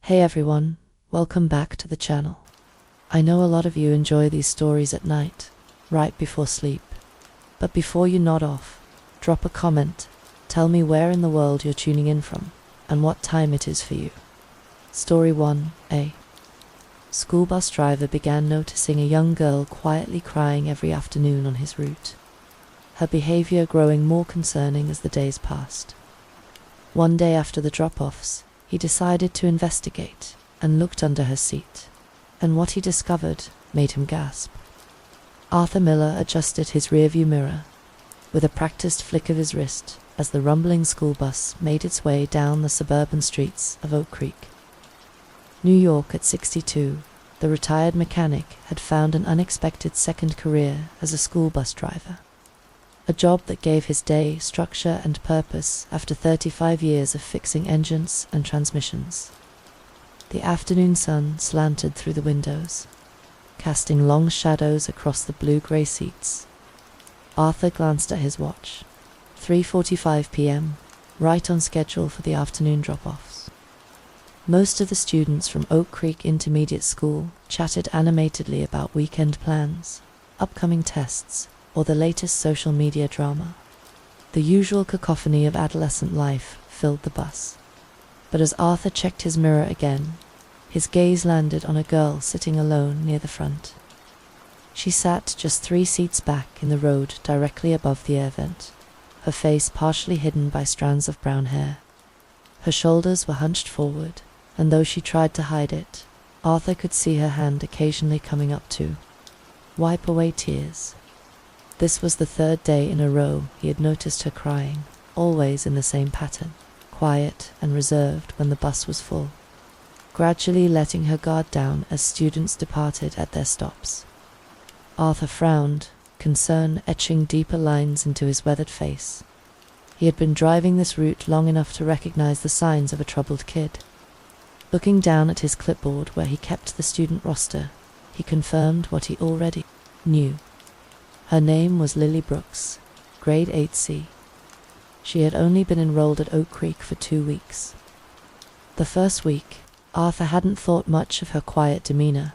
Hey everyone, welcome back to the channel. I know a lot of you enjoy these stories at night, right before sleep. But before you nod off, drop a comment, tell me where in the world you're tuning in from, and what time it is for you. Story 1, A. School bus driver began noticing a young girl quietly crying every afternoon on his route, her behavior growing more concerning as the days passed. One day after the drop-offs, he decided to investigate and looked under her seat, and what he discovered made him gasp. Arthur Miller adjusted his rearview mirror with a practiced flick of his wrist as the rumbling school bus made its way down the suburban streets of Oak Creek. New York at 62, the retired mechanic had found an unexpected second career as a school bus driver. A job that gave his day structure and purpose after 35 years of fixing engines and transmissions. The afternoon sun slanted through the windows, casting long shadows across the blue-grey seats. Arthur glanced at his watch. 3:45 p.m., right on schedule for the afternoon drop-offs. Most of the students from Oak Creek Intermediate School chatted animatedly about weekend plans, upcoming tests, or the latest social media drama. The usual cacophony of adolescent life filled the bus. But as Arthur checked his mirror again, his gaze landed on a girl sitting alone near the front. She sat just 3 seats back in the road directly above the air vent, her face partially hidden by strands of brown hair. Her shoulders were hunched forward, and though she tried to hide it, Arthur could see her hand occasionally coming up to wipe away tears. This was the 3rd day in a row he had noticed her crying, always in the same pattern, quiet and reserved when the bus was full, gradually letting her guard down as students departed at their stops. Arthur frowned, concern etching deeper lines into his weathered face. He had been driving this route long enough to recognize the signs of a troubled kid. Looking down at his clipboard where he kept the student roster, he confirmed what he already knew. Her name was Lily Brooks, grade 8C. She had only been enrolled at Oak Creek for 2 weeks. The first week, Arthur hadn't thought much of her quiet demeanor.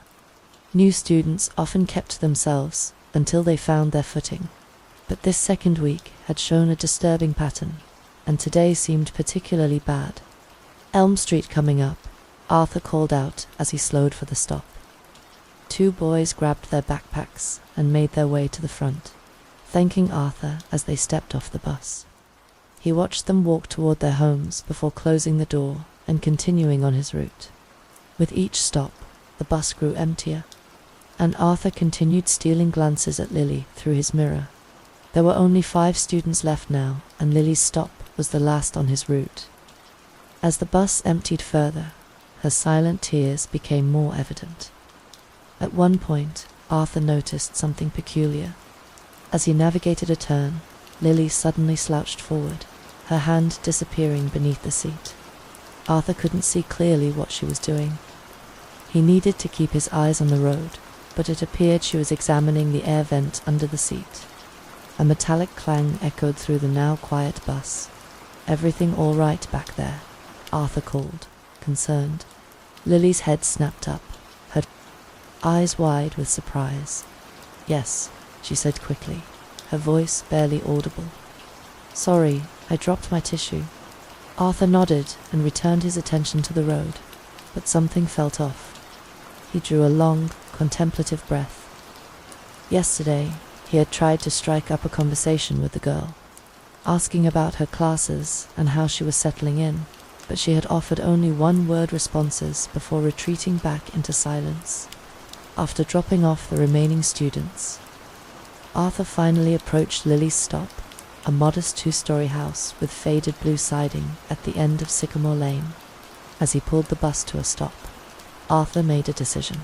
New students often kept to themselves until they found their footing. But this second week had shown a disturbing pattern, and today seemed particularly bad. Elm Street coming up, Arthur called out as he slowed for the stop. 2 boys grabbed their backpacks and made their way to the front, thanking Arthur as they stepped off the bus. He watched them walk toward their homes before closing the door and continuing on his route. With each stop, the bus grew emptier, and Arthur continued stealing glances at Lily through his mirror. There were only 5 students left now, and Lily's stop was the last on his route. As the bus emptied further, her silent tears became more evident. At one point, Arthur noticed something peculiar. As he navigated a turn, Lily suddenly slouched forward, her hand disappearing beneath the seat. Arthur couldn't see clearly what she was doing. He needed to keep his eyes on the road, but it appeared she was examining the air vent under the seat. A metallic clang echoed through the now quiet bus. "Everything all right back there?" Arthur called, concerned. Lily's head snapped up, her eyes wide with surprise. "Yes," she said quickly, her voice barely audible. "Sorry, I dropped my tissue." Arthur nodded and returned his attention to the road, but something felt off. He drew a long, contemplative breath. Yesterday, he had tried to strike up a conversation with the girl, asking about her classes and how she was settling in, but she had offered only one-word responses before retreating back into silence. After dropping off the remaining students, Arthur finally approached Lily's stop, a modest 2-story house with faded blue siding at the end of Sycamore Lane. As he pulled the bus to a stop, Arthur made a decision.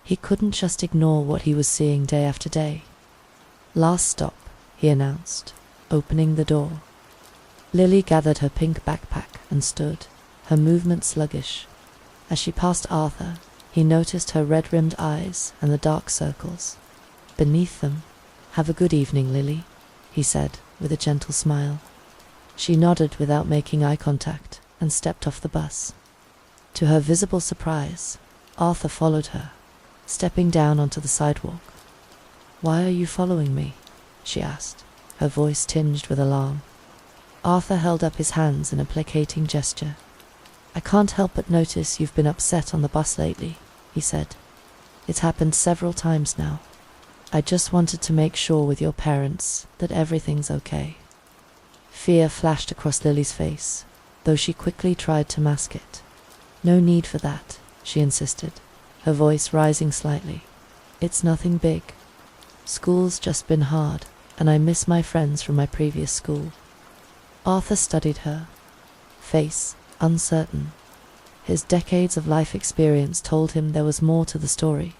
He couldn't just ignore what he was seeing day after day. "Last stop," he announced, opening the door. Lily gathered her pink backpack and stood, her movement sluggish. As she passed Arthur, he noticed her red-rimmed eyes and the dark circles beneath them. "Have a good evening, Lily," he said, with a gentle smile. She nodded without making eye contact and stepped off the bus. To her visible surprise, Arthur followed her, stepping down onto the sidewalk. "Why are you following me?" she asked, her voice tinged with alarm. Arthur held up his hands in a placating gesture. "I can't help but notice you've been upset on the bus lately," he said. "It's happened several times now. I just wanted to make sure with your parents that everything's okay." Fear flashed across Lily's face, though she quickly tried to mask it. "No need for that," she insisted, her voice rising slightly. "It's nothing big. School's just been hard, and I miss my friends from my previous school." Arthur studied her, face uncertain. His decades of life experience told him there was more to the story,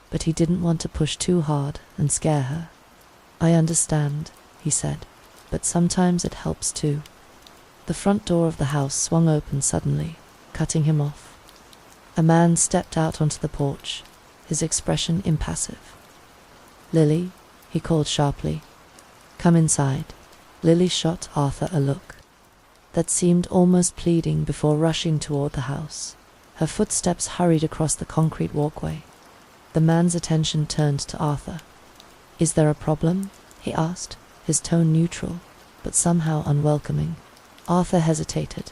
but he didn't want to push too hard and scare her. "I understand," he said, "but sometimes it helps too." The front door of the house swung open suddenly, cutting him off. A man stepped out onto the porch, his expression impassive. "Lily," he called sharply. "Come inside." Lily shot Arthur a look that seemed almost pleading before rushing toward the house. Her footsteps hurried across the concrete walkway. The man's attention turned to Arthur. "Is there a problem?" he asked, his tone neutral, but somehow unwelcoming. Arthur hesitated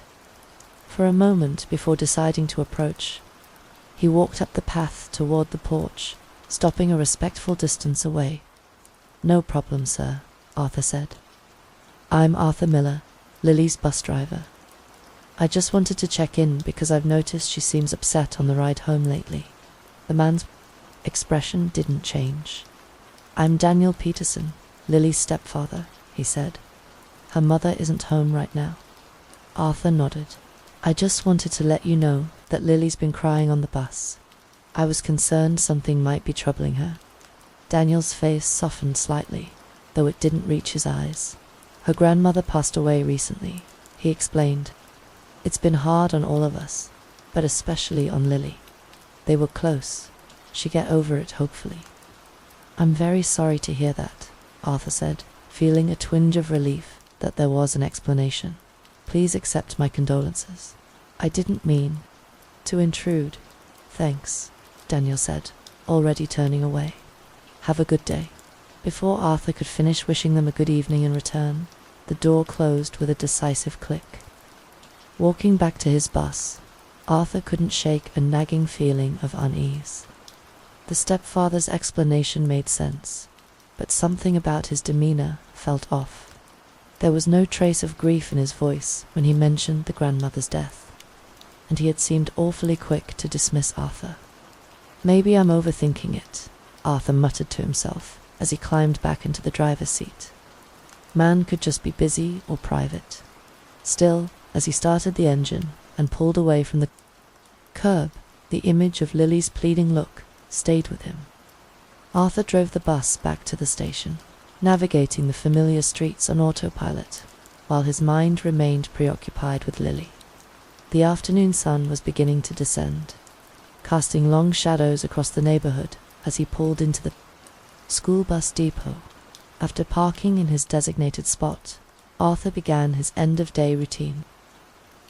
for a moment before deciding to approach. He walked up the path toward the porch, stopping a respectful distance away. "No problem, sir," Arthur said. "I'm Arthur Miller, Lily's bus driver. I just wanted to check in because I've noticed she seems upset on the ride home lately." The man's expression didn't change. "I'm Daniel Peterson, Lily's stepfather," he said. "Her mother isn't home right now." Arthur nodded. "I just wanted to let you know that Lily's been crying on the bus. I was concerned something might be troubling her." Daniel's face softened slightly, though it didn't reach his eyes. "Her grandmother passed away recently," he explained. "It's been hard on all of us, but especially on Lily. They were close. She'll get over it, hopefully." "I'm very sorry to hear that," Arthur said, feeling a twinge of relief that there was an explanation. "Please accept my condolences. I didn't mean to intrude." "Thanks," Daniel said, already turning away. "Have a good day." Before Arthur could finish wishing them a good evening in return, the door closed with a decisive click. Walking back to his bus, Arthur couldn't shake a nagging feeling of unease. The stepfather's explanation made sense, but something about his demeanor felt off. There was no trace of grief in his voice when he mentioned the grandmother's death, and he had seemed awfully quick to dismiss Arthur. "Maybe I'm overthinking it," Arthur muttered to himself as he climbed back into the driver's seat. Man could just be busy or private. Still, as he started the engine and pulled away from the curb, the image of Lily's pleading look stayed with him. Arthur drove the bus back to the station, navigating the familiar streets on autopilot, while his mind remained preoccupied with Lily. The afternoon sun was beginning to descend, casting long shadows across the neighborhood as he pulled into the school bus depot. After parking in his designated spot, Arthur began his end-of-day routine.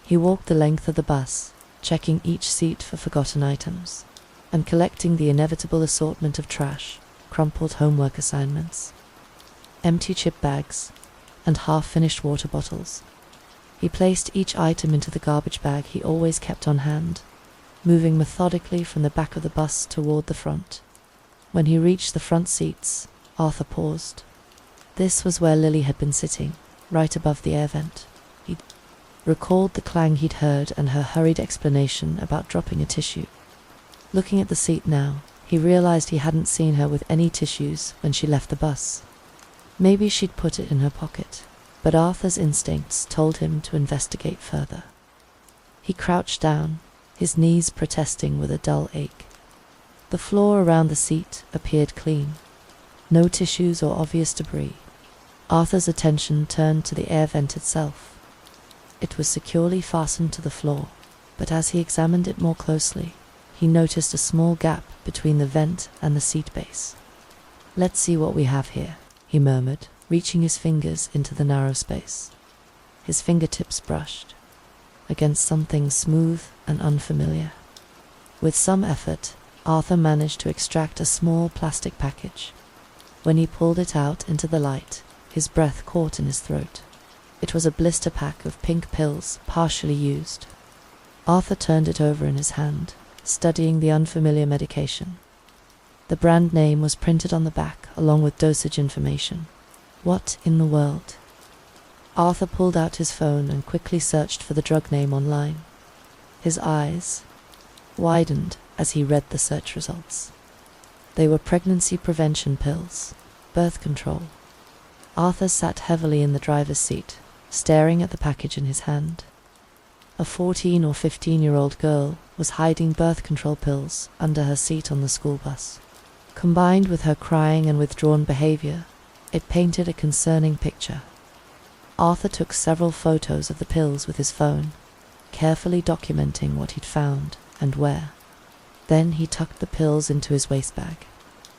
He walked the length of the bus, checking each seat for forgotten items, and collecting the inevitable assortment of trash, crumpled homework assignments, empty chip bags, and half-finished water bottles. He placed each item into the garbage bag he always kept on hand, moving methodically from the back of the bus toward the front. When he reached the front seats, Arthur paused. This was where Lily had been sitting, right above the air vent. He recalled the clang he'd heard and her hurried explanation about dropping a tissue. Looking at the seat now, he realized he hadn't seen her with any tissues when she left the bus. Maybe she'd put it in her pocket, but Arthur's instincts told him to investigate further. He crouched down, his knees protesting with a dull ache. The floor around the seat appeared clean. No tissues or obvious debris. Arthur's attention turned to the air vent itself. It was securely fastened to the floor, but as he examined it more closely, he noticed a small gap between the vent and the seat base. "Let's see what we have here," he murmured, reaching his fingers into the narrow space. His fingertips brushed against something smooth and unfamiliar. With some effort, Arthur managed to extract a small plastic package. When he pulled it out into the light, his breath caught in his throat. It was a blister pack of pink pills, partially used. Arthur turned it over in his hand, studying the unfamiliar medication. The brand name was printed on the back, along with dosage information. What in the world? Arthur pulled out his phone and quickly searched for the drug name online. His eyes widened as he read the search results. They were pregnancy prevention pills, birth control. Arthur sat heavily in the driver's seat, staring at the package in his hand. A 14 or 15-year-old girl was hiding birth control pills under her seat on the school bus. Combined with her crying and withdrawn behavior, it painted a concerning picture. Arthur took several photos of the pills with his phone, carefully documenting what he'd found and where. Then he tucked the pills into his waistbag,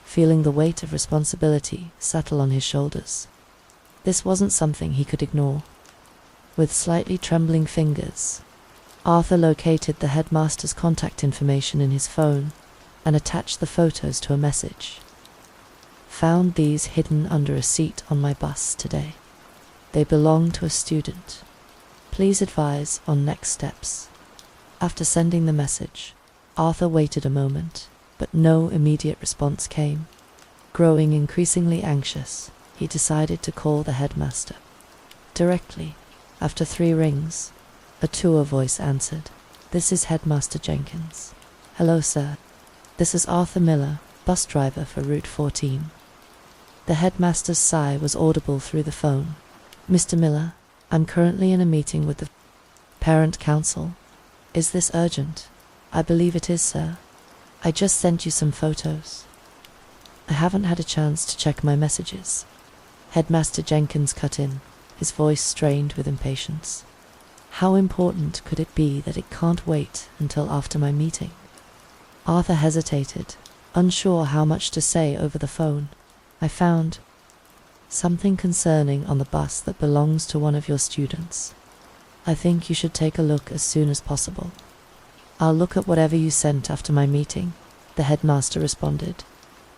feeling the weight of responsibility settle on his shoulders. This wasn't something he could ignore. With slightly trembling fingers, Arthur located the headmaster's contact information in his phone and attached the photos to a message. Found these hidden under a seat on my bus today. They belong to a student. Please advise on next steps. After sending the message, Arthur waited a moment, but no immediate response came. Growing increasingly anxious, he decided to call the headmaster. Directly, after 3 rings, a tour voice answered. "This is Headmaster Jenkins." "Hello, sir. This is Arthur Miller, bus driver for Route 14. The headmaster's sigh was audible through the phone. "Mr. Miller, I'm currently in a meeting with the parent council. Is this urgent?" "I believe it is, sir. I just sent you some photos." "I haven't had a chance to check my messages." Headmaster Jenkins cut in, his voice strained with impatience. "How important could it be that it can't wait until after my meeting?" Arthur hesitated, unsure how much to say over the phone. "I found something concerning on the bus that belongs to one of your students. I think you should take a look as soon as possible." "I'll look at whatever you sent after my meeting," the headmaster responded,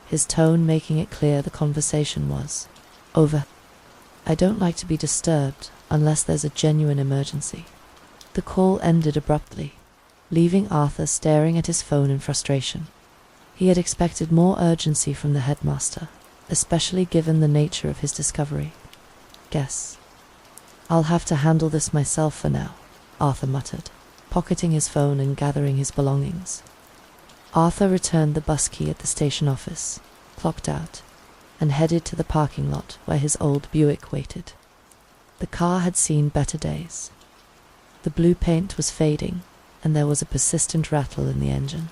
his tone making it clear the conversation was over. "I don't like to be disturbed unless there's a genuine emergency." The call ended abruptly, leaving Arthur staring at his phone in frustration. He had expected more urgency from the headmaster, especially given the nature of his discovery. "Guess I'll have to handle this myself for now," Arthur muttered, pocketing his phone and gathering his belongings. Arthur returned the bus key at the station office, clocked out, and headed to the parking lot where his old Buick waited. The car had seen better days. The blue paint was fading, and there was a persistent rattle in the engine.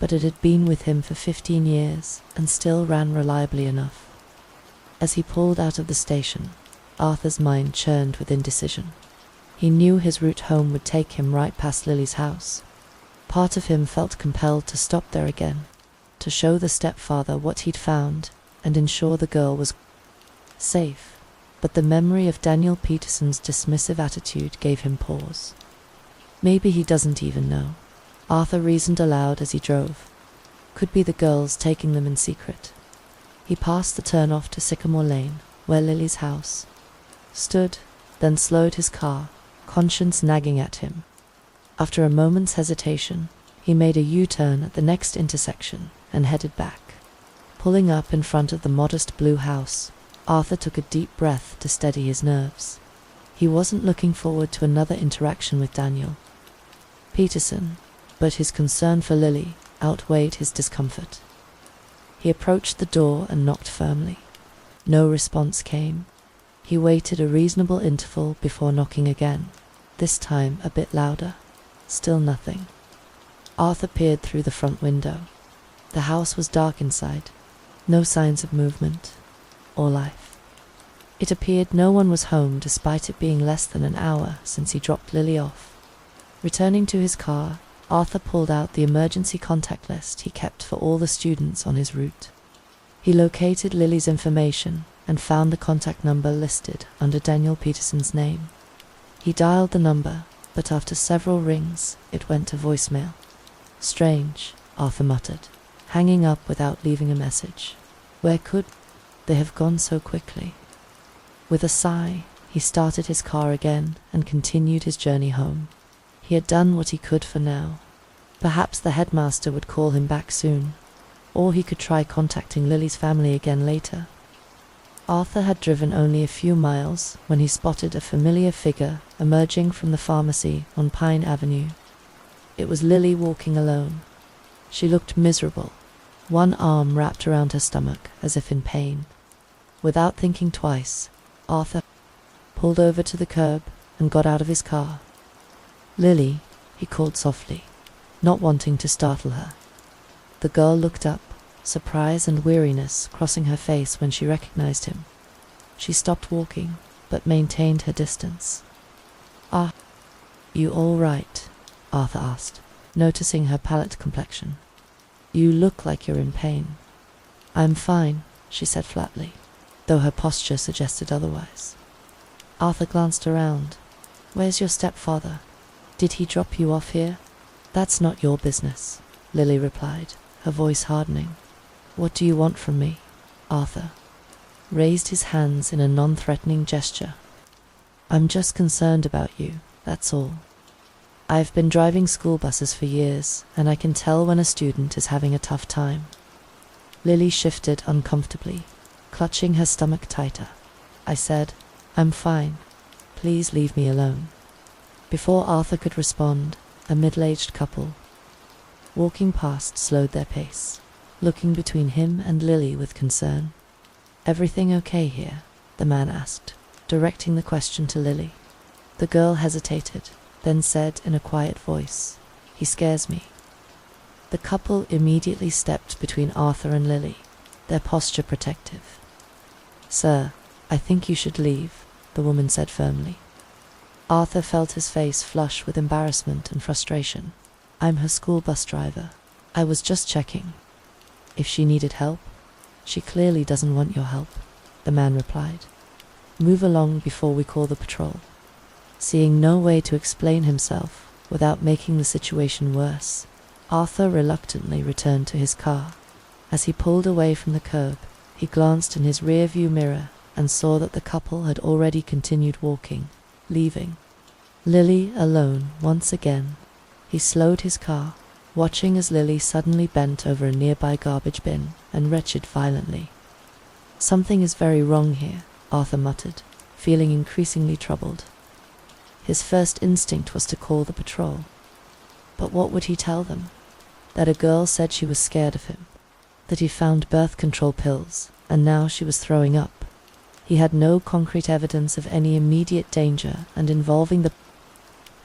But it had been with him for 15 years and still ran reliably enough. As he pulled out of the station, Arthur's mind churned with indecision. He knew his route home would take him right past Lily's house. Part of him felt compelled to stop there again, to show the stepfather what he'd found and ensure the girl was safe. But the memory of Daniel Peterson's dismissive attitude gave him pause. Maybe he doesn't even know, Arthur reasoned aloud as he drove. Could be the girls taking them in secret. He passed the turnoff to Sycamore Lane, where Lily's house stood, then slowed his car, conscience nagging at him. After a moment's hesitation, he made a U-turn at the next intersection and headed back. Pulling up in front of the modest blue house, Arthur took a deep breath to steady his nerves. He wasn't looking forward to another interaction with Daniel Peterson, but his concern for Lily outweighed his discomfort. He approached the door and knocked firmly. No response came. He waited a reasonable interval before knocking again, this time a bit louder. Still nothing. Arthur peered through the front window. The house was dark inside, no signs of movement or life. It appeared no one was home despite it being less than an hour since he dropped Lily off. Returning to his car, Arthur pulled out the emergency contact list he kept for all the students on his route. He located Lily's information and found the contact number listed under Daniel Peterson's name. He dialed the number, but after several rings, it went to voicemail. Strange, Arthur muttered, hanging up without leaving a message. Where could they have gone so quickly? With a sigh, he started his car again and continued his journey home. He had done what he could for now. Perhaps the headmaster would call him back soon, or he could try contacting Lily's family again later. Arthur had driven only a few miles when he spotted a familiar figure emerging from the pharmacy on Pine Avenue. It was Lily walking alone. She looked miserable, one arm wrapped around her stomach as if in pain. Without thinking twice, Arthur pulled over to the curb and got out of his car. "Lily," he called softly, not wanting to startle her. The girl looked up, surprise and weariness crossing her face when she recognized him. She stopped walking, but maintained her distance. "Ah, you all right?" Arthur asked, noticing her pallid complexion. "You look like you're in pain." "I'm fine," she said flatly, though her posture suggested otherwise. Arthur glanced around. "Where's your stepfather? Did he drop you off here?" "That's not your business," Lily replied, her voice hardening. "What do you want from me?" Arthur raised his hands in a non-threatening gesture. "I'm just concerned about you, that's all. I've been driving school buses for years, and I can tell when a student is having a tough time." Lily shifted uncomfortably, clutching her stomach tighter. "I said, I'm fine. Please leave me alone." Before Arthur could respond, a middle-aged couple walking past slowed their pace, looking between him and Lily with concern. "Everything okay here?" the man asked, directing the question to Lily. The girl hesitated, then said in a quiet voice, "He scares me." The couple immediately stepped between Arthur and Lily, their posture protective. "Sir, I think you should leave," the woman said firmly. Arthur felt his face flush with embarrassment and frustration. "I'm her school bus driver. I was just checking if she needed help." "She clearly doesn't want your help," the man replied. "Move along before we call the patrol." Seeing no way to explain himself without making the situation worse, Arthur reluctantly returned to his car. As he pulled away from the curb, he glanced in his rear-view mirror and saw that the couple had already continued walking, leaving Lily alone once again. He slowed his car, watching as Lily suddenly bent over a nearby garbage bin and retched violently. "Something is very wrong here," Arthur muttered, feeling increasingly troubled. His first instinct was to call the patrol. But what would he tell them? That a girl said she was scared of him, that he found birth control pills, and now she was throwing up. He had no concrete evidence of any immediate danger, and involving the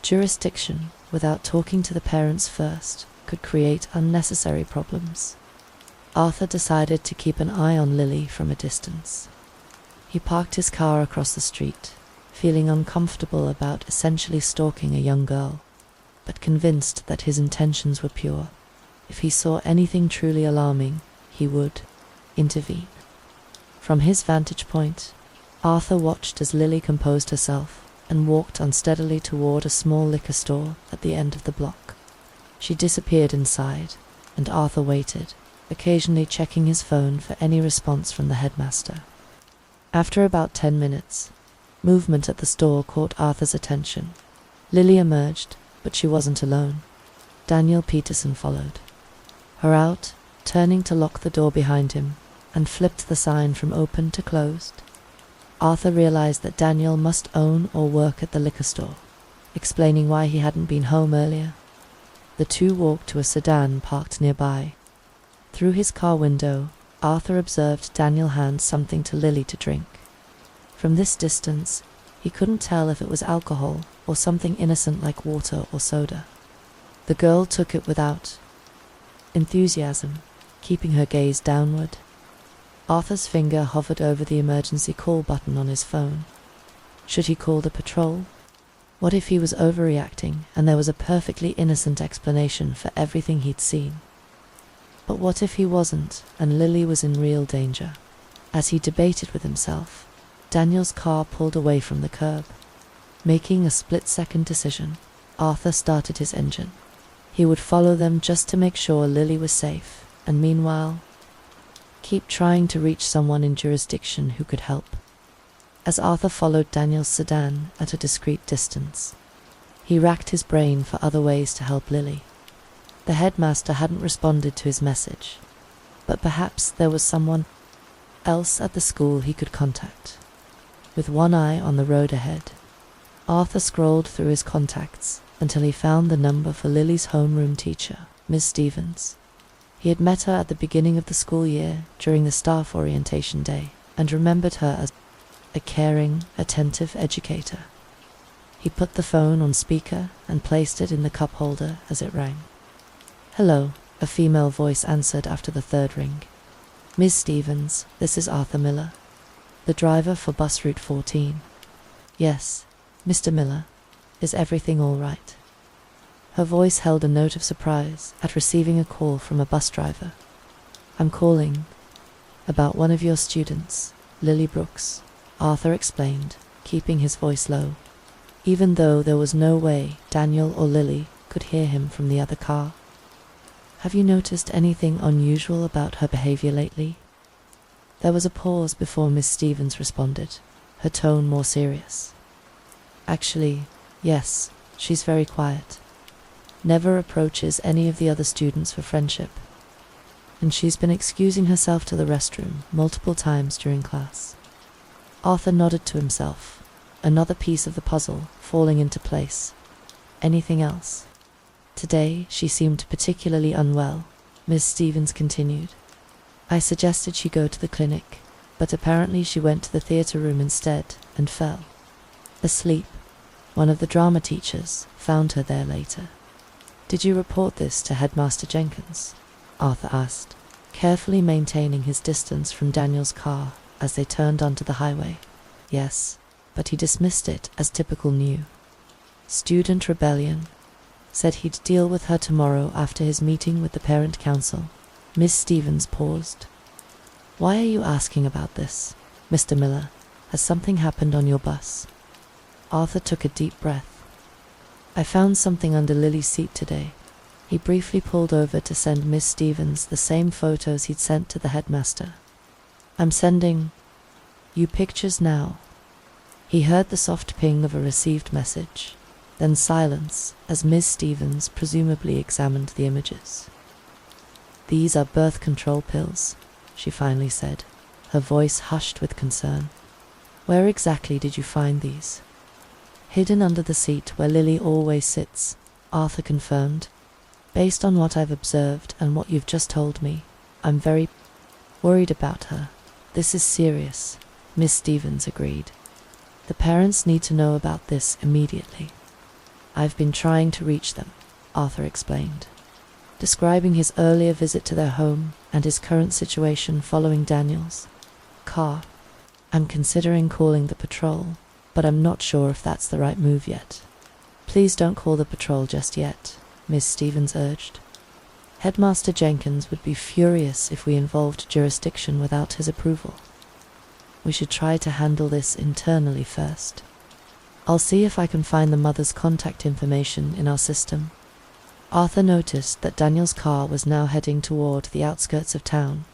jurisdiction without talking to the parents first could create unnecessary problems. Arthur decided to keep an eye on Lily from a distance. He parked his car across the street, feeling uncomfortable about essentially stalking a young girl, but convinced that his intentions were pure. If he saw anything truly alarming, he would intervene. From his vantage point, Arthur watched as Lily composed herself and walked unsteadily toward a small liquor store at the end of the block. She disappeared inside, and Arthur waited, occasionally checking his phone for any response from the headmaster. After about 10 minutes, movement at the store caught Arthur's attention. Lily emerged, but she wasn't alone. Daniel Peterson followed her out, turning to lock the door behind him, and flipped the sign from open to closed. Arthur realized that Daniel must own or work at the liquor store, explaining why he hadn't been home earlier. The two walked to a sedan parked nearby. Through his car window, Arthur observed Daniel hand something to Lily to drink. From this distance, he couldn't tell if it was alcohol or something innocent like water or soda. The girl took it without enthusiasm, keeping her gaze downward. Arthur's finger hovered over the emergency call button on his phone. Should he call the patrol? What if he was overreacting and there was a perfectly innocent explanation for everything he'd seen? But what if he wasn't, and Lily was in real danger? As he debated with himself, Daniel's car pulled away from the curb. Making a split-second decision, Arthur started his engine. He would follow them just to make sure Lily was safe, and meanwhile, keep trying to reach someone in jurisdiction who could help. As Arthur followed Daniel's sedan at a discreet distance, he racked his brain for other ways to help Lily. The headmaster hadn't responded to his message, but perhaps there was someone else at the school he could contact. With one eye on the road ahead, Arthur scrolled through his contacts until he found the number for Lily's homeroom teacher, Miss Stevens. He had met her at the beginning of the school year during the staff orientation day and remembered her as a caring, attentive educator. He put the phone on speaker and placed it in the cup holder as it rang. "Hello," a female voice answered after the third ring. "Miss Stevens, this is Arthur Miller, the driver for bus route 14. "Yes, Mr. Miller, is everything all right?" Her voice held a note of surprise at receiving a call from a bus driver. "I'm calling about one of your students, Lily Brooks," Arthur explained, keeping his voice low, even though there was no way Daniel or Lily could hear him from the other car. "Have you noticed anything unusual about her behavior lately?" There was a pause before Miss Stevens responded, her tone more serious. "Actually, yes, she's very quiet. Never approaches any of the other students for friendship. And she's been excusing herself to the restroom multiple times during class." Arthur nodded to himself, another piece of the puzzle falling into place. "Anything else?" "Today she seemed particularly unwell," Miss Stevens continued. "I suggested she go to the clinic, but apparently she went to the theatre room instead and fell asleep. One of the drama teachers found her there later." "Did you report this to Headmaster Jenkins?" Arthur asked, carefully maintaining his distance from Daniel's car as they turned onto the highway. "Yes, but he dismissed it as typical new student rebellion. Said he'd deal with her tomorrow after his meeting with the parent council." Miss Stevens paused. "Why are you asking about this, Mr. Miller? Has something happened on your bus?" Arthur took a deep breath. "I found something under Lily's seat today." He briefly pulled over to send Miss Stevens the same photos he'd sent to the headmaster. "I'm sending you pictures now." He heard the soft ping of a received message, then silence as Miss Stevens presumably examined the images. "These are birth control pills," she finally said, her voice hushed with concern. "Where exactly did you find these?" "Hidden under the seat where Lily always sits," Arthur confirmed. "Based on what I've observed and what you've just told me, I'm very worried about her." "This is serious," Miss Stevens agreed. "The parents need to know about this immediately." "I've been trying to reach them," Arthur explained, describing his earlier visit to their home and his current situation following Daniel's car. "I'm considering calling the patrol, but I'm not sure if that's the right move yet." "Please don't call the patrol just yet," Miss Stevens urged. "Headmaster Jenkins would be furious if we involved jurisdiction without his approval. We should try to handle this internally first. I'll see if I can find the mother's contact information in our system." Arthur noticed that Daniel's car was now heading toward the outskirts of town,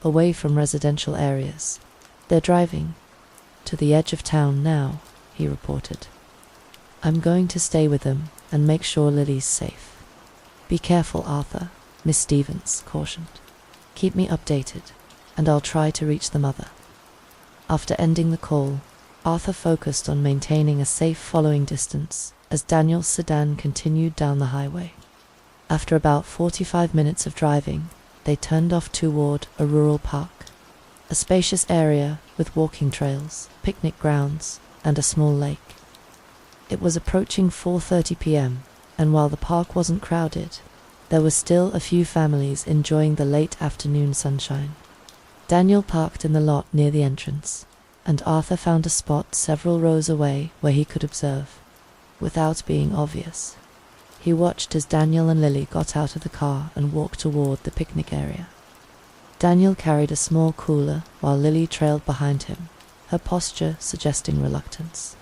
away from residential areas. "They're driving to the edge of town now," he reported. "I'm going to stay with them and make sure Lily's safe." "Be careful, Arthur," Miss Stevens cautioned. "Keep me updated, and I'll try to reach the mother." After ending the call, Arthur focused on maintaining a safe following distance as Daniel's sedan continued down the highway. After about 45 minutes of driving, they turned off toward a rural park, a spacious area with walking trails, picnic grounds, and a small lake. It was approaching 4:30 p.m., and while the park wasn't crowded, there were still a few families enjoying the late afternoon sunshine. Daniel parked in the lot near the entrance, and Arthur found a spot several rows away where he could observe, without being obvious. He watched as Daniel and Lily got out of the car and walked toward the picnic area. Daniel carried a small cooler while Lily trailed behind him, her posture suggesting reluctance.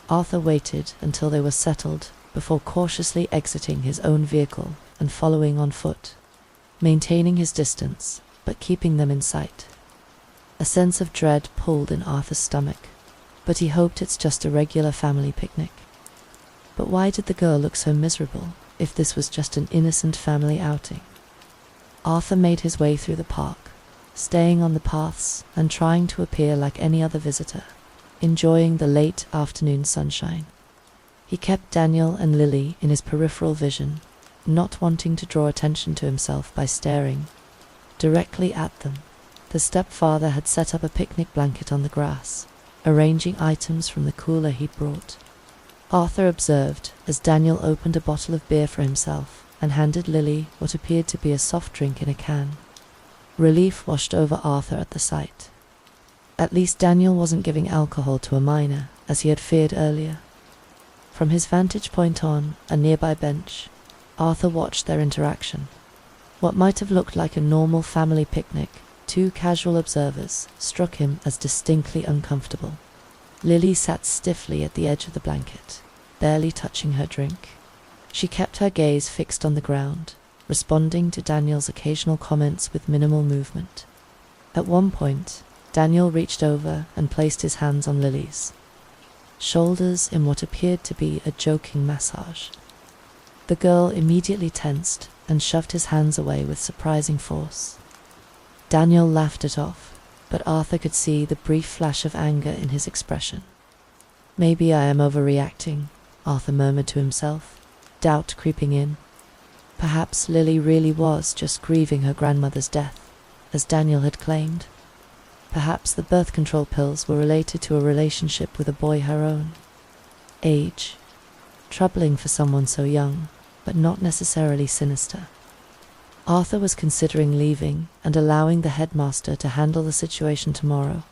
Arthur waited until they were settled before cautiously exiting his own vehicle and following on foot, maintaining his distance but keeping them in sight. A sense of dread pulled in Arthur's stomach, but he hoped it's just a regular family picnic. But why did the girl look so miserable if this was just an innocent family outing? Arthur made his way through the park, staying on the paths and trying to appear like any other visitor, enjoying the late afternoon sunshine. He kept Daniel and Lily in his peripheral vision, not wanting to draw attention to himself by staring directly at them. The stepfather had set up a picnic blanket on the grass, arranging items from the cooler he'd brought. Arthur observed as Daniel opened a bottle of beer for himself and handed Lily what appeared to be a soft drink in a can. Relief washed over Arthur at the sight. At least Daniel wasn't giving alcohol to a minor, as he had feared earlier. From his vantage point on a nearby bench, Arthur watched their interaction. What might have looked like a normal family picnic, two casual observers struck him as distinctly uncomfortable. Lily sat stiffly at the edge of the blanket, barely touching her drink. She kept her gaze fixed on the ground, responding to Daniel's occasional comments with minimal movement. At one point, Daniel reached over and placed his hands on Lily's shoulders in what appeared to be a joking massage. The girl immediately tensed and shoved his hands away with surprising force. Daniel laughed it off, but Arthur could see the brief flash of anger in his expression. "Maybe I am overreacting," Arthur murmured to himself, doubt creeping in. Perhaps Lily really was just grieving her grandmother's death, as Daniel had claimed. Perhaps the birth control pills were related to a relationship with a boy her own age. Troubling for someone so young, but not necessarily sinister. Arthur was considering leaving and allowing the headmaster to handle the situation tomorrow,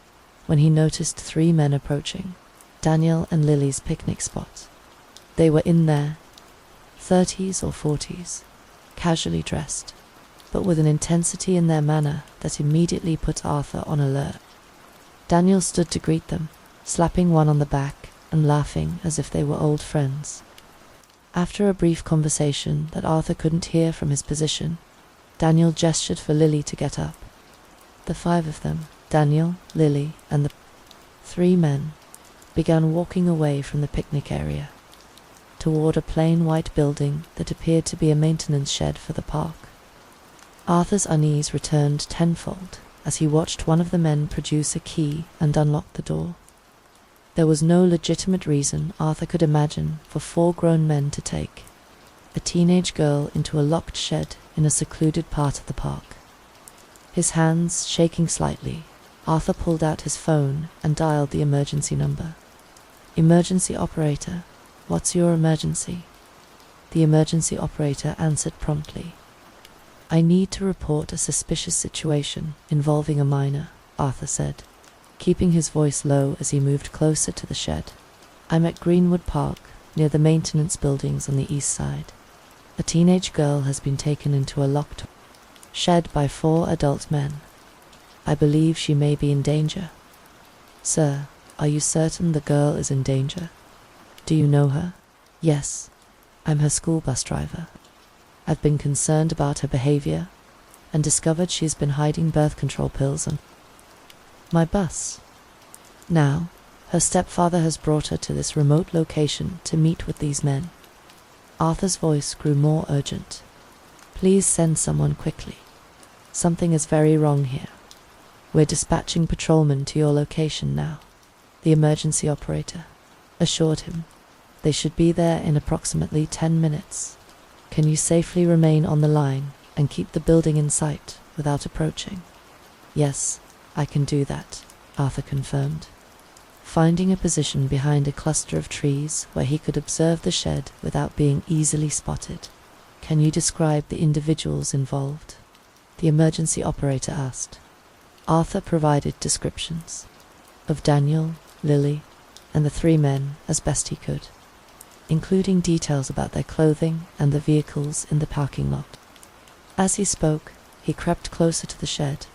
when he noticed 3 men approaching Daniel and Lily's picnic spot. They were in their 30s or 40s, casually dressed, but with an intensity in their manner that immediately put Arthur on alert. Daniel stood to greet them, slapping one on the back and laughing as if they were old friends. After a brief conversation that Arthur couldn't hear from his position, Daniel gestured for Lily to get up. The 5 of them, Daniel, Lily, and the 3 men, began walking away from the picnic area, toward a plain white building that appeared to be a maintenance shed for the park. Arthur's unease returned tenfold as he watched one of the men produce a key and unlock the door. There was no legitimate reason Arthur could imagine for 4 grown men to take a teenage girl into a locked shed in a secluded part of the park. His hands shaking slightly, Arthur pulled out his phone and dialed the emergency number. "Emergency operator, what's your emergency?" The emergency operator answered promptly. "I need to report a suspicious situation involving a minor," Arthur said, keeping his voice low as he moved closer to the shed. "I'm at Greenwood Park, near the maintenance buildings on the east side. A teenage girl has been taken into a locked shed by 4 adult men. I believe she may be in danger." "Sir, are you certain the girl is in danger? Do you know her?" "Yes, I'm her school bus driver. I've been concerned about her behavior and discovered she's been hiding birth control pills on my bus. Now, her stepfather has brought her to this remote location to meet with these men." Arthur's voice grew more urgent. "Please send someone quickly. Something is very wrong here. We're dispatching patrolmen to your location now," the emergency operator assured him. "They should be there in approximately 10 minutes. Can you safely remain on the line and keep the building in sight without approaching?" "Yes, I can do that," Arthur confirmed, finding a position behind a cluster of trees where he could observe the shed without being easily spotted. "Can you describe the individuals involved?" the emergency operator asked. Arthur provided descriptions of Daniel, Lily, and the 3 men as best he could, including details about their clothing and the vehicles in the parking lot. As he spoke, he crept closer to the shed,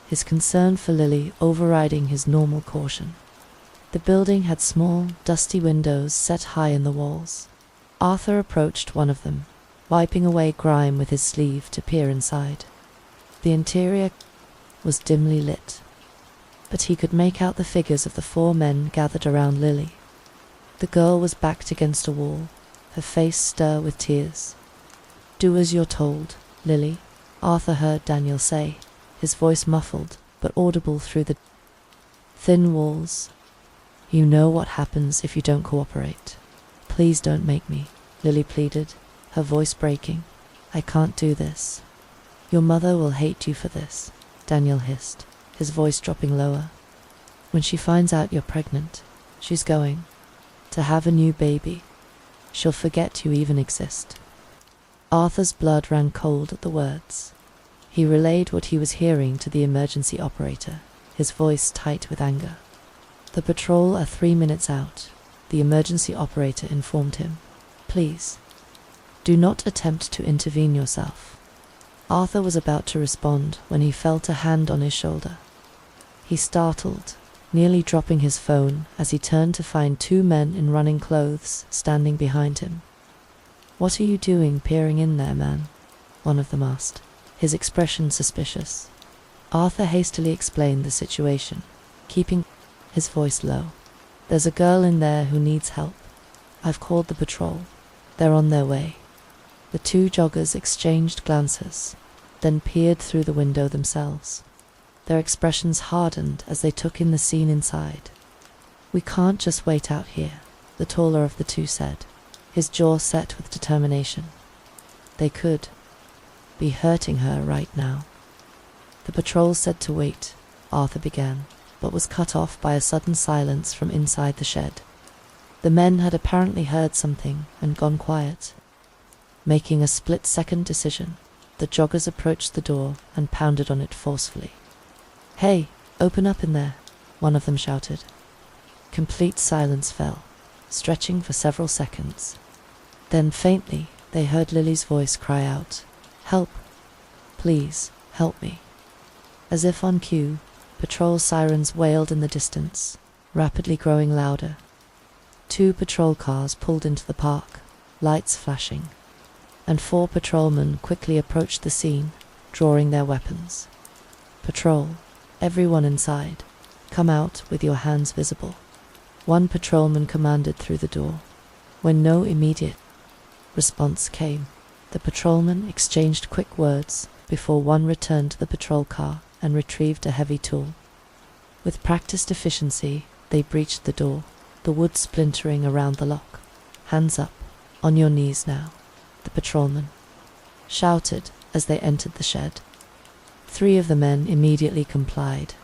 his concern for Lily overriding his normal caution. The building had small, dusty windows set high in the walls, Arthur approached one of them, wiping away grime with his sleeve to peer inside. The interior was dimly lit, but he could make out the figures of the 4 men gathered around Lily. The girl was backed against a wall, her face stir with tears. "Do as you're told, Lily," Arthur heard Daniel say, his voice muffled but audible through the thin walls. "You know what happens if you don't cooperate. Please don't make me," Lily pleaded, her voice breaking. "I can't do this." "Your mother will hate you for this," Daniel hissed, his voice dropping lower. "When she finds out you're pregnant, she's going to have a new baby. She'll forget you even exist." Arthur's blood ran cold at the words. He relayed what he was hearing to the emergency operator, his voice tight with anger. "The patrol are 3 minutes out," the emergency operator informed him. "Please, do not attempt to intervene yourself." Arthur was about to respond when he felt a hand on his shoulder. He startled, nearly dropping his phone as he turned to find 2 men in running clothes standing behind him. "What are you doing peering in there, man?" one of them asked, his expression suspicious. Arthur hastily explained the situation, keeping his voice low. "There's a girl in there who needs help. I've called the patrol. They're on their way." The 2 joggers exchanged glances, then peered through the window themselves. Their expressions hardened as they took in the scene inside. "We can't just wait out here," the taller of the 2 said, his jaw set with determination. "They could be hurting her right now." "The patrol said to wait," Arthur began, but was cut off by a sudden silence from inside the shed. The men had apparently heard something and gone quiet. Making a split-second decision, the joggers approached the door and pounded on it forcefully. "Hey, open up in there," one of them shouted. Complete silence fell, stretching for several seconds. Then faintly, they heard Lily's voice cry out, "Help! Please, help me." As if on cue, patrol sirens wailed in the distance, rapidly growing louder. 2 patrol cars pulled into the park, lights flashing, and 4 patrolmen quickly approached the scene, drawing their weapons. "Patrol, everyone inside, come out with your hands visible," one patrolman commanded through the door. When no immediate response came, the patrolmen exchanged quick words before one returned to the patrol car and retrieved a heavy tool. With practiced efficiency, they breached the door, the wood splintering around the lock. "Hands up, on your knees now," the patrolman shouted as they entered the shed. 3 of the men immediately complied,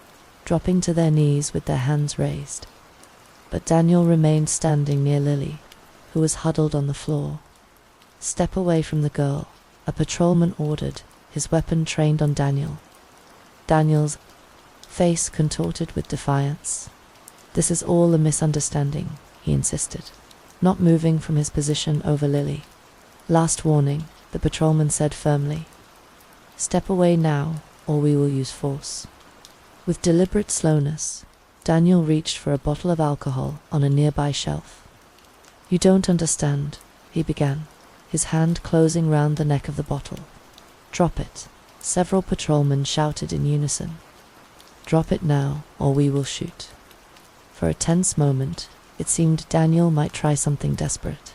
dropping to their knees with their hands raised. But Daniel remained standing near Lily, who was huddled on the floor. "Step away from the girl," a patrolman ordered, his weapon trained on Daniel. Daniel's face contorted with defiance. "This is all a misunderstanding," he insisted, not moving from his position over Lily. "Last warning," the patrolman said firmly. "Step away now, or we will use force." With deliberate slowness, Daniel reached for a bottle of alcohol on a nearby shelf. "You don't understand," he began, his hand closing round the neck of the bottle. "Drop it," several patrolmen shouted in unison. "Drop it now, or we will shoot." For a tense moment, it seemed Daniel might try something desperate.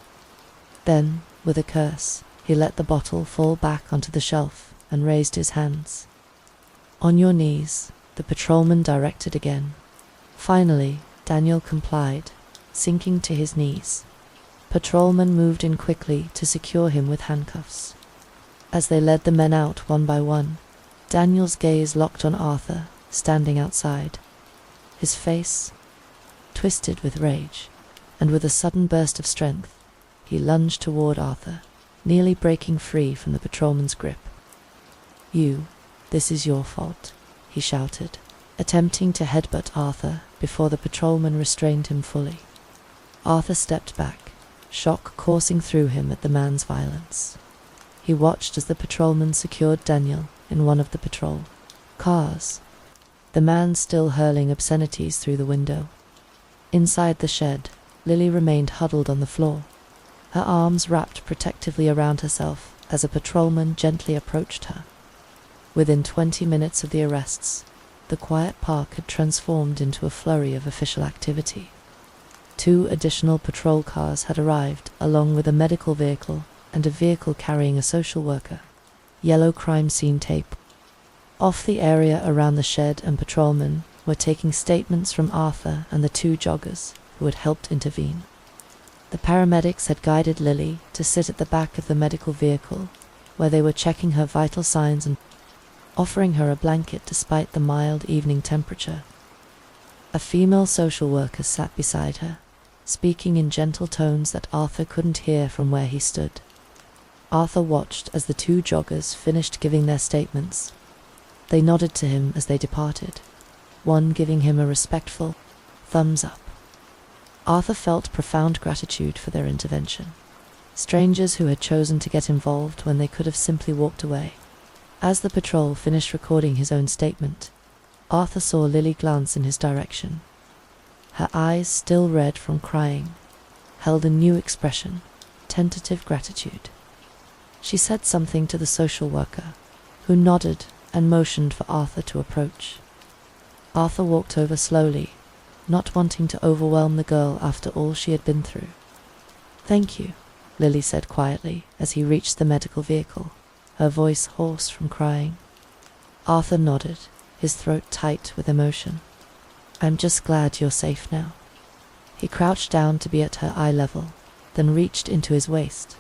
Then, with a curse, he let the bottle fall back onto the shelf and raised his hands. "On your knees," the patrolman directed again. Finally, Daniel complied, sinking to his knees. Patrolmen moved in quickly to secure him with handcuffs. As they led the men out one by one, Daniel's gaze locked on Arthur, standing outside. His face twisted with rage, and with a sudden burst of strength, he lunged toward Arthur, nearly breaking free from the patrolman's grip. This is your fault," he shouted, attempting to headbutt Arthur before the patrolman restrained him fully. Arthur stepped back, shock coursing through him at the man's violence. He watched as the patrolman secured Daniel in one of the patrol cars, the man still hurling obscenities through the window. Inside the shed, Lily remained huddled on the floor, her arms wrapped protectively around herself as a patrolman gently approached her. Within 20 minutes of the arrests, the quiet park had transformed into a flurry of official activity. 2 additional patrol cars had arrived, along with a medical vehicle and a vehicle carrying a social worker. Yellow crime scene tape off the area around the shed, and patrolmen were taking statements from Arthur and the 2 joggers who had helped intervene. The paramedics had guided Lily to sit at the back of the medical vehicle, where they were checking her vital signs and offering her a blanket despite the mild evening temperature. A female social worker sat beside her, speaking in gentle tones that Arthur couldn't hear from where he stood. Arthur watched as the 2 joggers finished giving their statements. They nodded to him as they departed, one giving him a respectful thumbs up. Arthur felt profound gratitude for their intervention. Strangers who had chosen to get involved when they could have simply walked away. As the patrol finished recording his own statement, Arthur saw Lily glance in his direction. Her eyes, still red from crying, held a new expression, tentative gratitude. She said something to the social worker, who nodded and motioned for Arthur to approach. Arthur walked over slowly, not wanting to overwhelm the girl after all she had been through. "Thank you," Lily said quietly as he reached the medical vehicle, her voice hoarse from crying. Arthur nodded, his throat tight with emotion. "I'm just glad you're safe now." He crouched down to be at her eye level, then reached into his waist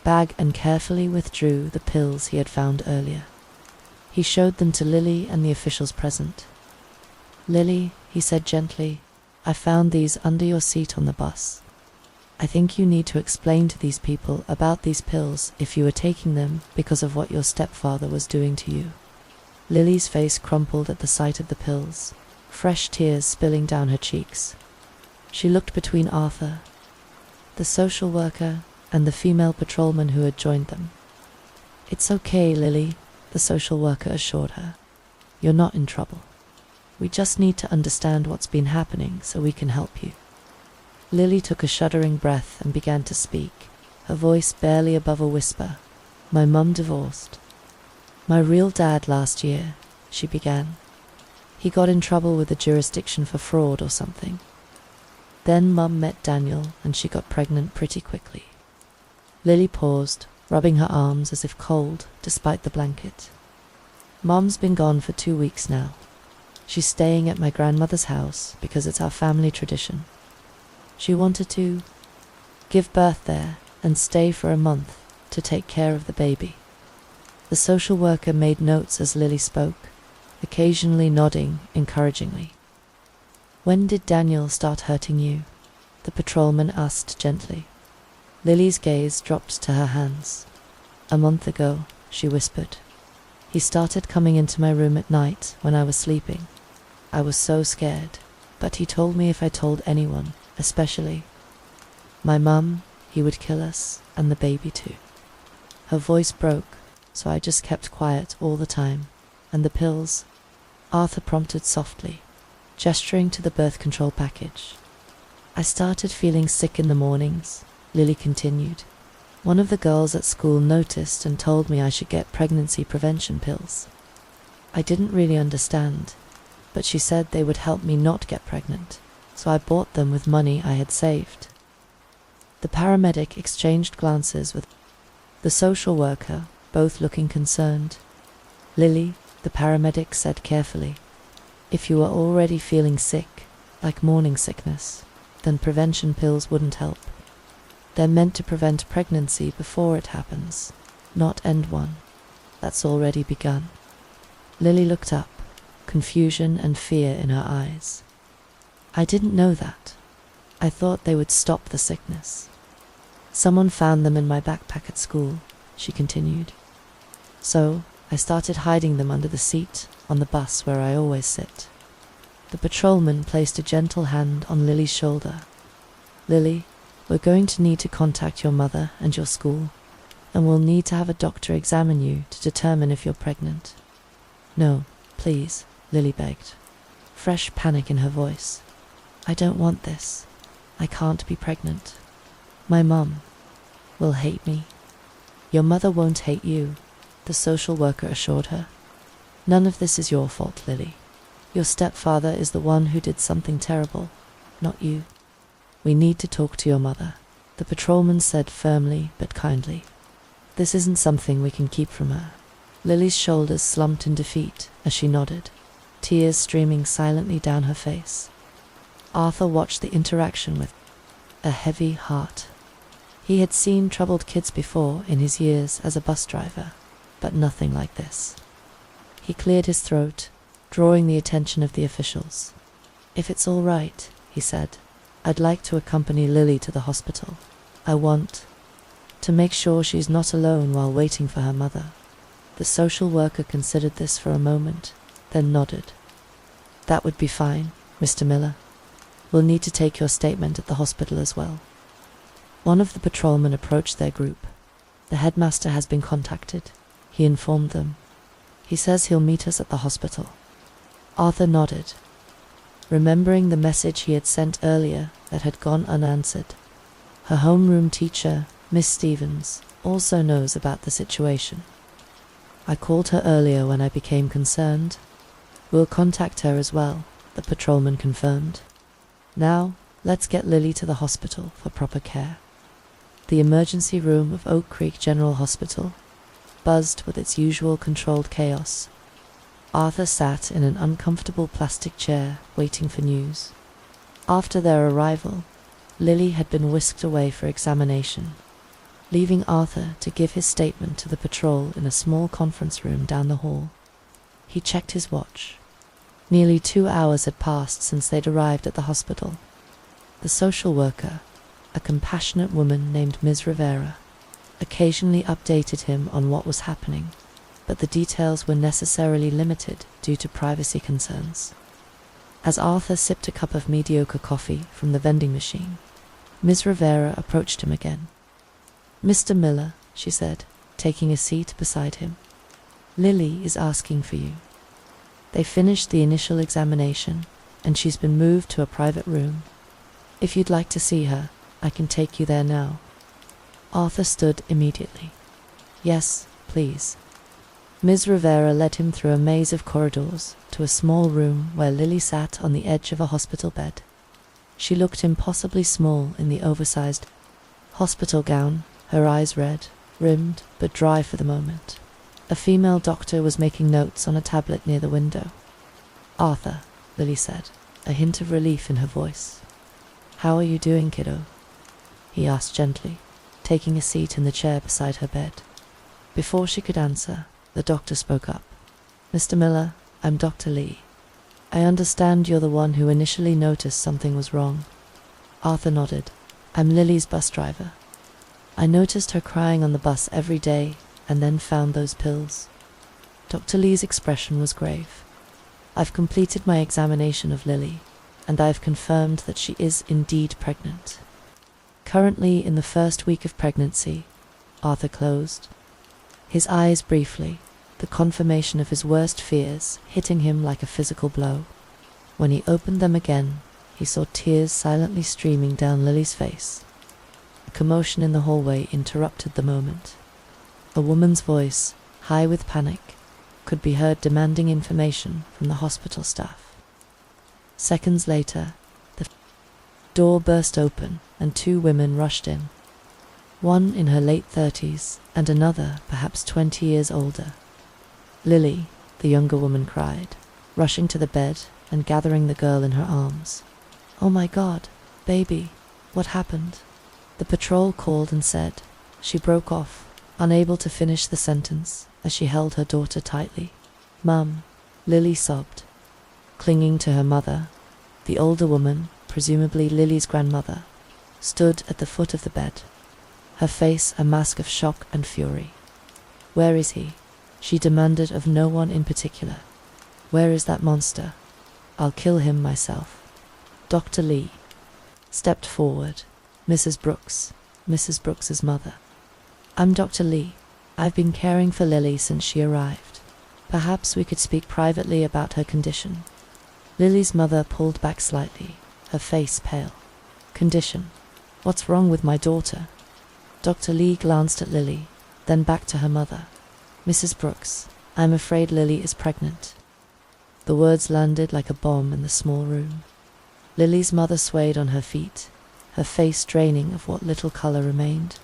bag and carefully withdrew the pills he had found earlier. He showed them to Lily and the officials present. "Lily," he said gently, "I found these under your seat on the bus. I think you need to explain to these people about these pills if you were taking them because of what your stepfather was doing to you." Lily's face crumpled at the sight of the pills, fresh tears spilling down her cheeks. She looked between Arthur, the social worker, and the female patrolman who had joined them. "It's okay, Lily," the social worker assured her. "You're not in trouble. We just need to understand what's been happening so we can help you." Lily took a shuddering breath and began to speak, her voice barely above a whisper. "My mum divorced my real dad last year," she began. "He got in trouble with the jurisdiction for fraud or something. Then Mum met Daniel and she got pregnant pretty quickly." Lily paused, rubbing her arms as if cold despite the blanket. "Mum's been gone for 2 weeks now. She's staying at my grandmother's house because it's our family tradition. She wanted to give birth there and stay for a month to take care of the baby." The social worker made notes as Lily spoke, occasionally nodding encouragingly. "When did Daniel start hurting you?" the patrolman asked gently. Lily's gaze dropped to her hands. "A month ago," she whispered. "He started coming into my room at night when I was sleeping. I was so scared, but he told me if I told anyone, especially my mum, he would kill us and the baby too." Her voice broke, so I just kept quiet all the time. "And the pills?" Arthur prompted softly, gesturing to the birth control package. "I started feeling sick in the mornings," Lily continued. "One of the girls at school noticed and told me I should get pregnancy prevention pills. I didn't really understand, but she said they would help me not get pregnant, so I bought them with money I had saved." The paramedic exchanged glances with the social worker, both looking concerned. "Lily," the paramedic said carefully, "if you are already feeling sick, like morning sickness, then prevention pills wouldn't help. They're meant to prevent pregnancy before it happens, not end one that's already begun." Lily looked up, confusion and fear in her eyes. "I didn't know that. I thought they would stop the sickness. Someone found them in my backpack at school," she continued. "So I started hiding them under the seat on the bus where I always sit." The patrolman placed a gentle hand on Lily's shoulder. "Lily, we're going to need to contact your mother and your school, and we'll need to have a doctor examine you to determine if you're pregnant." "No, please," Lily begged, fresh panic in her voice. "I don't want this. I can't be pregnant. My mum, will hate me. Your mother won't hate you, the social worker assured her. None of this is your fault, Lily. Your stepfather is the one who did something terrible, not you. We need to talk to your mother, the patrolman said firmly but kindly. This isn't something we can keep from her. Lily's shoulders slumped in defeat as she nodded, tears streaming silently down her face. Arthur watched the interaction with a heavy heart. He had seen troubled kids before in his years as a bus driver, but nothing like this. He cleared his throat, drawing the attention of the officials. If it's all right, he said, I'd like to accompany Lily to the hospital. I want to make sure she's not alone while waiting for her mother. The social worker considered this for a moment, then nodded. That would be fine, Mr. Miller. We'll need to take your statement at the hospital as well. One of the patrolmen approached their group. The headmaster has been contacted, he informed them. He says he'll meet us at the hospital. Arthur nodded, remembering the message he had sent earlier that had gone unanswered. Her homeroom teacher, Miss Stevens, also knows about the situation. I called her earlier when I became concerned. We'll contact her as well, the patrolman confirmed. Now, let's get Lily to the hospital for proper care. The emergency room of Oak Creek General Hospital buzzed with its usual controlled chaos. Arthur sat in an uncomfortable plastic chair, waiting for news. After their arrival, Lily had been whisked away for examination, leaving Arthur to give his statement to the patrol in a small conference room down the hall. He checked his watch. Nearly 2 hours had passed since they'd arrived at the hospital. The social worker, a compassionate woman named Ms. Rivera, occasionally updated him on what was happening, but the details were necessarily limited due to privacy concerns. As Arthur sipped a cup of mediocre coffee from the vending machine, Ms. Rivera approached him again. Mr. Miller, she said, taking a seat beside him. Lily is asking for you. They finished the initial examination, and she's been moved to a private room. If you'd like to see her, I can take you there now. Arthur stood immediately. Yes, please. Ms. Rivera led him through a maze of corridors to a small room where Lily sat on the edge of a hospital bed. She looked impossibly small in the oversized hospital gown, her eyes red, rimmed but dry for the moment. A female doctor was making notes on a tablet near the window. Arthur, Lily said, a hint of relief in her voice. How are you doing, kiddo? He asked gently, taking a seat in the chair beside her bed. Before she could answer, the doctor spoke up. Mr. Miller, I'm Dr. Lee. I understand you're the one who initially noticed something was wrong. Arthur nodded. I'm Lily's bus driver. I noticed her crying on the bus every day and then found those pills. Dr. Lee's expression was grave. I've completed my examination of Lily, and I've confirmed that she is indeed pregnant. Currently in the first week of pregnancy, Arthur closed, his eyes briefly, the confirmation of his worst fears hitting him like a physical blow. When he opened them again, he saw tears silently streaming down Lily's face. A commotion in the hallway interrupted the moment. A woman's voice, high with panic, could be heard demanding information from the hospital staff. Seconds later, the door burst open and 2 women rushed in, one in her late 30s and another perhaps 20 years older. Lily, the younger woman cried, rushing to the bed and gathering the girl in her arms. Oh my God, baby, what happened? The patrol called and said. She broke off, unable to finish the sentence as she held her daughter tightly. Mum, Lily sobbed, clinging to her mother. The older woman, presumably Lily's grandmother, stood at the foot of the bed, her face a mask of shock and fury. Where is he? She demanded of no one in particular. Where is that monster? I'll kill him myself. Dr. Lee stepped forward. Mrs. Brooks's mother. I'm Dr. Lee. I've been caring for Lily since she arrived. Perhaps we could speak privately about her condition. Lily's mother pulled back slightly, her face pale. Condition? What's wrong with my daughter? Dr. Lee glanced at Lily, then back to her mother. Mrs. Brooks, I'm afraid Lily is pregnant. The words landed like a bomb in the small room. Lily's mother swayed on her feet, her face draining of what little color remained.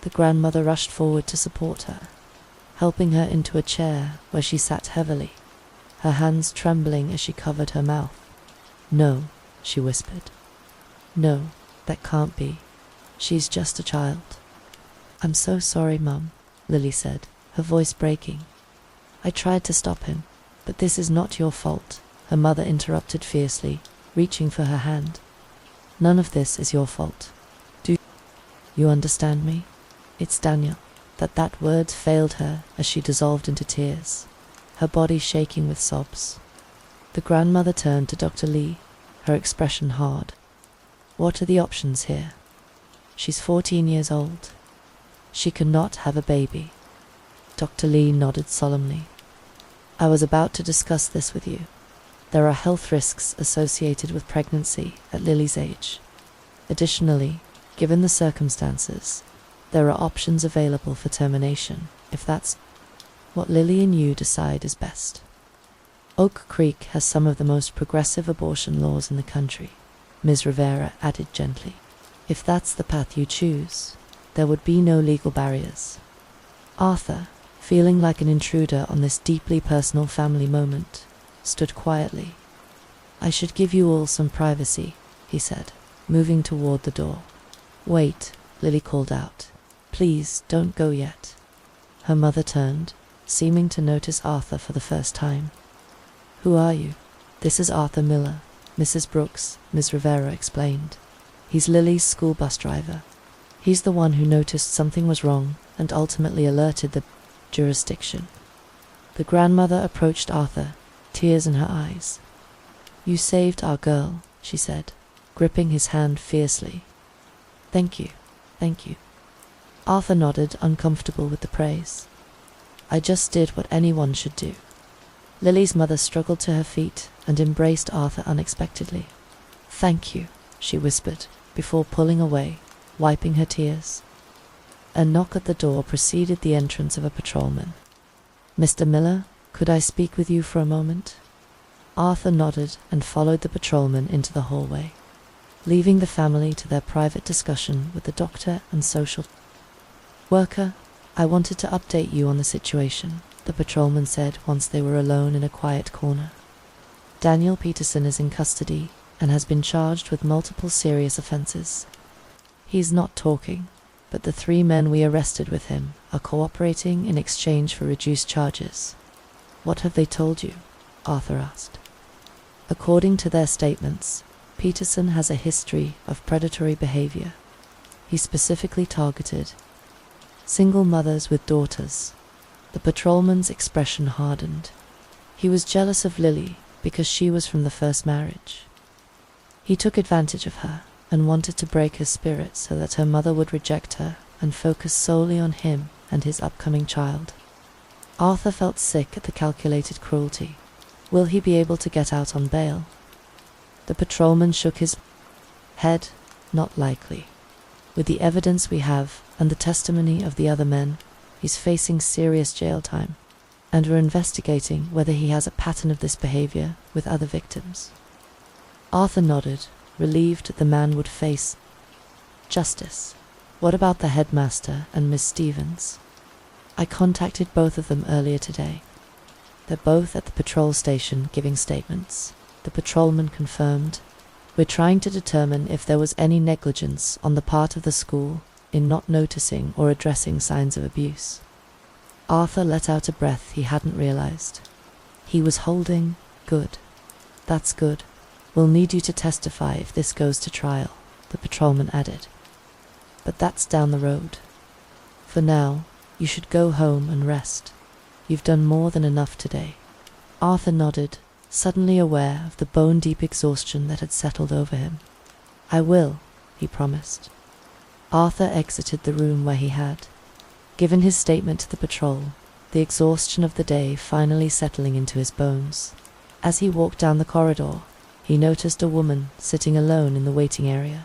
The grandmother rushed forward to support her, helping her into a chair where she sat heavily, her hands trembling as she covered her mouth. No, she whispered. No, that can't be. She's just a child. I'm so sorry, Mum, Lily said, her voice breaking. I tried to stop him, but this is not your fault, her mother interrupted fiercely, reaching for her hand. None of this is your fault. Do you understand me? It's Daniel. That word failed her as she dissolved into tears, her body shaking with sobs. The grandmother turned to Dr. Lee, her expression hard. What are the options here? She's 14 years old. She cannot have a baby. Dr. Lee nodded solemnly. I was about to discuss this with you. There are health risks associated with pregnancy at Lily's age. Additionally, given the circumstances, there are options available for termination, if that's what Lily and you decide is best. Oak Creek has some of the most progressive abortion laws in the country, Ms. Rivera added gently. If that's the path you choose, there would be no legal barriers. Arthur, feeling like an intruder on this deeply personal family moment, stood quietly. I should give you all some privacy, he said, moving toward the door. Wait, Lily called out. Please, don't go yet. Her mother turned, seeming to notice Arthur for the first time. Who are you? This is Arthur Miller, Mrs. Brooks, Ms. Rivera explained. He's Lily's school bus driver. He's the one who noticed something was wrong and ultimately alerted the jurisdiction. The grandmother approached Arthur, tears in her eyes. You saved our girl, she said, gripping his hand fiercely. Thank you, thank you. Arthur nodded, uncomfortable with the praise. I just did what anyone should do. Lily's mother struggled to her feet and embraced Arthur unexpectedly. Thank you, she whispered, before pulling away, wiping her tears. A knock at the door preceded the entrance of a patrolman. Mr. Miller, could I speak with you for a moment? Arthur nodded and followed the patrolman into the hallway, leaving the family to their private discussion with the doctor and social worker. I wanted to update you on the situation, the patrolman said once they were alone in a quiet corner. Daniel Peterson is in custody and has been charged with multiple serious offenses. He's not talking, but the 3 men we arrested with him are cooperating in exchange for reduced charges. What have they told you? Arthur asked. According to their statements, Peterson has a history of predatory behavior. He specifically targeted single mothers with daughters. The patrolman's expression hardened. He was jealous of Lily because she was from the first marriage. He took advantage of her and wanted to break her spirit so that her mother would reject her and focus solely on him and his upcoming child. Arthur felt sick at the calculated cruelty. Will he be able to get out on bail? The patrolman shook his head. Not likely. With the evidence we have and the testimony of the other men, he's facing serious jail time, and we're investigating whether he has a pattern of this behavior with other victims. Arthur nodded, relieved that the man would face justice. What about the headmaster and Miss Stevens? I contacted both of them earlier today. They're both at the patrol station giving statements, the patrolman confirmed. We're trying to determine if there was any negligence on the part of the school in not noticing or addressing signs of abuse. Arthur let out a breath he hadn't realized. He was holding. Good. That's good. We'll need you to testify if this goes to trial, the patrolman added. But that's down the road. For now, you should go home and rest. You've done more than enough today. Arthur nodded, suddenly aware of the bone-deep exhaustion that had settled over him. I will, he promised. Arthur exited the room where he had given his statement to the patrol, the exhaustion of the day finally settling into his bones. As he walked down the corridor, he noticed a woman sitting alone in the waiting area,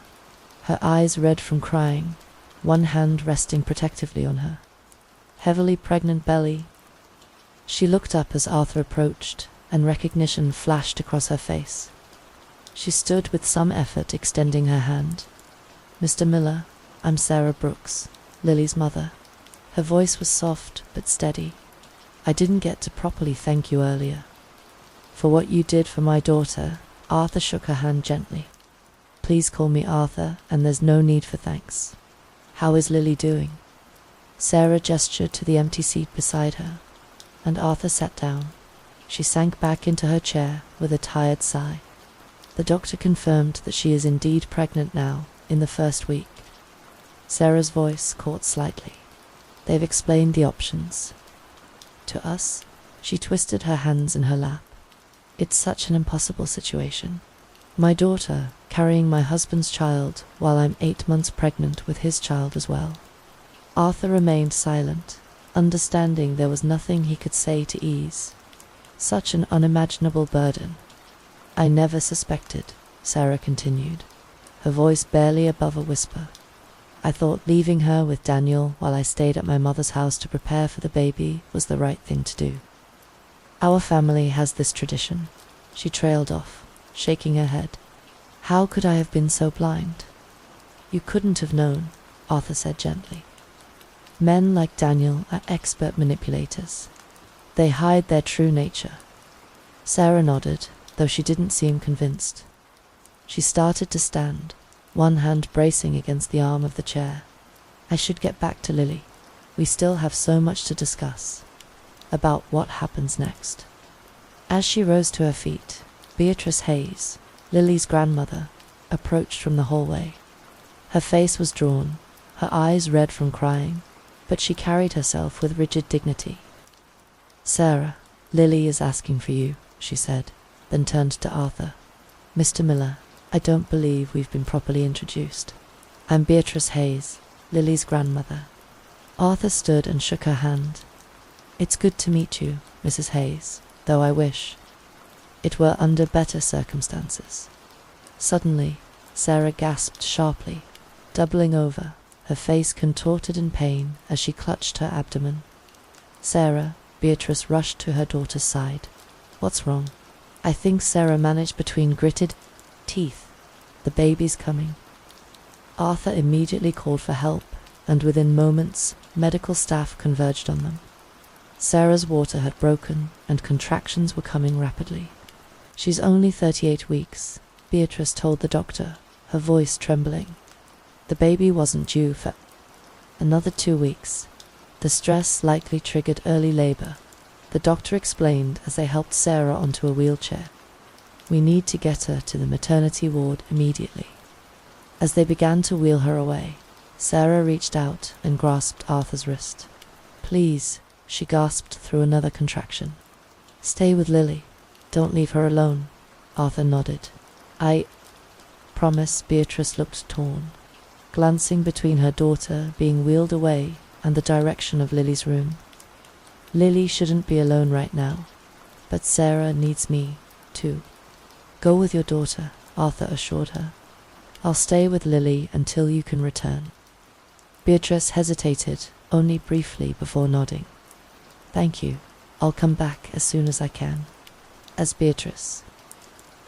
her eyes red from crying. one hand resting protectively on her heavily pregnant belly. She looked up as Arthur approached, and recognition flashed across her face. She stood with some effort, extending her hand. "Mr. Miller, I'm Sarah Brooks, Lily's mother." Her voice was soft but steady. "I didn't get to properly thank you earlier for what you did for my daughter." Arthur shook her hand gently. "Please call me Arthur, and there's no need for thanks. How is Lily doing?" Sarah gestured to the empty seat beside her, and Arthur sat down. She sank back into her chair with a tired sigh. "The doctor confirmed that she is indeed pregnant now, in the first week." Sarah's voice caught slightly. "They've explained the options to us." She twisted her hands in her lap. "It's such an impossible situation. My daughter carrying my husband's child while I'm 8 months pregnant with his child as well." Arthur remained silent, understanding there was nothing he could say to ease such an unimaginable burden. "I never suspected," Sarah continued, her voice barely above a whisper. "I thought leaving her with Daniel while I stayed at my mother's house to prepare for the baby was the right thing to do. Our family has this tradition." She trailed off, shaking her head. "How could I have been so blind?" "You couldn't have known," Arthur said gently. "Men like Daniel are expert manipulators. They hide their true nature." Sarah nodded, though she didn't seem convinced. She started to stand, one hand bracing against the arm of the chair. "I should get back to Lily. We still have so much to discuss about what happens next." As she rose to her feet, Beatrice Hayes, Lily's grandmother, approached from the hallway. Her face was drawn, her eyes red from crying, but she carried herself with rigid dignity. "Sarah, Lily is asking for you," she said, then turned to Arthur. "Mr. Miller, I don't believe we've been properly introduced. I'm Beatrice Hayes, Lily's grandmother." Arthur stood and shook her hand. "It's good to meet you, Mrs. Hayes, though I wish it were under better circumstances." Suddenly, Sarah gasped sharply, doubling over, her face contorted in pain as she clutched her abdomen. "Sarah," Beatrice rushed to her daughter's side. "What's wrong?" I think Sarah managed between gritted teeth. "The baby's coming." Arthur immediately called for help, and within moments, medical staff converged on them. Sarah's water had broken, and contractions were coming rapidly. "She's only 38 weeks, Beatrice told the doctor, her voice trembling. "The baby wasn't due for another 2 weeks. The stress likely triggered early labor," the doctor explained as they helped Sarah onto a wheelchair. "We need to get her to the maternity ward immediately." As they began to wheel her away, Sarah reached out and grasped Arthur's wrist. "Please," she gasped through another contraction. "Stay with Lily. Don't leave her alone." Arthur nodded. "I promise." Beatrice looked torn, glancing between her daughter being wheeled away and the direction of Lily's room. "Lily shouldn't be alone right now, but Sarah needs me, too." "Go with your daughter," Arthur assured her. "I'll stay with Lily until you can return." Beatrice hesitated, only briefly, before nodding. "Thank you. I'll come back as soon as I can." As Beatrice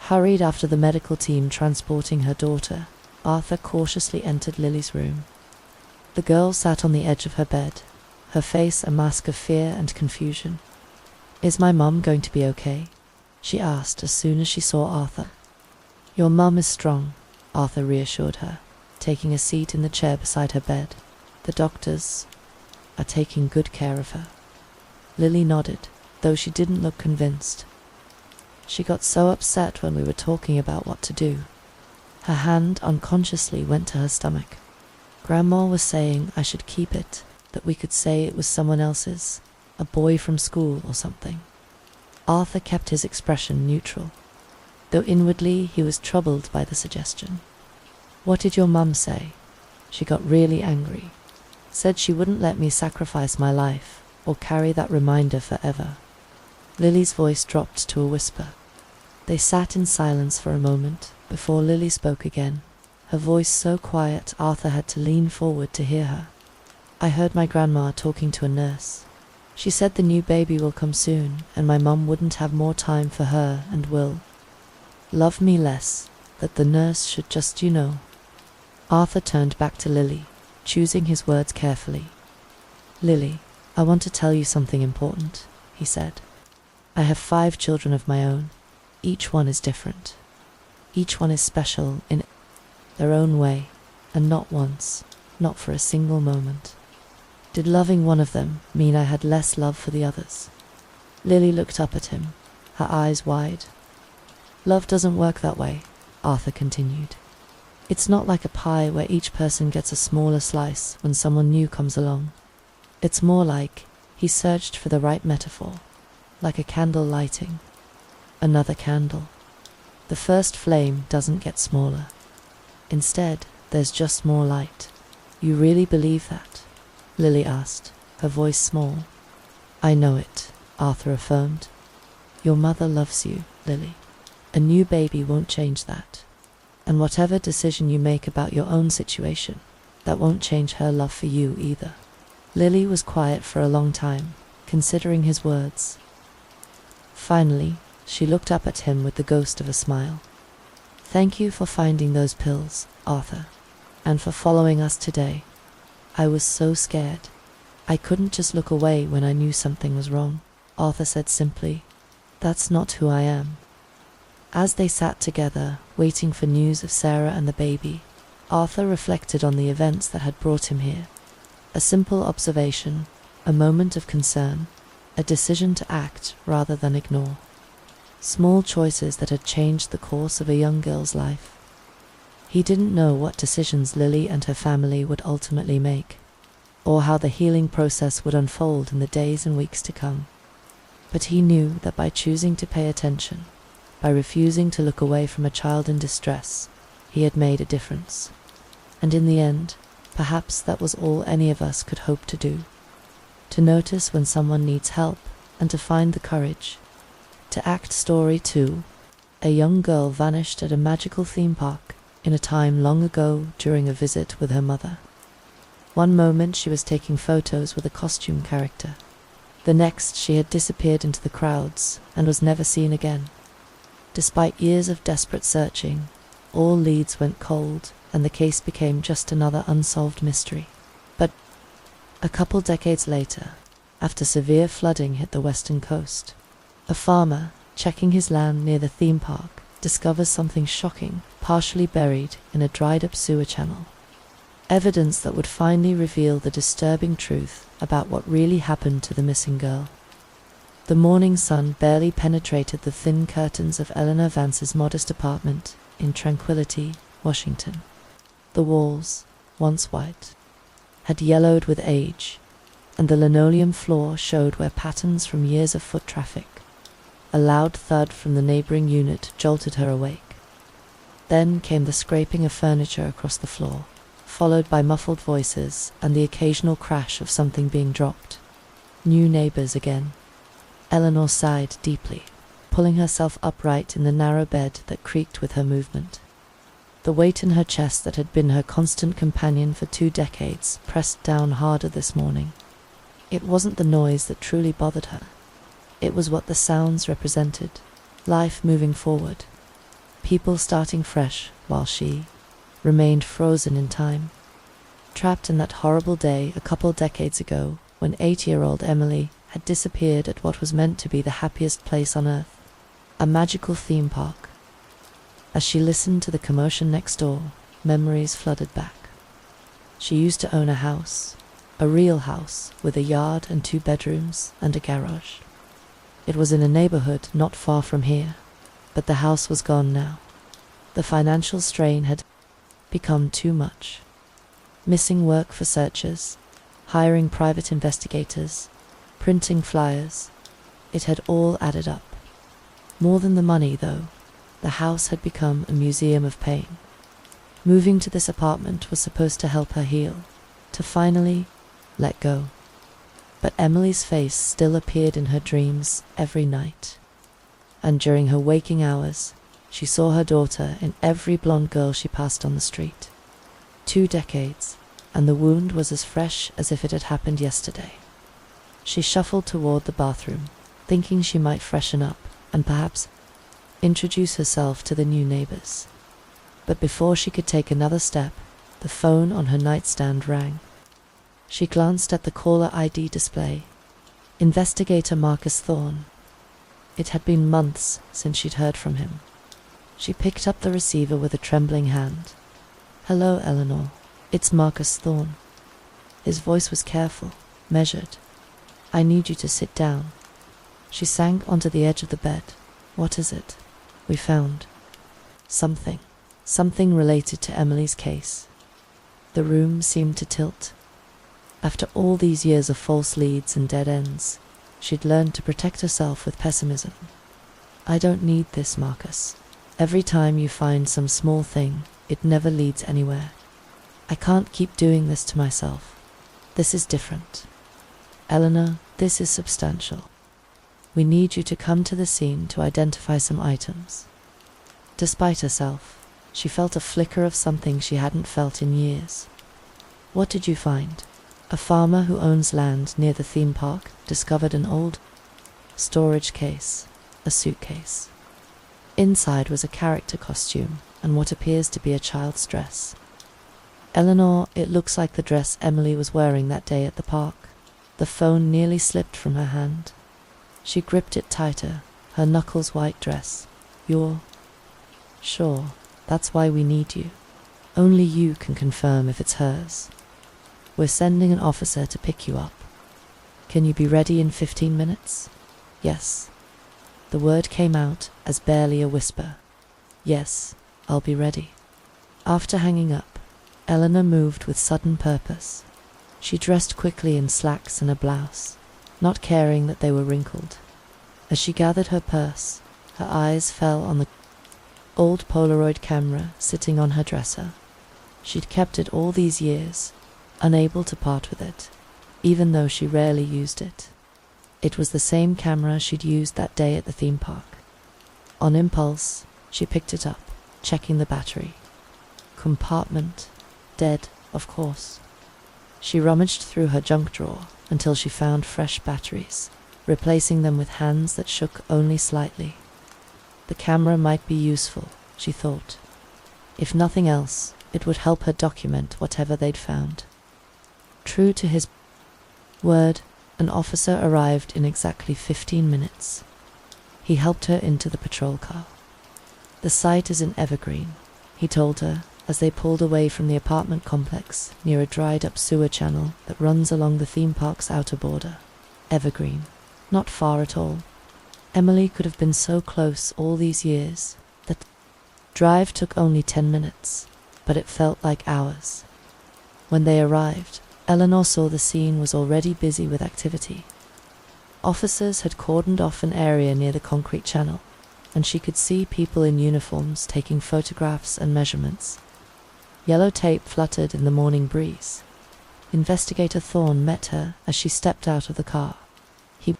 hurried after the medical team transporting her daughter, Arthur cautiously entered Lily's room. The girl sat on the edge of her bed, her face a mask of fear and confusion. "Is my mum going to be okay?" she asked as soon as she saw Arthur. "Your mum is strong," Arthur reassured her, taking a seat in the chair beside her bed. "The doctors are taking good care of her." Lily nodded, though she didn't look convinced. "She got so upset when we were talking about what to do." Her hand unconsciously went to her stomach. "Grandma was saying I should keep it, that we could say it was someone else's, a boy from school or something." Arthur kept his expression neutral, though inwardly he was troubled by the suggestion. "What did your mum say?" She got really angry. "Said she wouldn't let me sacrifice my life or carry that reminder forever." Lily's voice dropped to a whisper. They sat in silence for a moment before Lily spoke again. her voice so quiet Arthur had to lean forward to hear her. "I heard my grandma talking to a nurse. She said the new baby will come soon, and my mum wouldn't have more time for her and will love me less, that the nurse should just, you know." Arthur turned back to Lily, choosing his words carefully. "Lily, I want to tell you something important," he said. "I have 5 children of my own. Each one is different. Each one is special in their own way, and not once, not for a single moment, did loving one of them mean I had less love for the others." Lily looked up at him, her eyes wide. "Love doesn't work that way," Arthur continued. "It's not like a pie where each person gets a smaller slice when someone new comes along. It's more like," he searched for the right metaphor, "like a candle lighting. Another candle. The first flame doesn't get smaller. Instead, there's just more light." "You really believe that?" Lily asked, her voice small. "I know it," Arthur affirmed. "Your mother loves you, Lily. A new baby won't change that. And whatever decision you make about your own situation, that won't change her love for you either." Lily was quiet for a long time, considering his words. Finally, she looked up at him with the ghost of a smile. "Thank you for finding those pills, Arthur, and for following us today. I was so scared. I couldn't just look away when I knew something was wrong," Arthur said simply. "That's not who I am." As they sat together, waiting for news of Sarah and the baby, Arthur reflected on the events that had brought him here. A simple observation, a moment of concern, a decision to act rather than ignore. Small choices that had changed the course of a young girl's life. He didn't know what decisions Lily and her family would ultimately make, or how the healing process would unfold in the days and weeks to come. But he knew that by choosing to pay attention, by refusing to look away from a child in distress, he had made a difference. And in the end, perhaps that was all any of us could hope to do. To notice when someone needs help, and to find the courage to act. Story 2. A young girl vanished at a magical theme park in a time long ago during a visit with her mother. One moment she was taking photos with a costume character. The next she had disappeared into the crowds and was never seen again. Despite years of desperate searching, all leads went cold and the case became just another unsolved mystery. But a couple decades later, after severe flooding hit the western coast, a farmer, checking his land near the theme park, discovers something shocking, partially buried in a dried-up sewer channel. Evidence that would finally reveal the disturbing truth about what really happened to the missing girl. The morning sun barely penetrated the thin curtains of Eleanor Vance's modest apartment in Tranquility, Washington. The walls, once white, had yellowed with age, and the linoleum floor showed where patterns from years of foot traffic. A loud thud from the neighboring unit jolted her awake. Then came the scraping of furniture across the floor, followed by muffled voices and the occasional crash of something being dropped. New neighbors again. Eleanor sighed deeply, pulling herself upright in the narrow bed that creaked with her movement. The weight in her chest that had been her constant companion for 2 decades pressed down harder this morning. It wasn't the noise that truly bothered her. It was what the sounds represented. Life moving forward. People starting fresh while she remained frozen in time. Trapped in that horrible day a couple decades ago when 8-year-old Emily had disappeared at what was meant to be the happiest place on earth. A magical theme park. As she listened to the commotion next door, memories flooded back. She used to own a house, a real house with a yard and 2 bedrooms and a garage. It was in a neighborhood not far from here, but the house was gone now. The financial strain had become too much. Missing work for searchers, hiring private investigators, printing flyers. It had all added up. More than the money, though, the house had become a museum of pain. Moving to this apartment was supposed to help her heal, to finally let go. But Emily's face still appeared in her dreams every night. And during her waking hours, She saw her daughter in every blonde girl she passed on the street. 2 decades, and the wound was as fresh as if it had happened yesterday. She shuffled toward the bathroom, thinking she might freshen up and perhaps introduce herself to the new neighbors. But before she could take another step, the phone on her nightstand rang. She glanced at the caller ID display. Investigator Marcus Thorne. It had been months since she'd heard from him. She picked up the receiver with a trembling hand. "Hello, Eleanor. It's Marcus Thorne." His voice was careful, measured. "I need you to sit down." She sank onto the edge of the bed. "What is it?" "We found something related to Emily's case." The room seemed to tilt. After all these years of false leads and dead ends, she'd learned to protect herself with pessimism. "I don't need this, Marcus. Every time you find some small thing, it never leads anywhere. I can't keep doing this to myself. This is different. Eleanor, this is substantial. We need you to come to the scene to identify some items." Despite herself, she felt a flicker of something she hadn't felt in years. "What did you find?" "A farmer who owns land near the theme park discovered an old storage case, a suitcase. Inside was a character costume and what appears to be a child's dress." "Eleanor, it looks like the dress Emily was wearing that day at the park." The phone nearly slipped from her hand. She gripped it tighter, her knuckles white dress. "You're sure? That's why we need you. Only you can confirm if it's hers. We're sending an officer to pick you up. Can you be ready in 15 minutes? "Yes." The word came out as barely a whisper. "Yes, I'll be ready." After hanging up, Eleanor moved with sudden purpose. She dressed quickly in slacks and a blouse, not caring that they were wrinkled. As she gathered her purse, her eyes fell on the old Polaroid camera sitting on her dresser. She'd kept it all these years, unable to part with it, even though she rarely used it. It was the same camera she'd used that day at the theme park. On impulse, she picked it up, checking the battery. Compartment dead, of course. She rummaged through her junk drawer until she found fresh batteries, replacing them with hands that shook only slightly. The camera might be useful, she thought. If nothing else, it would help her document whatever they'd found. True to his word, an officer arrived in exactly 15 minutes. He helped her into the patrol car. "The site is in Evergreen," he told her as they pulled away from the apartment complex near a dried-up sewer channel that runs along the theme park's outer border. Evergreen. Not far at all. Emily could have been so close all these years. The drive took only 10 minutes, but it felt like hours. When they arrived, Eleanor saw the scene was already busy with activity. Officers had cordoned off an area near the concrete channel, and she could see people in uniforms taking photographs and measurements. Yellow tape fluttered in the morning breeze. Investigator Thorne met her as she stepped out of the car. He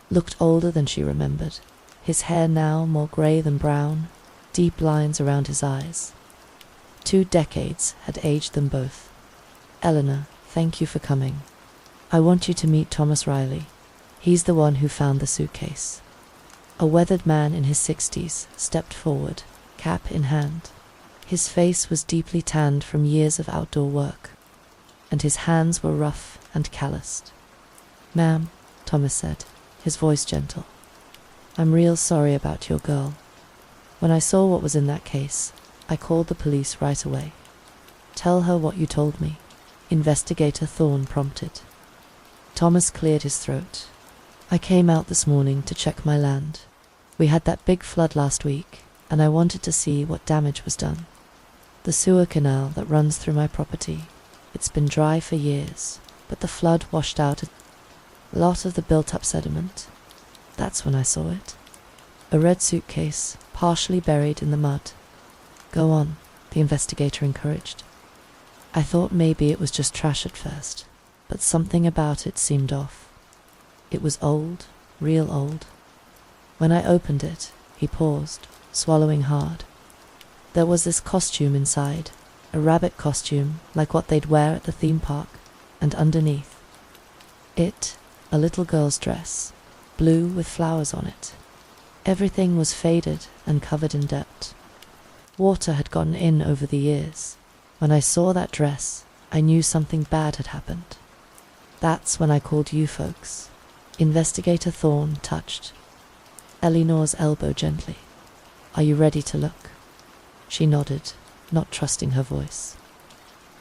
looked older than she remembered, his hair now more grey than brown, deep lines around his eyes. 2 decades had aged them both. "Eleanor, thank you for coming. I want you to meet Thomas Riley. He's the one who found the suitcase." A weathered man in his 60s stepped forward, cap in hand. His face was deeply tanned from years of outdoor work, and his hands were rough and calloused. "Ma'am," Thomas said, his voice gentle, "I'm real sorry about your girl. When I saw what was in that case, I called the police right away." "Tell her what you told me," Investigator Thorne prompted. Thomas cleared his throat. "I came out this morning to check my land. We had that big flood last week, and I wanted to see what damage was done. The sewer canal that runs through my property, it's been dry for years, but the flood washed out a lot of the built-up sediment. That's when I saw it. A red suitcase, partially buried in the mud." "Go on," the investigator encouraged. "I thought maybe it was just trash at first, but something about it seemed off. It was old, real old. When I opened it," he paused, swallowing hard. There was this costume inside, a rabbit costume like what they'd wear at the theme park, and underneath it, a little girl's dress, blue with flowers on it. Everything was faded and covered in dirt. Water had gotten in over the years. When I saw that dress, I knew something bad had happened. That's when I called you folks. Investigator Thorne touched Eleanor's elbow gently. Are you ready to look? She nodded, not trusting her voice.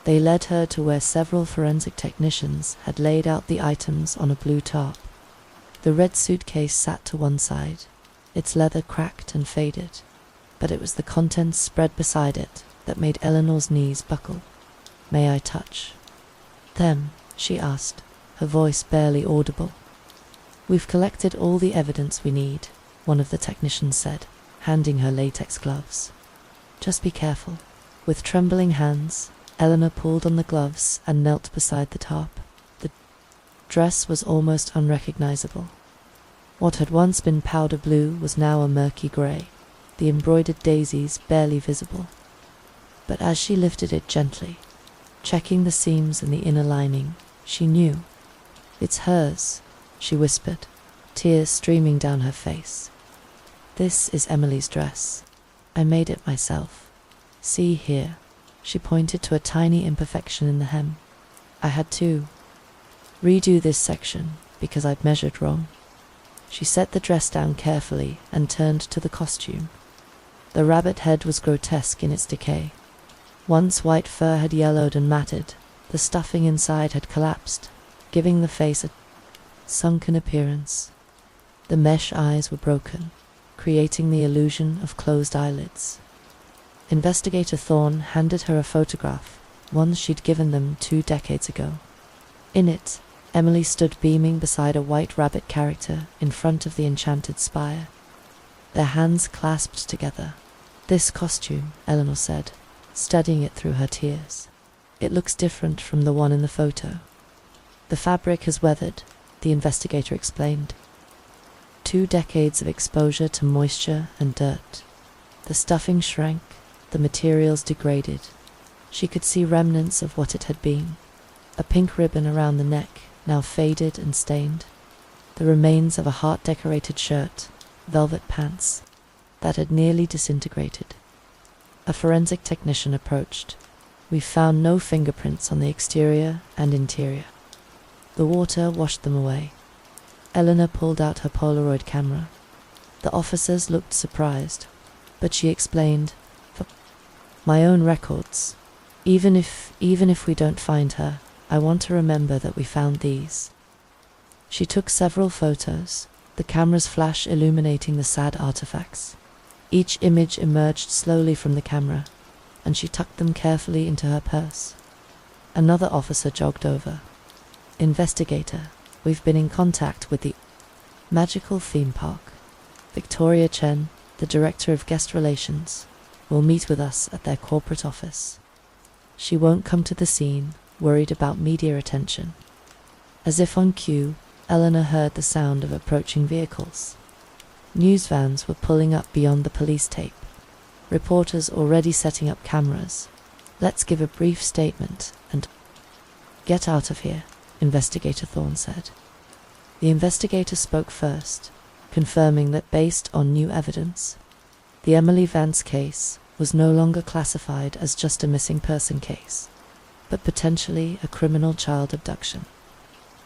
They led her to where several forensic technicians had laid out the items on a blue tarp. The red suitcase sat to one side, its leather cracked and faded, but it was the contents spread beside it that made Eleanor's knees buckle. May I touch them? She asked, her voice barely audible. We've collected all the evidence we need, one of the technicians said, handing her latex gloves. Just be careful. With trembling hands, Eleanor pulled on the gloves and knelt beside the tarp. The dress was almost unrecognizable. What had once been powder blue was now a murky grey, the embroidered daisies barely visible. But as she lifted it gently, checking the seams and the inner lining, she knew. It's hers, she whispered, tears streaming down her face. This is Emily's dress. I made it myself. See here. She pointed to a tiny imperfection in the hem. I had to redo this section because I'd measured wrong. She set the dress down carefully and turned to the costume. The rabbit head was grotesque in its decay. Once white fur had yellowed and matted, the stuffing inside had collapsed, giving the face a sunken appearance. The mesh eyes were broken, creating the illusion of closed eyelids. Investigator Thorne handed her a photograph, one she'd given them 2 decades ago. In it, Emily stood beaming beside a white rabbit character in front of the enchanted spire. Their hands clasped together. This costume, Eleanor said, studying it through her tears. It looks different from the one in the photo. The fabric has weathered, the investigator explained. 2 decades of exposure to moisture and dirt. The stuffing shrank, the materials degraded. She could see remnants of what it had been. A pink ribbon around the neck, now faded and stained. The remains of a heart-decorated shirt, velvet pants, that had nearly disintegrated. A forensic technician approached. We found no fingerprints on the exterior and interior. The water washed them away. Eleanor pulled out her Polaroid camera. The officers looked surprised, but she explained, for my own records, even if we don't find her, I want to remember that we found these. She took several photos, the camera's flash illuminating the sad artifacts. Each image emerged slowly from the camera, and she tucked them carefully into her purse. Another officer jogged over. Investigator, we've been in contact with the magical theme park. Victoria Chen, the director of guest relations, will meet with us at their corporate office. She won't come to the scene, worried about media attention. As if on cue, Eleanor heard the sound of approaching vehicles. News vans were pulling up beyond the police tape. Reporters already setting up cameras. Let's give a brief statement and get out of here, Investigator Thorne said. The investigator spoke first, confirming that based on new evidence, the Emily Vance case was no longer classified as just a missing person case, but potentially a criminal child abduction.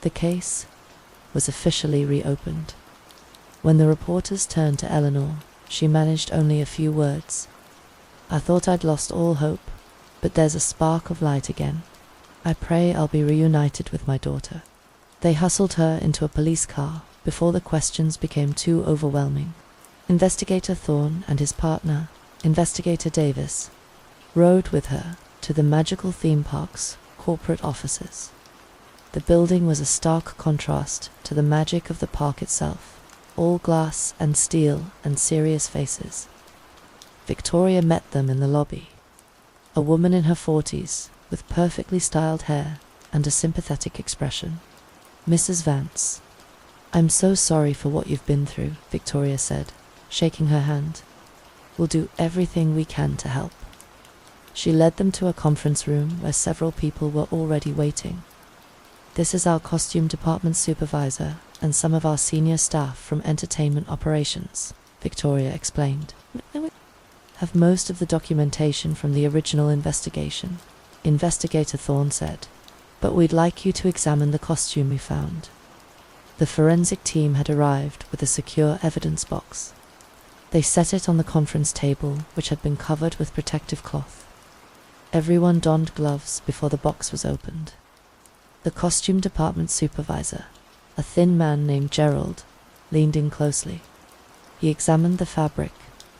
The case was officially reopened. When the reporters turned to Eleanor, she managed only a few words. I thought I'd lost all hope, but there's a spark of light again. I pray I'll be reunited with my daughter. They hustled her into a police car before the questions became too overwhelming. Investigator Thorne and his partner, Investigator Davis, rode with her to the magical theme park's corporate offices. The building was a stark contrast to the magic of the park itself, all glass and steel and serious faces. Victoria met them in the lobby. A woman in her 40s, with perfectly styled hair and a sympathetic expression. Mrs. Vance. I'm so sorry for what you've been through, Victoria said, shaking her hand. We'll do everything we can to help." She led them to a conference room where several people were already waiting. "This is our costume department supervisor and some of our senior staff from entertainment operations," Victoria explained. "Have most of the documentation from the original investigation," Investigator Thorne said, "but we'd like you to examine the costume we found." The forensic team had arrived with a secure evidence box. They set it on the conference table, which had been covered with protective cloth. Everyone donned gloves before the box was opened. The costume department supervisor, a thin man named Gerald, leaned in closely. He examined the fabric,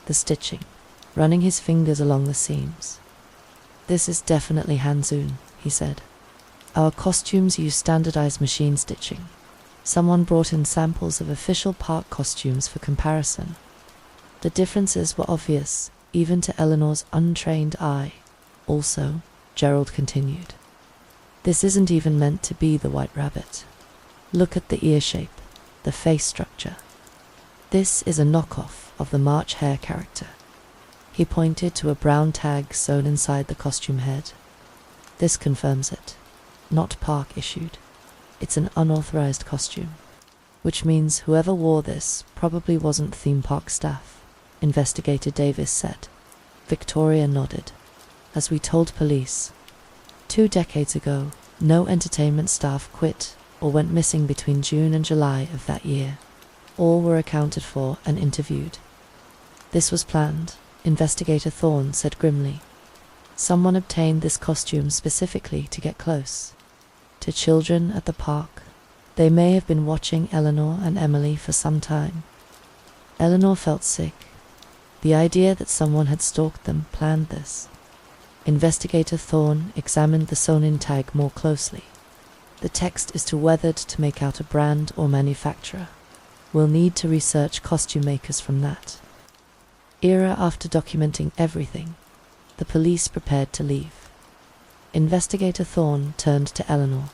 the stitching, running his fingers along the seams. "This is definitely Hanzoon," he said. "Our costumes use standardized machine stitching. Someone brought in samples of official park costumes for comparison. The differences were obvious, even to Eleanor's untrained eye. Also," Gerald continued, "this isn't even meant to be the White Rabbit. Look at the ear shape, the face structure. This is a knockoff of the March Hare character." He pointed to a brown tag sewn inside the costume head. "This confirms it. Not park issued. It's an unauthorized costume. Which means whoever wore this probably wasn't theme park staff," Investigator Davis said. Victoria nodded. "As we told police, 2 decades ago, no entertainment staff quit or went missing between June and July of that year. All were accounted for and interviewed." "This was planned," Investigator Thorne said grimly. "Someone obtained this costume specifically to get close to children at the park. They may have been watching Eleanor and Emily for some time." Eleanor felt sick. The idea that someone had stalked them, planned this. Investigator Thorne examined the sewn-in tag more closely. "The text is too weathered to make out a brand or manufacturer. We'll need to research costume makers from that." After documenting everything, the police prepared to leave. Investigator Thorne turned to Eleanor.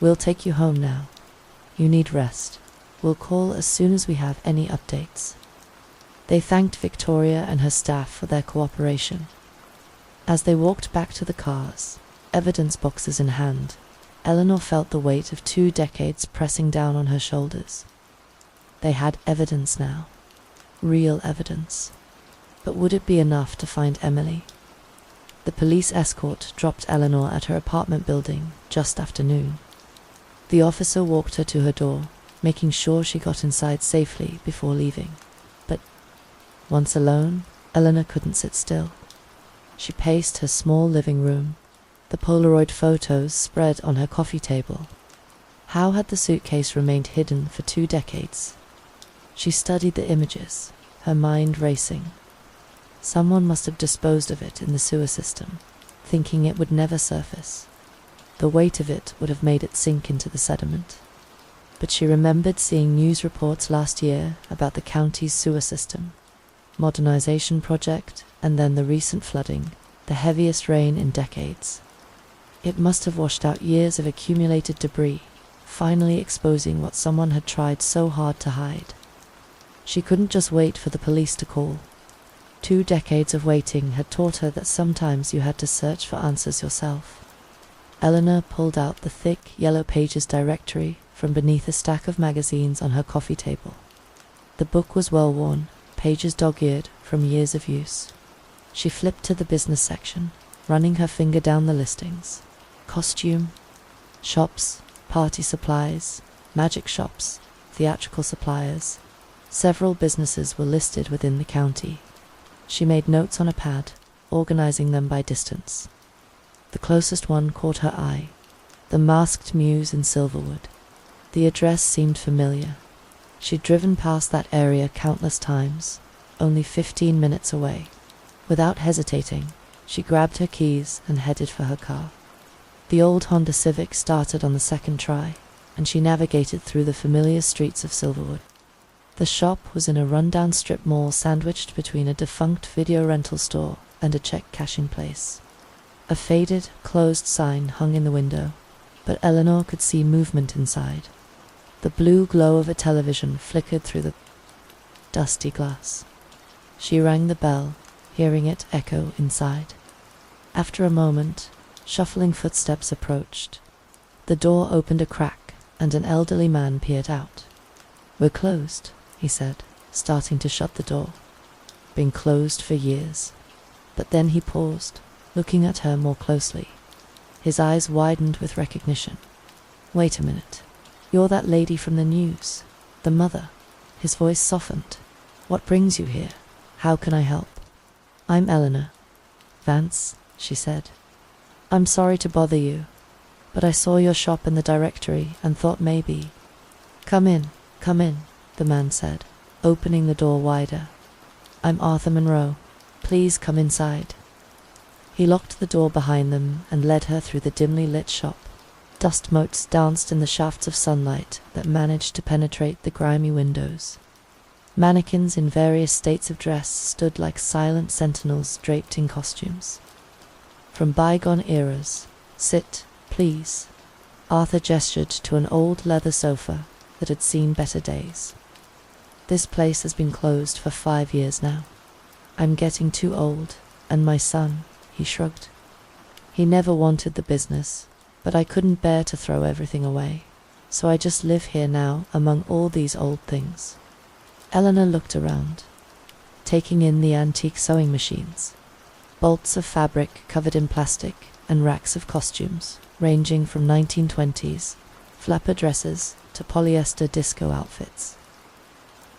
"We'll take you home now. You need rest. We'll call as soon as we have any updates." They thanked Victoria and her staff for their cooperation. As they walked back to the cars, evidence boxes in hand, Eleanor felt the weight of 2 decades pressing down on her shoulders. They had evidence now. Real evidence. But would it be enough to find Emily? The police escort dropped Eleanor at her apartment building just after noon. The officer walked her to her door, making sure she got inside safely before leaving. But once alone, Eleanor couldn't sit still. She paced her small living room, the Polaroid photos spread on her coffee table. How had the suitcase remained hidden for 2 decades? She studied the images, her mind racing. Someone must have disposed of it in the sewer system, thinking it would never surface. The weight of it would have made it sink into the sediment. But she remembered seeing news reports last year about the county's sewer system, modernization project, and then the recent flooding, the heaviest rain in decades. It must have washed out years of accumulated debris, finally exposing what someone had tried so hard to hide. She couldn't just wait for the police to call. 2 decades of waiting had taught her that sometimes you had to search for answers yourself. Eleanor pulled out the thick Yellow Pages directory from beneath a stack of magazines on her coffee table. The book was well worn, pages dog-eared from years of use. She flipped to the business section, running her finger down the listings. Costume, shops, party supplies, magic shops, theatrical suppliers. Several businesses were listed within the county. She made notes on a pad, organizing them by distance. The closest one caught her eye, the Masked Muse in Silverwood. The address seemed familiar. She'd driven past that area countless times, only 15 minutes away. Without hesitating, she grabbed her keys and headed for her car. The old Honda Civic started on the second try, and she navigated through the familiar streets of Silverwood. The shop was in a rundown strip mall sandwiched between a defunct video rental store and a check cashing place. A faded, closed sign hung in the window, but Eleanor could see movement inside. The blue glow of a television flickered through the dusty glass. She rang the bell, hearing it echo inside. After a moment, shuffling footsteps approached. The door opened a crack, and an elderly man peered out. "We're closed," he said, starting to shut the door. "Been closed for years." But then he paused, looking at her more closely. His eyes widened with recognition. "Wait a minute. You're that lady from the news, the mother." His voice softened. "What brings you here? How can I help?" "I'm Eleanor Vance," she said. "I'm sorry to bother you, but I saw your shop in the directory and thought maybe—" Come in," the man said, opening the door wider. "I'm Arthur Monroe. Please come inside." He locked the door behind them and led her through the dimly lit shop. Dust motes danced in the shafts of sunlight that managed to penetrate the grimy windows. Mannequins in various states of dress stood like silent sentinels draped in costumes from bygone eras. "Sit, please." Arthur gestured to an old leather sofa that had seen better days. "This place has been closed for 5 years now. I'm getting too old, and my son," he shrugged. "He never wanted the business, but I couldn't bear to throw everything away, so I just live here now among all these old things." Eleanor looked around, taking in the antique sewing machines, bolts of fabric covered in plastic, and racks of costumes, ranging from 1920s flapper dresses to polyester disco outfits.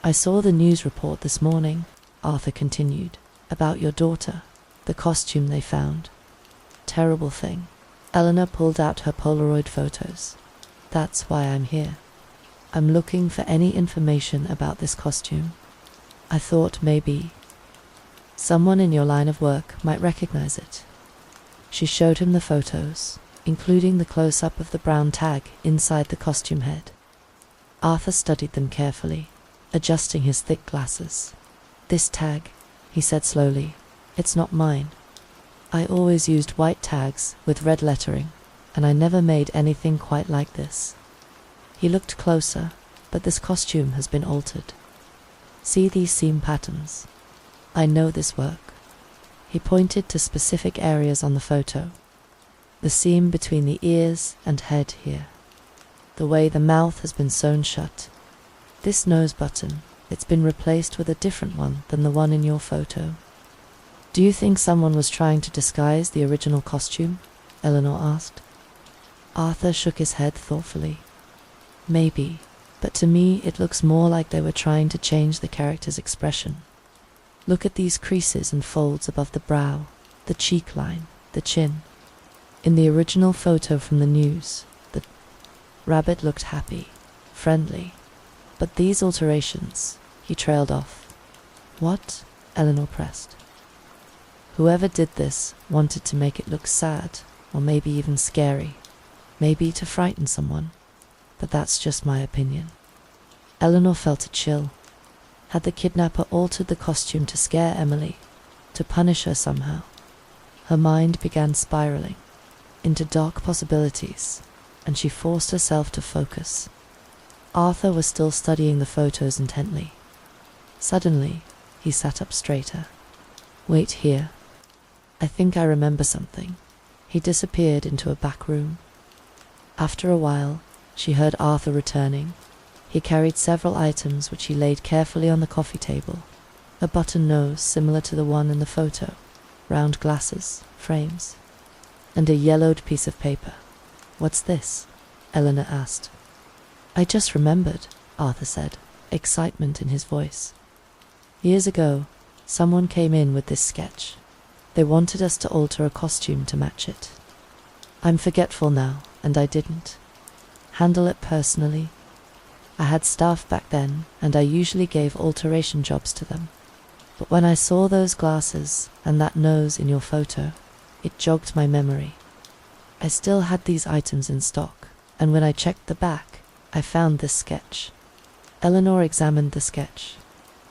"I saw the news report this morning," Arthur continued, "about your daughter, the costume they found. Terrible thing." Eleanor pulled out her Polaroid photos. "That's why I'm here. I'm looking for any information about this costume. I thought maybe someone in your line of work might recognize it." She showed him the photos, including the close-up of the brown tag inside the costume head. Arthur studied them carefully, adjusting his thick glasses. "This tag," he said slowly, "it's not mine. I always used white tags with red lettering, and I never made anything quite like this." He looked closer, but this costume has been altered. "See these seam patterns? I know this work." He pointed to specific areas on the photo. The seam between the ears and head here. The way the mouth has been sewn shut. This nose button, it's been replaced with a different one than the one in your photo. "Do you think someone was trying to disguise the original costume?" Eleanor asked. Arthur shook his head thoughtfully. "Maybe, but to me it looks more like they were trying to change the character's expression. Look at these creases and folds above the brow, the cheek line, the chin. In the original photo from the news, the rabbit looked happy, friendly. But these alterations," he trailed off. "What?" Eleanor pressed. "Whoever did this wanted to make it look sad, or maybe even scary, maybe to frighten someone. But that's just my opinion." Eleanor felt a chill. Had the kidnapper altered the costume to scare Emily, to punish her somehow? Her mind began spiraling into dark possibilities, and she forced herself to focus. Arthur was still studying the photos intently. Suddenly, he sat up straighter. "Wait here. I think I remember something." He disappeared into a back room. After a while, she heard Arthur returning. He carried several items which he laid carefully on the coffee table. A button nose similar to the one in the photo, round glasses, frames, and a yellowed piece of paper. "What's this?" Eleanor asked. "I just remembered," Arthur said, excitement in his voice. "Years ago, someone came in with this sketch. They wanted us to alter a costume to match it. I'm forgetful now, and I didn't handle it personally. I had staff back then, and I usually gave alteration jobs to them. But when I saw those glasses and that nose in your photo, it jogged my memory. I still had these items in stock, and when I checked the back, I found this sketch." Eleanor examined the sketch.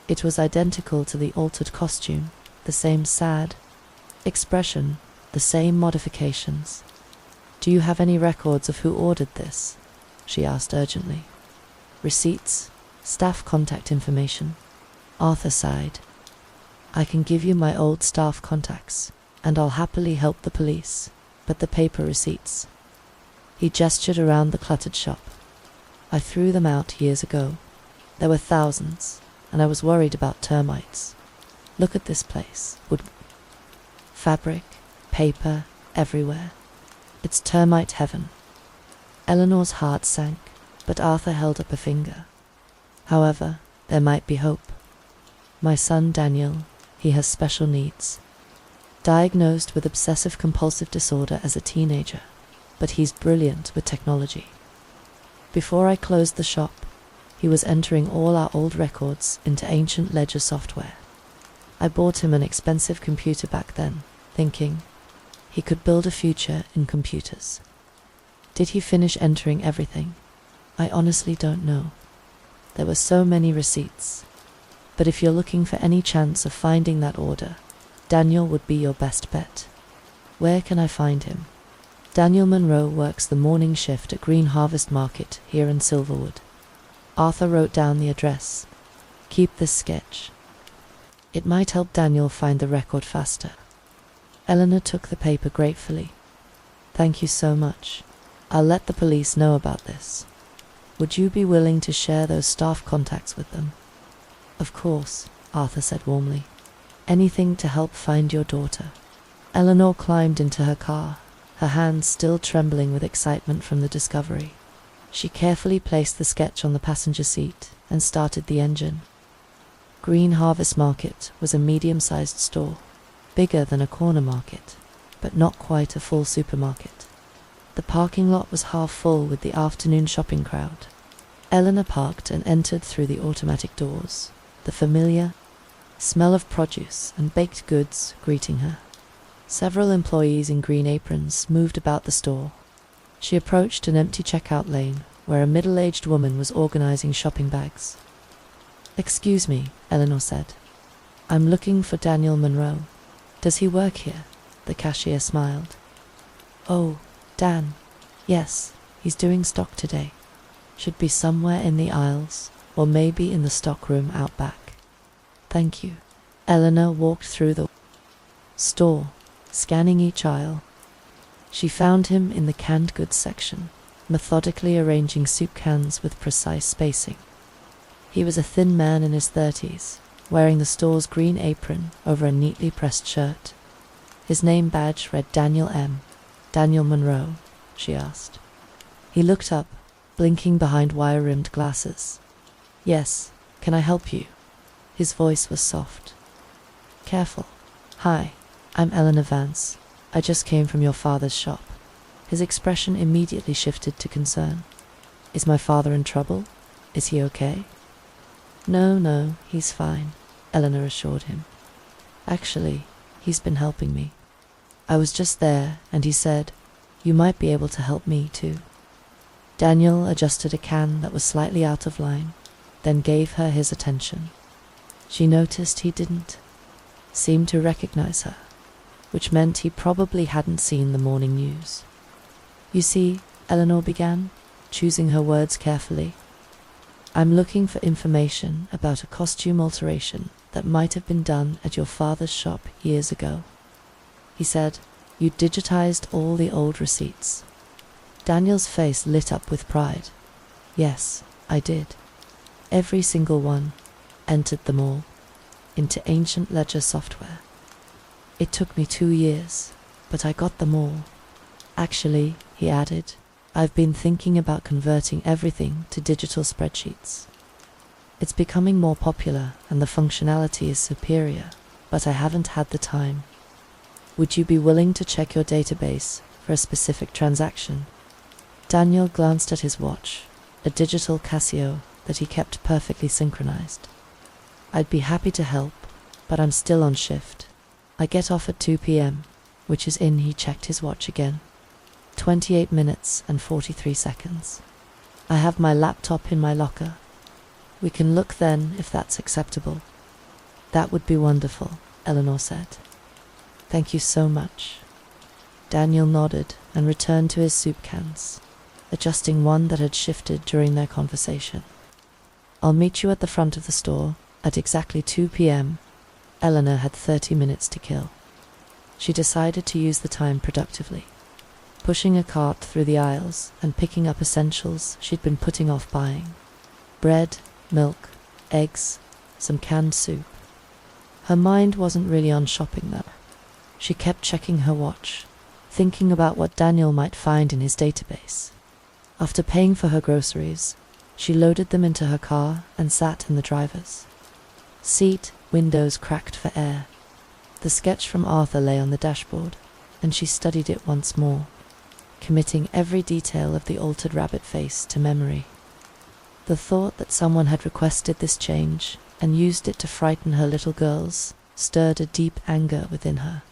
It was identical to the altered costume, the same sad expression, the same modifications. "Do you have any records of who ordered this?" she asked urgently. "Receipts, staff contact information?" Arthur sighed. I can give you my old staff contacts, and I'll happily help the police, but the paper receipts. He gestured around the cluttered shop. I threw them out years ago. There were thousands, and I was worried about termites. Look at this place. Fabric, paper, everywhere. It's termite heaven. Eleanor's heart sank, but Arthur held up a finger. However, there might be hope. My son Daniel, he has special needs. Diagnosed with obsessive-compulsive disorder as a teenager, but he's brilliant with technology. Before I closed the shop, he was entering all our old records into ancient ledger software. I bought him an expensive computer back then, thinking he could build a future in computers. Did he finish entering everything? I honestly don't know. There were so many receipts. But if you're looking for any chance of finding that order, Daniel would be your best bet. Where can I find him? Daniel Monroe works the morning shift at Green Harvest Market here in Silverwood. Arthur wrote down the address. Keep this sketch. It might help Daniel find the record faster. Eleanor took the paper gratefully. Thank you so much. I'll let the police know about this. Would you be willing to share those staff contacts with them? Of course, Arthur said warmly. Anything to help find your daughter. Eleanor climbed into her car, her hands still trembling with excitement from the discovery. She carefully placed the sketch on the passenger seat and started the engine. Green Harvest Market was a medium-sized store, bigger than a corner market, but not quite a full supermarket. The parking lot was half full with the afternoon shopping crowd. Eleanor parked and entered through the automatic doors, the familiar smell of produce and baked goods greeting her. Several employees in green aprons moved about the store. She approached an empty checkout lane where a middle-aged woman was organizing shopping bags. Excuse me, Eleanor said. I'm looking for Daniel Monroe. Does he work here? The cashier smiled. Oh, Dan. Yes, he's doing stock today. Should be somewhere in the aisles, or maybe in the stockroom out back. Thank you. Eleanor walked through the store, scanning each aisle. She found him in the canned goods section, methodically arranging soup cans with precise spacing. He was a thin man in his 30s, wearing the store's green apron over a neatly pressed shirt. His name badge read Daniel M. Daniel Monroe, she asked. He looked up, blinking behind wire-rimmed glasses. Yes, can I help you? His voice was soft. Careful. Hi, I'm Eleanor Vance. I just came from your father's shop. His expression immediately shifted to concern. Is my father in trouble? Is he okay? No, he's fine, Eleanor assured him. Actually, he's been helping me. I was just there, and he said, you might be able to help me too. Daniel adjusted a can that was slightly out of line, then gave her his attention. She noticed he didn't seem to recognize her, which meant he probably hadn't seen the morning news. You see, Eleanor began, choosing her words carefully. I'm looking for information about a costume alteration that might have been done at your father's shop years ago. He said, you digitized all the old receipts. Daniel's face lit up with pride. Yes, I did. Every single one. Entered them all into ancient ledger software. It took me 2 years, but I got them all. Actually, he added, I've been thinking about converting everything to digital spreadsheets. It's becoming more popular and the functionality is superior, but I haven't had the time. Would you be willing to check your database for a specific transaction? Daniel glanced at his watch, a digital Casio that he kept perfectly synchronized. I'd be happy to help, but I'm still on shift. I get off at 2 p.m., which is in. He checked his watch again. 28 minutes and 43 seconds. I have my laptop in my locker. We can look then if that's acceptable. That would be wonderful, Eleanor said. Thank you so much. Daniel nodded and returned to his soup cans, adjusting one that had shifted during their conversation. I'll meet you at the front of the store at exactly 2 p.m. Eleanor had 30 minutes to kill. She decided to use the time productively, pushing a cart through the aisles and picking up essentials she'd been putting off buying. Bread, milk, eggs, some canned soup. Her mind wasn't really on shopping though. She kept checking her watch, thinking about what Daniel might find in his database. After paying for her groceries, she loaded them into her car and sat in the driver's seat, windows cracked for air. The sketch from Arthur lay on the dashboard, and she studied it once more, committing every detail of the altered rabbit face to memory. The thought that someone had requested this change and used it to frighten her little girls stirred a deep anger within her.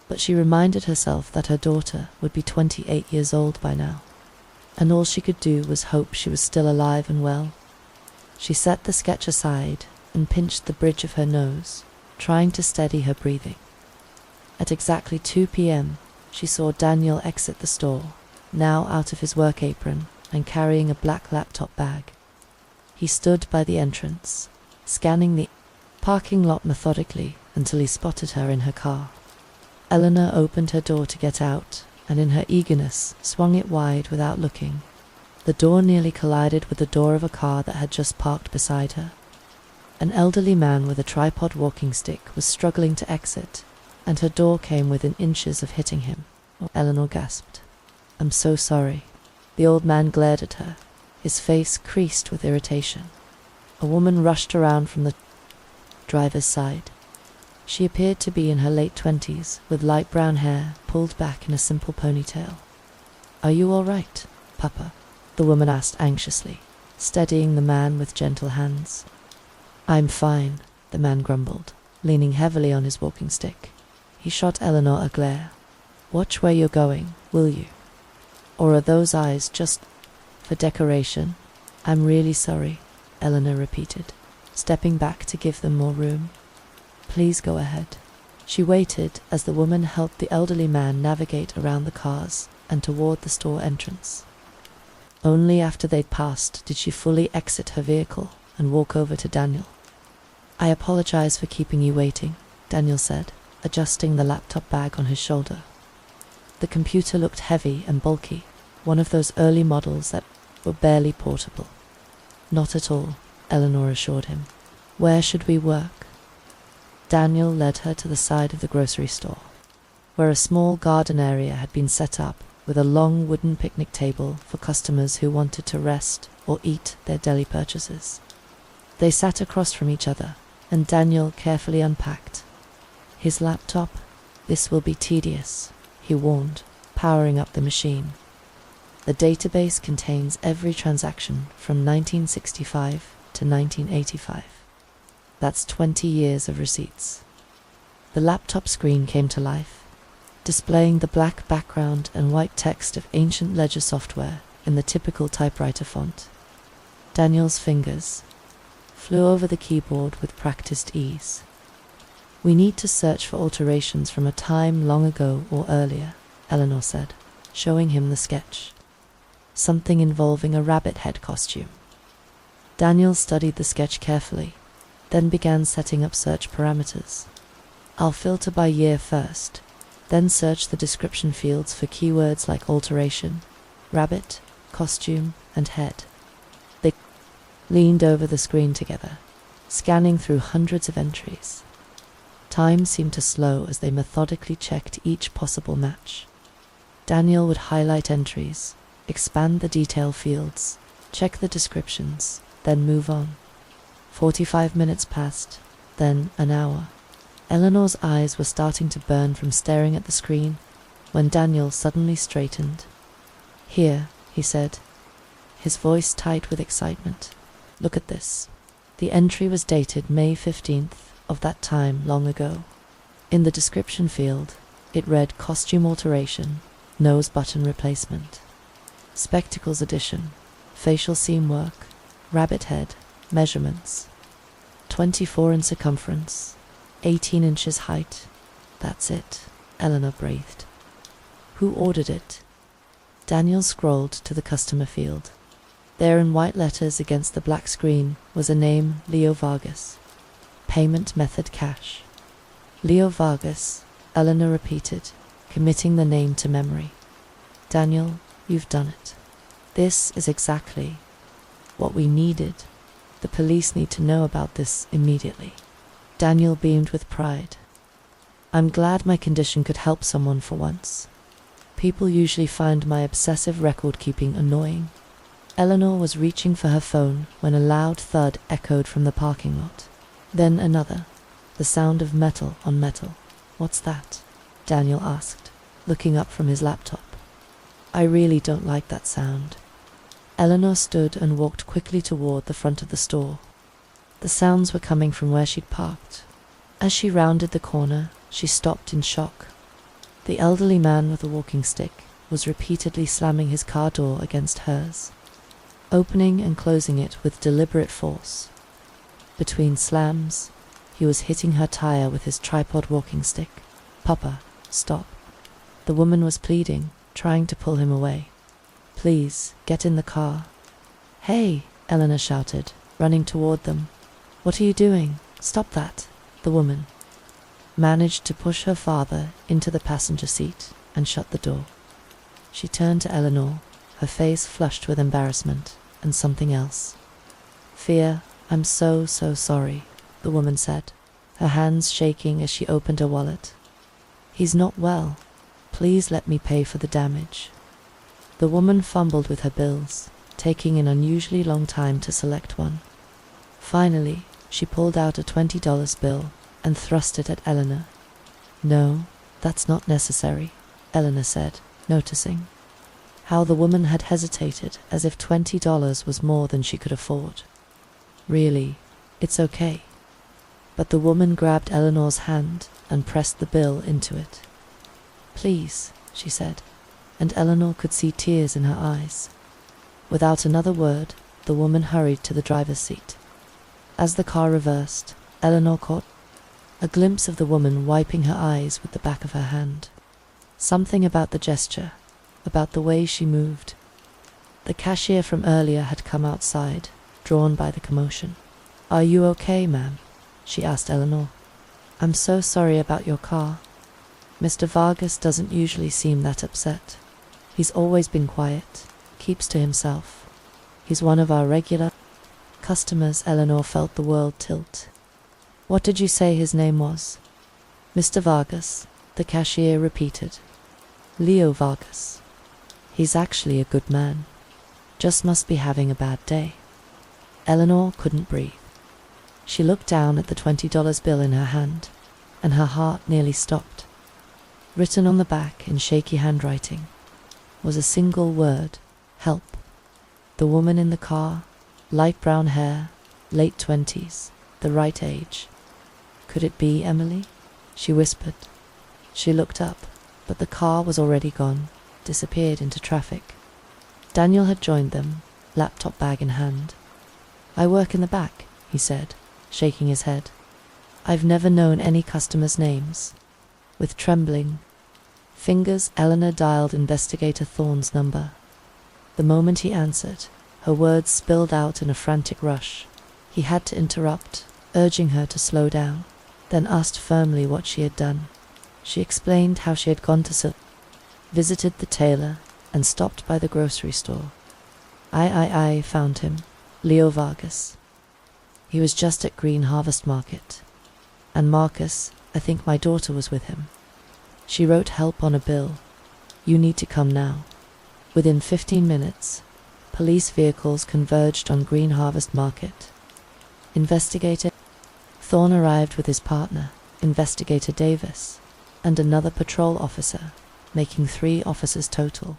But she reminded herself that her daughter would be 28 years old by now, and all she could do was hope she was still alive and well. She set the sketch aside and pinched the bridge of her nose, trying to steady her breathing. At exactly 2 p.m., she saw Daniel exit the store, now out of his work apron and carrying a black laptop bag. He stood by the entrance, scanning the parking lot methodically until he spotted her in her car. Eleanor opened her door to get out, and in her eagerness swung it wide without looking. The door nearly collided with the door of a car that had just parked beside her. An elderly man with a tripod walking stick was struggling to exit, and her door came within inches of hitting him. Eleanor gasped. "I'm so sorry." The old man glared at her, his face creased with irritation. A woman rushed around from the driver's side. She appeared to be in her late 20s, with light brown hair pulled back in a simple ponytail. "Are you all right, Papa?" the woman asked anxiously, steadying the man with gentle hands. "I'm fine," the man grumbled, leaning heavily on his walking stick. He shot Eleanor a glare. "Watch where you're going, will you? Or are those eyes just for decoration?" "I'm really sorry," Eleanor repeated, stepping back to give them more room. "Please go ahead." She waited as the woman helped the elderly man navigate around the cars and toward the store entrance. Only after they'd passed did she fully exit her vehicle and walk over to Daniel. "I apologize for keeping you waiting," Daniel said, adjusting the laptop bag on his shoulder. The computer looked heavy and bulky, one of those early models that were barely portable. "Not at all," Eleanor assured him. "Where should we work?" Daniel led her to the side of the grocery store, where a small garden area had been set up with a long wooden picnic table for customers who wanted to rest or eat their deli purchases. They sat across from each other, and Daniel carefully unpacked his laptop. "This will be tedious," he warned, powering up the machine. "The database contains every transaction from 1965 to 1985. That's 20 years of receipts." The laptop screen came to life, displaying the black background and white text of ancient ledger software in the typical typewriter font. Daniel's fingers flew over the keyboard with practiced ease. "We need to search for alterations from a time long ago or earlier," Eleanor said, showing him the sketch. "Something involving a rabbit head costume." Daniel studied the sketch carefully, then began setting up search parameters. "I'll filter by year first, then search the description fields for keywords like alteration, rabbit, costume, and head." They leaned over the screen together, scanning through hundreds of entries. Time seemed to slow as they methodically checked each possible match. Daniel would highlight entries, expand the detail fields, check the descriptions, then move on. 45 minutes passed, then an hour. Eleanor's eyes were starting to burn from staring at the screen when Daniel suddenly straightened. "Here," he said, his voice tight with excitement. "Look at this." The entry was dated May 15th of that time long ago. In the description field, it read costume alteration, nose button replacement, spectacles addition, facial seam work, rabbit head, measurements, 24 in circumference, 18 inches height. "That's it," Eleanor breathed. "Who ordered it?" Daniel scrolled to the customer field. There in white letters against the black screen was a name, Leo Vargas. Payment method cash. Leo Vargas, Eleanor repeated, committing the name to memory. Daniel, you've done it. This is exactly what we needed. The police need to know about this immediately. Daniel beamed with pride. I'm glad my condition could help someone for once. People usually find my obsessive record-keeping annoying. Eleanor was reaching for her phone when a loud thud echoed from the parking lot. Then another, the sound of metal on metal. What's that? Daniel asked, looking up from his laptop. I really don't like that sound. Eleanor stood and walked quickly toward the front of the store. The sounds were coming from where she'd parked. As she rounded the corner, she stopped in shock. The elderly man with the walking stick was repeatedly slamming his car door against hers, opening and closing it with deliberate force. Between slams, he was hitting her tire with his tripod walking stick. Papa, stop. The woman was pleading, trying to pull him away. Please, get in the car. Hey, Eleanor shouted, running toward them. What are you doing? Stop that. The woman managed to push her father into the passenger seat and shut the door. She turned to Eleanor, her face flushed with embarrassment and something else. Fear. I'm so sorry, the woman said, her hands shaking as she opened her wallet. He's not well. Please let me pay for the damage. The woman fumbled with her bills, taking an unusually long time to select one. Finally, she pulled out a $20 bill and thrust it at Eleanor. No, that's not necessary, Eleanor said, noticing how the woman had hesitated as if $20 was more than she could afford. Really, it's okay. But the woman grabbed Eleanor's hand and pressed the bill into it. Please, she said, and Eleanor could see tears in her eyes. Without another word, the woman hurried to the driver's seat. As the car reversed, Eleanor caught a glimpse of the woman wiping her eyes with the back of her hand. Something about the gesture, about the way she moved. The cashier from earlier had come outside, drawn by the commotion. Are you okay, ma'am? She asked Eleanor. I'm so sorry about your car. Mr. Vargas doesn't usually seem that upset. He's always been quiet, keeps to himself. He's one of our regular customers. Eleanor felt the world tilt. What did you say his name was? Mr. Vargas, the cashier repeated. Leo Vargas. He's actually a good man. Just must be having a bad day. Eleanor couldn't breathe. She looked down at the $20 bill in her hand, and her heart nearly stopped. Written on the back in shaky handwriting was a single word: help. The woman in the car, light brown hair, late 20s, the right age. Could it be Emily? She whispered. She looked up, but the car was already gone, disappeared into traffic. Daniel had joined them, laptop bag in hand. I work in the back, he said, shaking his head. I've never known any customers' names. With trembling fingers, Eleanor dialed Investigator Thorne's number. The moment he answered, her words spilled out in a frantic rush. He had to interrupt, urging her to slow down, then asked firmly what she had done. She explained how she had gone to visited the tailor, and stopped by the grocery store. I found him, Leo Vargas. He was just at Green Harvest Market. And Marcus, I think my daughter was with him. She wrote help on a bill. You need to come now. Within 15 minutes, police vehicles converged on Green Harvest Market. Investigator Thorne arrived with his partner, Investigator Davis, and another patrol officer, making 3 officers total.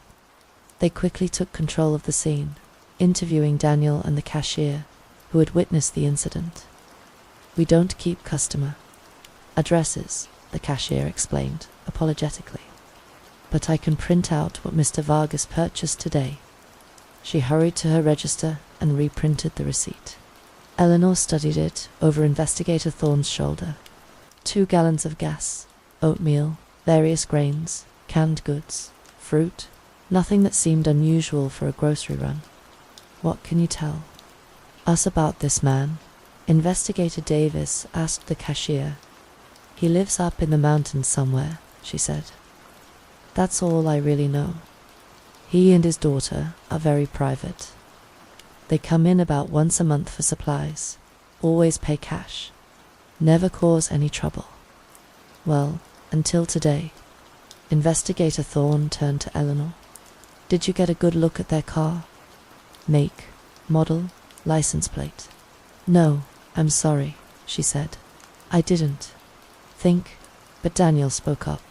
They quickly took control of the scene, interviewing Daniel and the cashier, who had witnessed the incident. We don't keep customer addresses, the cashier explained, apologetically. But I can print out what Mr. Vargas purchased today. She hurried to her register and reprinted the receipt. Eleanor studied it over Investigator Thorne's shoulder. 2 gallons of gas, oatmeal, various grains, canned goods, fruit, nothing that seemed unusual for a grocery run. What can you tell us about this man? Investigator Davis asked the cashier. He lives up in the mountains somewhere, she said. That's all I really know. He and his daughter are very private. They come in about once a month for supplies, always pay cash, never cause any trouble. Well, until today. Investigator Thorne turned to Eleanor. Did you get a good look at their car? Make, model, license plate? No, I'm sorry, she said. I didn't think, but Daniel spoke up.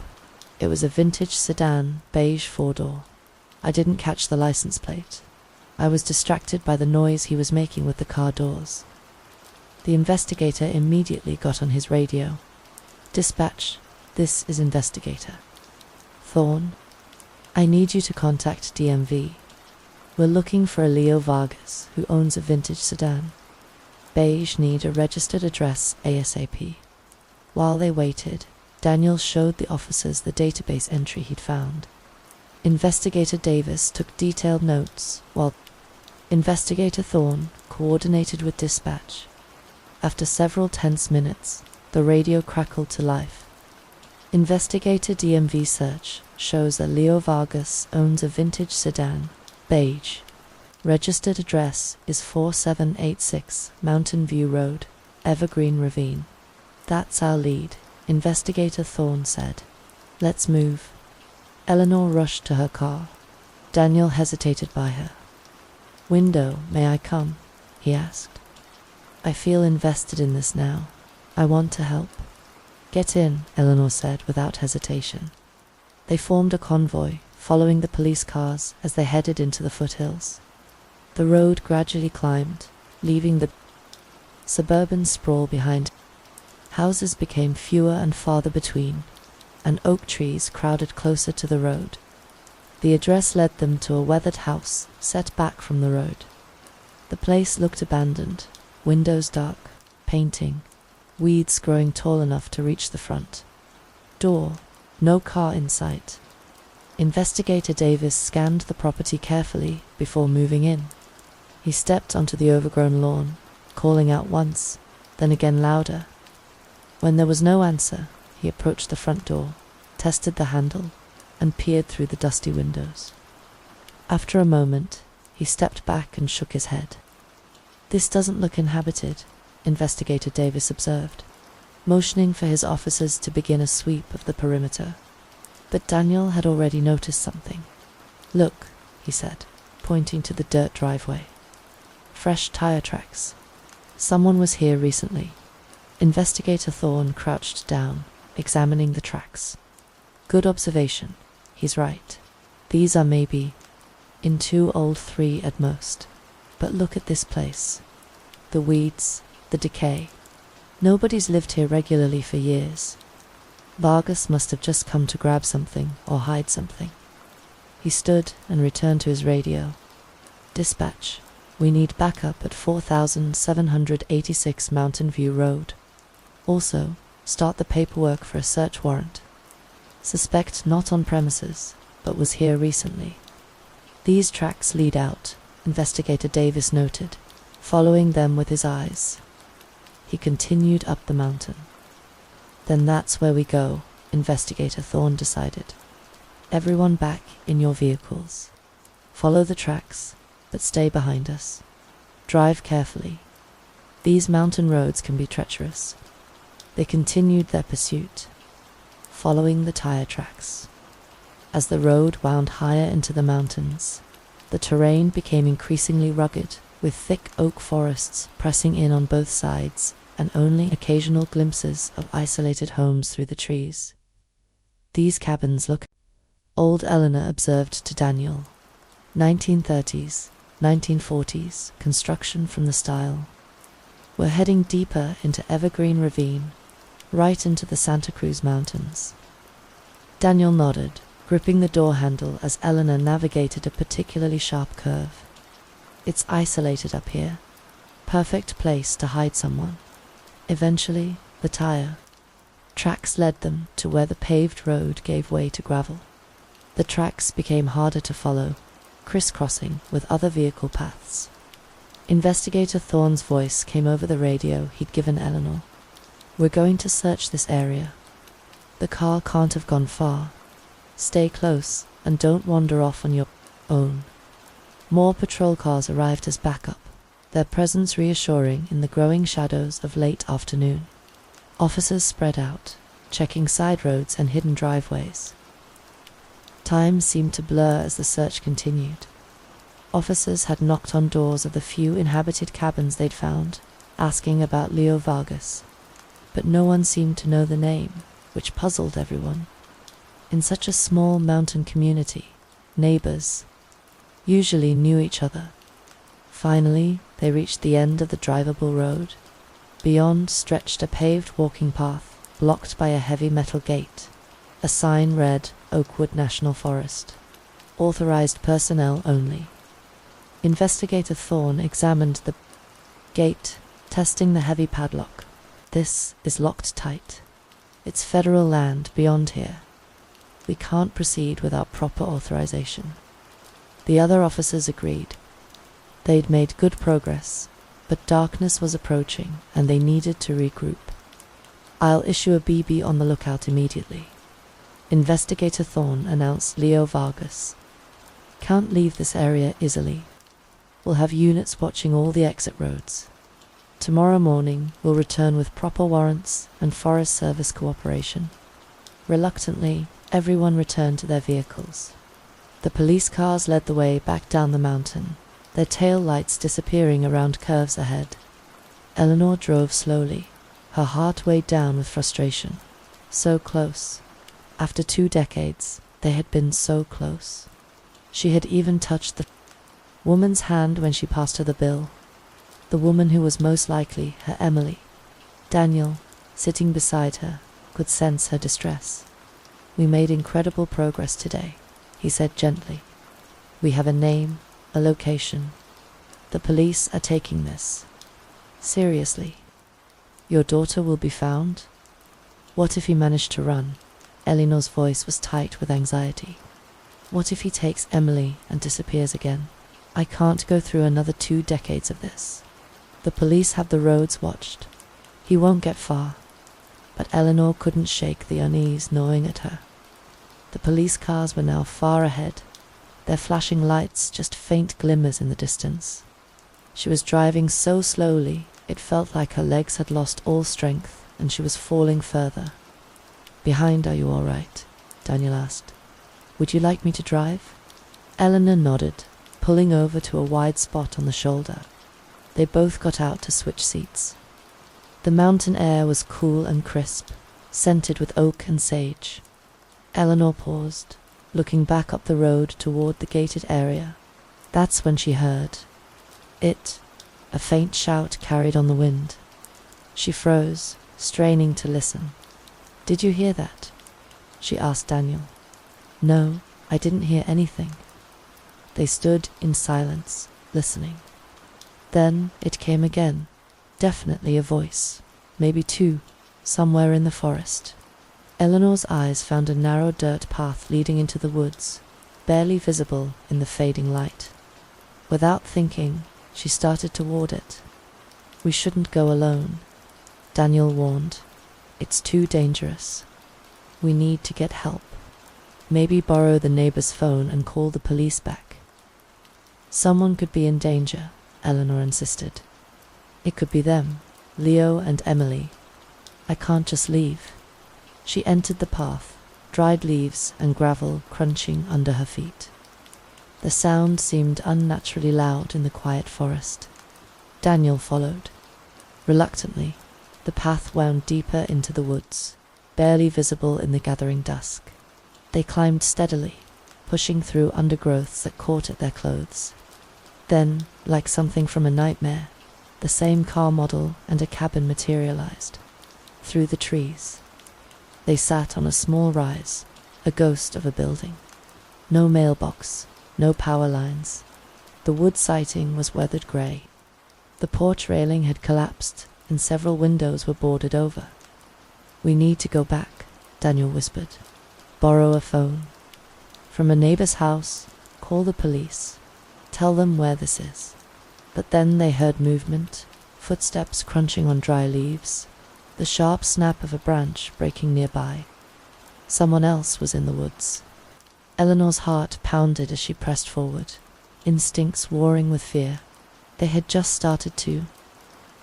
It was a vintage sedan, beige four-door. I didn't catch the license plate. I was distracted by the noise he was making with the car doors. The investigator immediately got on his radio. Dispatch, this is Investigator Thorne. I need you to contact DMV. We're looking for a Leo Vargas who owns a vintage sedan. Beige, need a registered address ASAP. While they waited, Daniel showed the officers the database entry he'd found. Investigator Davis took detailed notes, while Investigator Thorne coordinated with dispatch. After several tense minutes, the radio crackled to life. Investigator DMV search shows that Leo Vargas owns a vintage sedan, beige. Registered address is 4786 Mountain View Road, Evergreen Ravine. That's our lead, Investigator Thorne said. Let's move. Eleanor rushed to her car. Daniel hesitated by her. Window, may I come? He asked. I feel invested in this now. I want to help. Get in, Eleanor said without hesitation. They formed a convoy, following the police cars as they headed into the foothills. The road gradually climbed, leaving the suburban sprawl behind. Houses became fewer and farther between, and oak trees crowded closer to the road. The address led them to a weathered house set back from the road. The place looked abandoned, windows dark, painting, weeds growing tall enough to reach the front. Door, no car in sight. Investigator Davis scanned the property carefully before moving in. He stepped onto the overgrown lawn, calling out once, then again louder. When there was no answer, he approached the front door, tested the handle, and peered through the dusty windows. After a moment, he stepped back and shook his head. This doesn't look inhabited, Investigator Davis observed, motioning for his officers to begin a sweep of the perimeter. But Daniel had already noticed something. Look, he said, pointing to the dirt driveway. Fresh tire tracks. Someone was here recently. Investigator Thorne crouched down, examining the tracks. Good observation. He's right. These are maybe in 2 old 3 at most. But look at this place. The weeds, the decay. Nobody's lived here regularly for years. Vargas must have just come to grab something or hide something. He stood and returned to his radio. Dispatch, we need backup at 4786 Mountain View Road. Also, start the paperwork for a search warrant. Suspect not on premises, but was here recently. These tracks lead out, Investigator Davis noted, following them with his eyes. He continued up the mountain. Then that's where we go, Investigator Thorne decided. Everyone back in your vehicles. Follow the tracks, but stay behind us. Drive carefully. These mountain roads can be treacherous. They continued their pursuit, following the tire tracks. As the road wound higher into the mountains, the terrain became increasingly rugged, with thick oak forests pressing in on both sides, and only occasional glimpses of isolated homes through the trees. These cabins look, old Eleanor observed to Daniel. 1930s, 1940s, construction from the style. We're heading deeper into Evergreen Ravine, right into the Santa Cruz Mountains. Daniel nodded, gripping the door handle as Eleanor navigated a particularly sharp curve. It's isolated up here. Perfect place to hide someone. Eventually, the tire tracks led them to where the paved road gave way to gravel. The tracks became harder to follow, crisscrossing with other vehicle paths. Investigator Thorne's voice came over the radio he'd given Eleanor. We're going to search this area, The car can't have gone far. Stay close and don't wander off on your own. More patrol cars arrived as backup, their presence reassuring in the growing shadows of late afternoon. Officers spread out, checking side roads and hidden driveways. Time seemed to blur as the search continued. Officers had knocked on doors of the few inhabited cabins they'd found, asking about Leo Vargas. But no one seemed to know the name, which puzzled everyone. In such a small mountain community, neighbors usually knew each other. Finally, they reached the end of the drivable road. Beyond stretched a paved walking path, blocked by a heavy metal gate. A sign read, Oakwood National Forest. Authorized personnel only. Investigator Thorne examined the gate, testing the heavy padlock. This is locked tight. It's federal land beyond here. We can't proceed without proper authorization. The other officers agreed. They'd made good progress, but darkness was approaching and they needed to regroup. I'll issue a BB on the lookout immediately. Investigator Thorne announced Leo Vargas. Can't leave this area easily. We'll have units watching all the exit roads. Tomorrow morning, we'll return with proper warrants and Forest Service cooperation. Reluctantly, everyone returned to their vehicles. The police cars led the way back down the mountain, their tail lights disappearing around curves ahead. Eleanor drove slowly, her heart weighed down with frustration. So close. After 2 decades, they had been so close. She had even touched the woman's hand when she passed her the bill. The woman who was most likely her Emily. Daniel, sitting beside her, could sense her distress. We made incredible progress today, he said gently. We have a name, a location. The police are taking this seriously. Your daughter will be found? What if he managed to run? Eleanor's voice was tight with anxiety. What if he takes Emily and disappears again? I can't go through another 2 decades of this. The police have the roads watched. He won't get far. But Eleanor couldn't shake the unease gnawing at her. The police cars were now far ahead, their flashing lights just faint glimmers in the distance. She was driving so slowly, it felt like her legs had lost all strength and she was falling further. Behind, are you all right? Daniel asked. Would you like me to drive? Eleanor nodded, pulling over to a wide spot on the shoulder. They both got out to switch seats. The mountain air was cool and crisp, scented with oak and sage. Eleanor paused, looking back up the road toward the gated area. That's when she heard it, a faint shout carried on the wind. She froze, straining to listen. Did you hear that? She asked Daniel. No, I didn't hear anything. They stood in silence, listening. Then it came again, definitely a voice, maybe 2, somewhere in the forest. Eleanor's eyes found a narrow dirt path leading into the woods, barely visible in the fading light. Without thinking, she started toward it. We shouldn't go alone, Daniel warned. It's too dangerous. We need to get help. Maybe borrow the neighbor's phone and call the police back. Someone could be in danger, Eleanor insisted. It could be them, Leo and Emily. I can't just leave. She entered the path, dried leaves and gravel crunching under her feet. The sound seemed unnaturally loud in the quiet forest. Daniel followed. Reluctantly, the path wound deeper into the woods, barely visible in the gathering dusk. They climbed steadily, pushing through undergrowths that caught at their clothes. Then, like something from a nightmare, the same car model and a cabin materialized. Through the trees. They sat on a small rise, a ghost of a building. No mailbox, no power lines. The wood siding was weathered grey. The porch railing had collapsed, and several windows were boarded over. We need to go back, Daniel whispered. Borrow a phone. From a neighbor's house, call the police. Tell them where this is. But then they heard movement, footsteps crunching on dry leaves, the sharp snap of a branch breaking nearby. Someone else was in the woods. Eleanor's heart pounded as she pressed forward, instincts warring with fear. They had just started to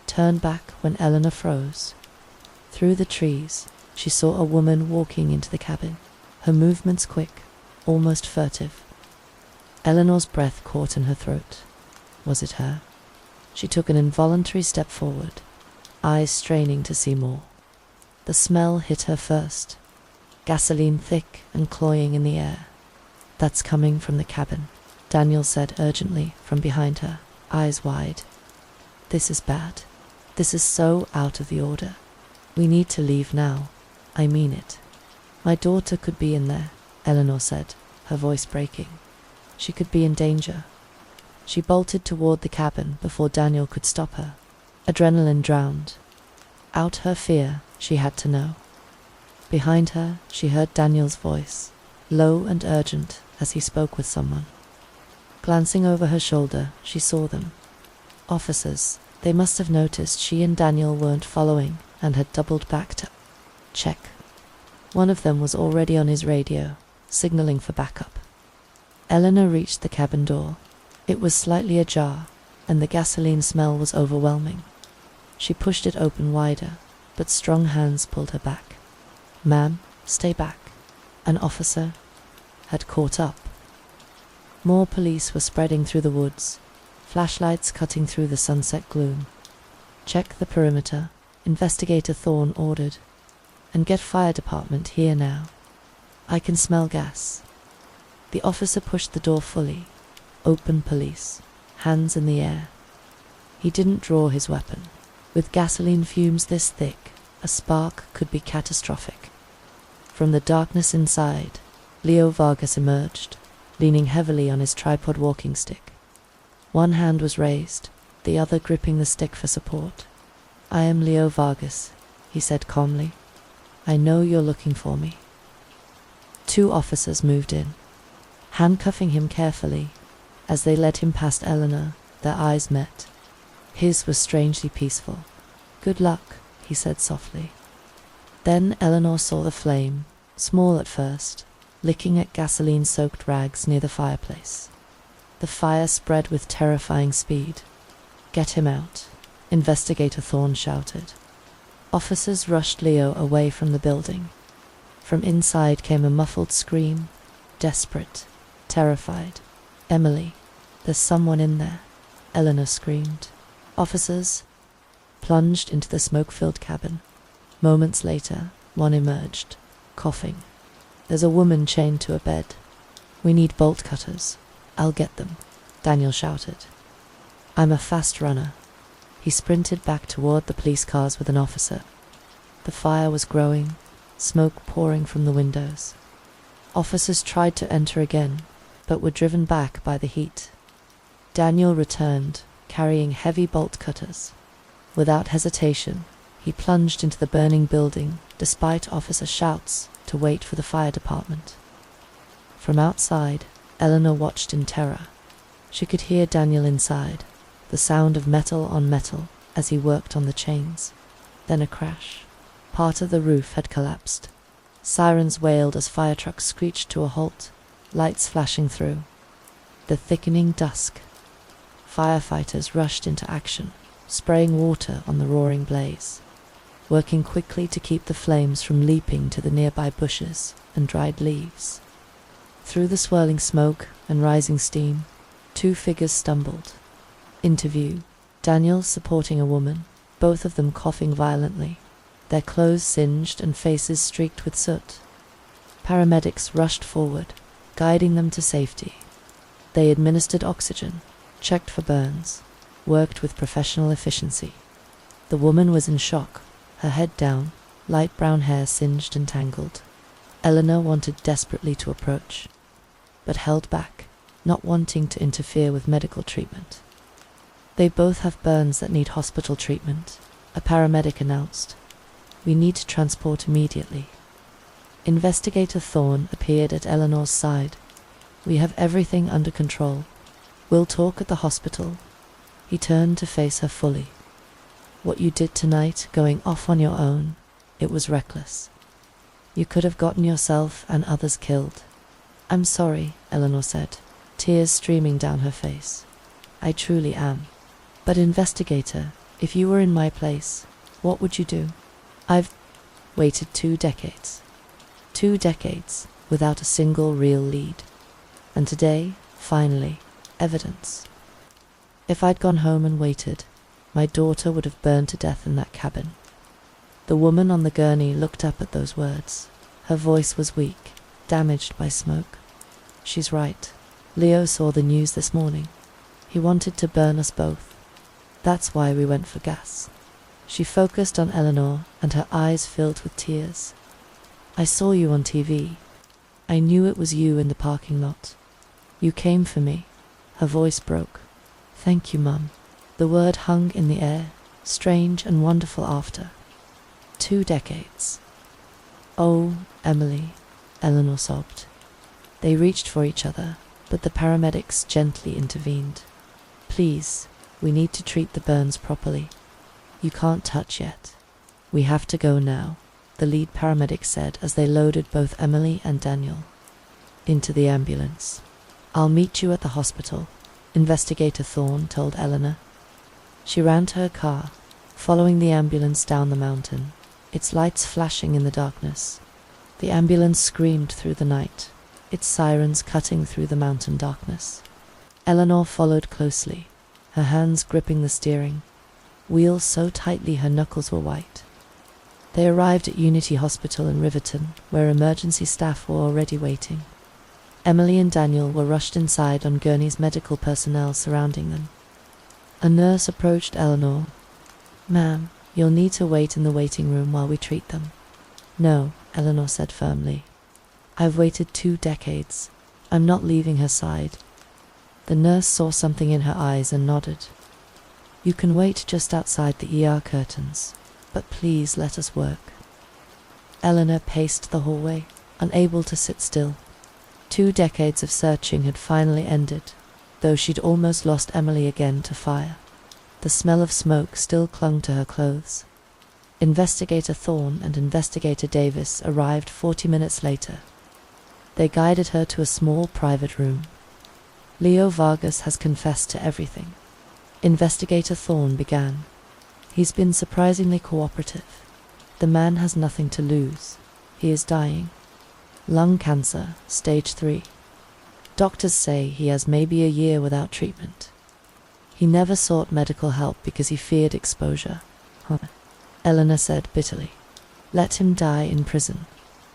turn back when Eleanor froze. Through the trees, she saw a woman walking into the cabin, her movements quick, almost furtive. Eleanor's breath caught in her throat. Was it her? She took an involuntary step forward, eyes straining to see more. The smell hit her first, gasoline thick and cloying in the air. "That's coming from the cabin," Daniel said urgently from behind her, eyes wide. "This is bad. This is so out of the order. We need to leave now. I mean it." "My daughter could be in there," Eleanor said, her voice breaking. "She could be in danger." She bolted toward the cabin before Daniel could stop her. Adrenaline drowned out her fear. She had to know. Behind her, she heard Daniel's voice, low and urgent as he spoke with someone. Glancing over her shoulder, she saw them. Officers. They must have noticed she and Daniel weren't following and had doubled back to check. One of them was already on his radio, signaling for backup. Eleanor reached the cabin door. It was slightly ajar, and the gasoline smell was overwhelming. She pushed it open wider, but strong hands pulled her back. "Ma'am, stay back." An officer had caught up. More police were spreading through the woods, flashlights cutting through the sunset gloom. "Check the perimeter," Investigator Thorne ordered, "and get fire department here now. I can smell gas." The officer pushed the door fully. Open police, hands in the air. He didn't draw his weapon. With gasoline fumes this thick, a spark could be catastrophic. From the darkness inside, Leo Vargas emerged, leaning heavily on his tripod walking stick. One hand was raised, the other gripping the stick for support. "I am Leo Vargas," he said calmly. "I know you're looking for me." Two officers moved in, handcuffing him carefully. As they led him past Eleanor, their eyes met. His was strangely peaceful. "Good luck," he said softly. Then Eleanor saw the flame, small at first, licking at gasoline-soaked rags near the fireplace. The fire spread with terrifying speed. "Get him out," Investigator Thorne shouted. Officers rushed Leo away from the building. From inside came a muffled scream, desperate, terrified. "Emily, there's someone in there," Eleanor screamed. Officers plunged into the smoke-filled cabin. Moments later, one emerged, coughing. "There's a woman chained to a bed. We need bolt cutters." "I'll get them," Daniel shouted. "I'm a fast runner." He sprinted back toward the police cars with an officer. The fire was growing, smoke pouring from the windows. Officers tried to enter again, but were driven back by the heat. Daniel returned, carrying heavy bolt cutters. Without hesitation, he plunged into the burning building, despite officer shouts, to wait for the fire department. From outside, Eleanor watched in terror. She could hear Daniel inside, the sound of metal on metal as he worked on the chains. Then a crash. Part of the roof had collapsed. Sirens wailed as fire trucks screeched to a halt, lights flashing through. The thickening dusk. Firefighters rushed into action, spraying water on the roaring blaze, working quickly to keep the flames from leaping to the nearby bushes and dried leaves. Through the swirling smoke and rising steam, two figures stumbled. Into view, Daniel supporting a woman, both of them coughing violently, their clothes singed and faces streaked with soot. Paramedics rushed forward, guiding them to safety. They administered oxygen, checked for burns, worked with professional efficiency. The woman was in shock, her head down, light brown hair singed and tangled. Eleanor wanted desperately to approach, but held back, not wanting to interfere with medical treatment. "They both have burns that need hospital treatment," a paramedic announced. "We need to transport immediately." Investigator Thorne appeared at Eleanor's side. "We have everything under control. We'll talk at the hospital." He turned to face her fully. "What you did tonight, going off on your own, it was reckless. You could have gotten yourself and others killed. I'm sorry, Eleanor said, tears streaming down her face. I truly am. But investigator, if you were in my place, what would you do? I've waited 2 decades. 2 decades without a single real lead. And today, finally, evidence. If I'd gone home and waited, my daughter would have burned to death in that cabin. The woman on the gurney looked up at those words. Her voice was weak, damaged by smoke. She's right. Leo saw the news this morning. He wanted to burn us both. That's why we went for gas. She focused on Eleanor, and her eyes filled with tears. I saw you on TV. I knew it was you in the parking lot. You came for me. Her voice broke. Thank you, Mum. The word hung in the air, strange and wonderful after. 2 decades. Oh, Emily, Eleanor sobbed. They reached for each other, but the paramedics gently intervened. Please, we need to treat the burns properly. You can't touch yet. We have to go now, the lead paramedic said as they loaded both Emily and Daniel into the ambulance. I'll meet you at the hospital, Investigator Thorne told Eleanor. She ran to her car, following the ambulance down the mountain, its lights flashing in the darkness. The ambulance screamed through the night, its sirens cutting through the mountain darkness. Eleanor followed closely, her hands gripping the steering, wheels so tightly her knuckles were white. They arrived at Unity Hospital in Riverton, where emergency staff were already waiting. Emily and Daniel were rushed inside on gurneys, medical personnel surrounding them. A nurse approached Eleanor. Ma'am, you'll need to wait in the waiting room while we treat them. No, Eleanor said firmly. I've waited 2 decades. I'm not leaving her side. The nurse saw something in her eyes and nodded. You can wait just outside the ER curtains, but please let us work. Eleanor paced the hallway, unable to sit still. 2 decades of searching had finally ended, though she'd almost lost Emily again to fire. The smell of smoke still clung to her clothes. Investigator Thorne and Investigator Davis arrived 40 minutes later. They guided her to a small private room. Leo Vargas has confessed to everything. Investigator Thorne began. He's been surprisingly cooperative. The man has nothing to lose. He is dying. Lung cancer, stage 3. Doctors say he has maybe a year without treatment. He never sought medical help because he feared exposure. Eleanor said bitterly. Let him die in prison.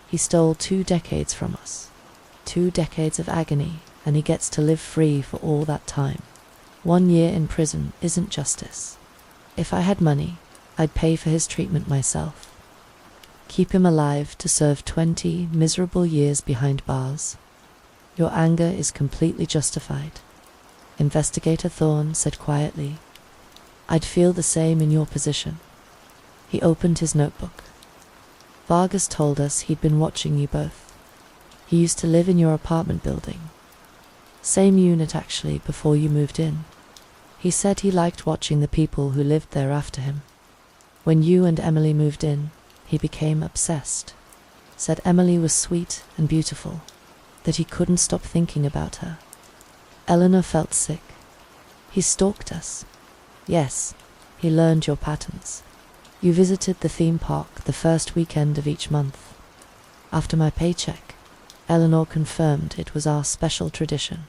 He stole 2 decades from us. 2 decades of agony, and he gets to live free for all that time. 1 year in prison isn't justice. If I had money, I'd pay for his treatment myself. Keep him alive to serve 20 miserable years behind bars. Your anger is completely justified. Investigator Thorne said quietly. I'd feel the same in your position. He opened his notebook. Vargas told us he'd been watching you both. He used to live in your apartment building. Same unit actually, before you moved in. He said he liked watching the people who lived there after him. When you and Emily moved in, he became obsessed. Said Emily was sweet and beautiful, that he couldn't stop thinking about her. Eleanor felt sick. He stalked us. Yes, he learned your patterns. You visited the theme park the first weekend of each month. After my paycheck, Eleanor confirmed it was our special tradition.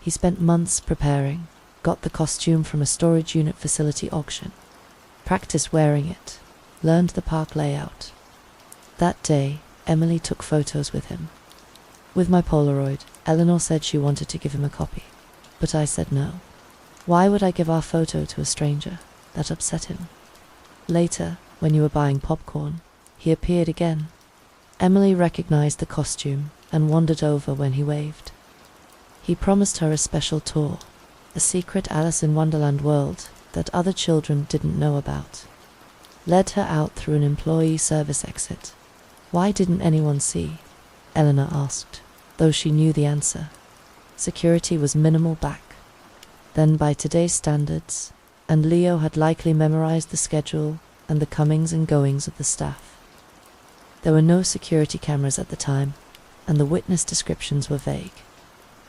He spent months preparing, got the costume from a storage unit facility auction, practiced wearing it, learned the park layout. That day, Emily took photos with him. With my Polaroid, Eleanor said she wanted to give him a copy, but I said no. Why would I give our photo to a stranger? That upset him. Later, when you were buying popcorn, he appeared again. Emily recognized the costume and wandered over when he waved. He promised her a special tour, a secret Alice in Wonderland world that other children didn't know about. Led her out through an employee service exit. Why didn't anyone see? Eleanor asked, though she knew the answer. Security was minimal back then by today's standards, and Leo had likely memorized the schedule and the comings and goings of the staff. There were no security cameras at the time, and the witness descriptions were vague.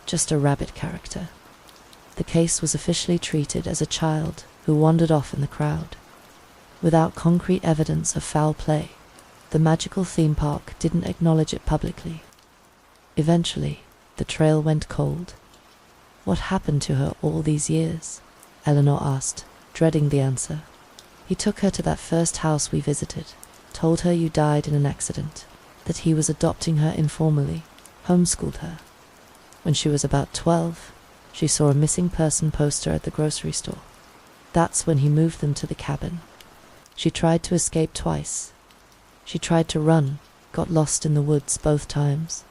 Just a rabbit character. The case was officially treated as a child who wandered off in the crowd. Without concrete evidence of foul play, the magical theme park didn't acknowledge it publicly. Eventually, the trail went cold. What happened to her all these years? Eleanor asked, dreading the answer. He took her to that first house we visited, told her you died in an accident, that he was adopting her informally, homeschooled her. When she was about 12, she saw a missing person poster at the grocery store. That's when he moved them to the cabin. She tried to escape twice. She tried to run, got lost in the woods both times.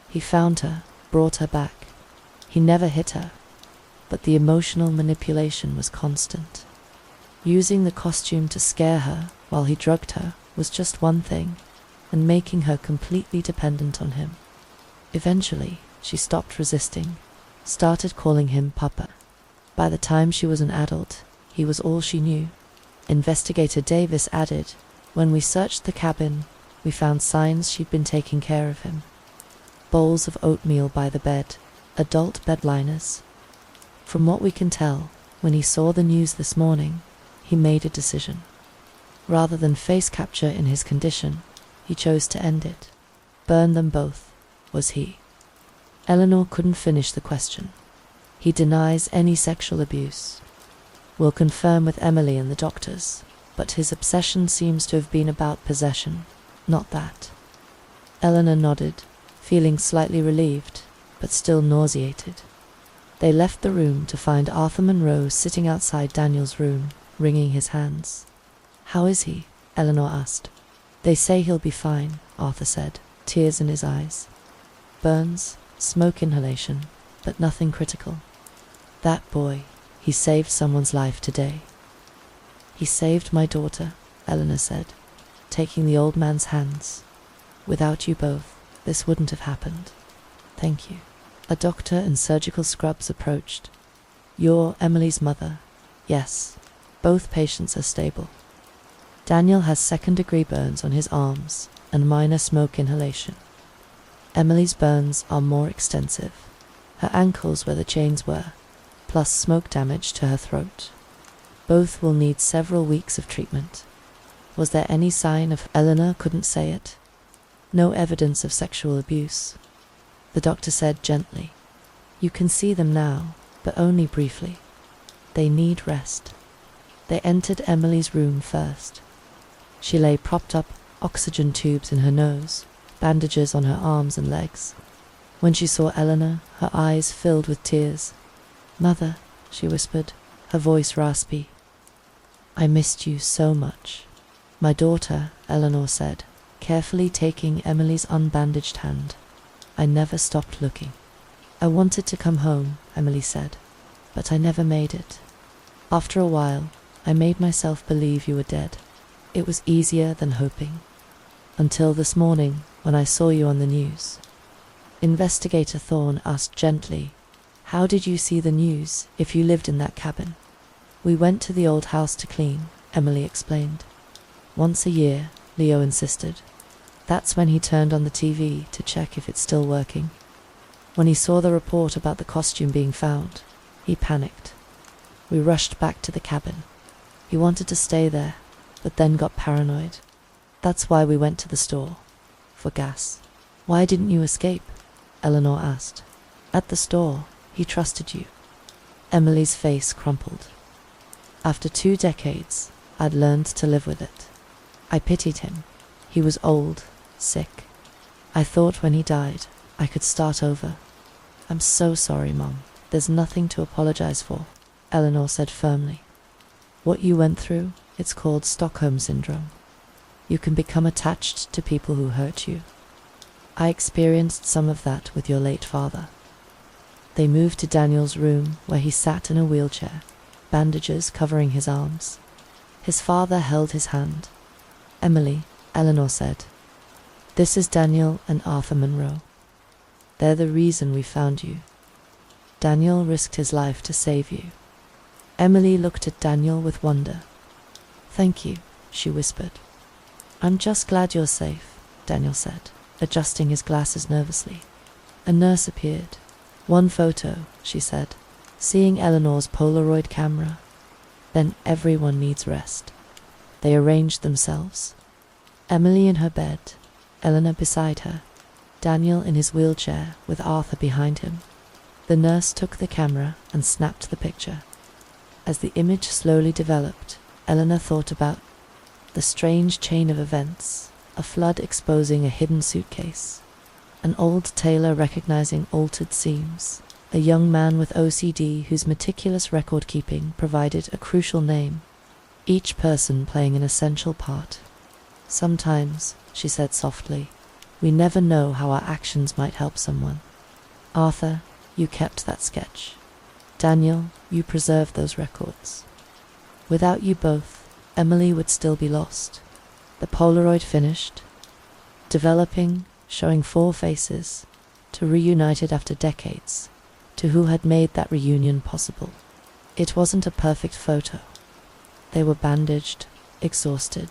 He found her, brought her back. He never hit her, but the emotional manipulation was constant. Using the costume to scare her while he drugged her was just one thing, and making her completely dependent on him. Eventually, she stopped resisting, started calling him Papa. By the time she was an adult, he was all she knew. Investigator Davis added, when we searched the cabin, we found signs she'd been taking care of him. Bowls of oatmeal by the bed, adult bedliners. From what we can tell, when he saw the news this morning, he made a decision. Rather than face capture in his condition, he chose to end it. Burn them both, was he? Eleanor couldn't finish the question. He denies any sexual abuse. We'll confirm with Emily and the doctors, but his obsession seems to have been about possession, not that. Eleanor nodded, feeling slightly relieved, but still nauseated. They left the room to find Arthur Monroe sitting outside Daniel's room, wringing his hands. How is he? Eleanor asked. They say he'll be fine, Arthur said, tears in his eyes. Burns, smoke inhalation, but nothing critical. That boy, he saved someone's life today. He saved my daughter, Eleanor said, taking the old man's hands. Without you both, this wouldn't have happened. Thank you. A doctor in surgical scrubs approached. You're Emily's mother. Yes, both patients are stable. Daniel has second-degree burns on his arms and minor smoke inhalation. Emily's burns are more extensive. Her ankles where the chains were, plus smoke damage to her throat. Both will need several weeks of treatment. Was there any sign of... Eleanor couldn't say it. No evidence of sexual abuse. The doctor said gently, you can see them now, but only briefly. They need rest. They entered Emily's room first. She lay propped up, oxygen tubes in her nose, bandages on her arms and legs. When she saw Eleanor, her eyes filled with tears. Mother, she whispered, her voice raspy. I missed you so much. My daughter, Eleanor said, carefully taking Emily's unbandaged hand. I never stopped looking. I wanted to come home, Emily said, but I never made it. After a while, I made myself believe you were dead. It was easier than hoping. Until this morning, when I saw you on the news. Investigator Thorne asked gently, how did you see the news if you lived in that cabin? We went to the old house to clean, Emily explained. Once a year, Leo insisted. That's when he turned on the TV to check if it's still working. When he saw the report about the costume being found, he panicked. We rushed back to the cabin. He wanted to stay there, but then got paranoid. That's why we went to the store. For gas. Why didn't you escape? Eleanor asked. At the store, he trusted you. Emily's face crumpled. After 2 decades, I'd learned to live with it. I pitied him. He was old, sick. I thought when he died, I could start over. I'm so sorry, Mom. There's nothing to apologize for, Eleanor said firmly. What you went through, it's called Stockholm Syndrome. You can become attached to people who hurt you. I experienced some of that with your late father. They moved to Daniel's room, where he sat in a wheelchair, bandages covering his arms. His father held his hand. Emily, Eleanor said, this is Daniel and Arthur Monroe. They're the reason we found you. Daniel risked his life to save you. Emily looked at Daniel with wonder. Thank you, she whispered. I'm just glad you're safe. Daniel said, adjusting his glasses nervously. A nurse appeared. "One photo," she said, seeing Eleanor's Polaroid camera. "Then everyone needs rest." They arranged themselves. Emily in her bed, Eleanor beside her, Daniel in his wheelchair with Arthur behind him. The nurse took the camera and snapped the picture. As the image slowly developed, Eleanor thought about the strange chain of events, a flood exposing a hidden suitcase, an old tailor recognizing altered seams, a young man with OCD whose meticulous record-keeping provided a crucial name, each person playing an essential part. "Sometimes," she said softly, "we never know how our actions might help someone. Arthur, you kept that sketch. Daniel, you preserved those records. Without you both, Emily would still be lost." The Polaroid finished, developing, showing 4 faces, to reunited after decades, to who had made that reunion possible. It wasn't a perfect photo. They were bandaged, exhausted,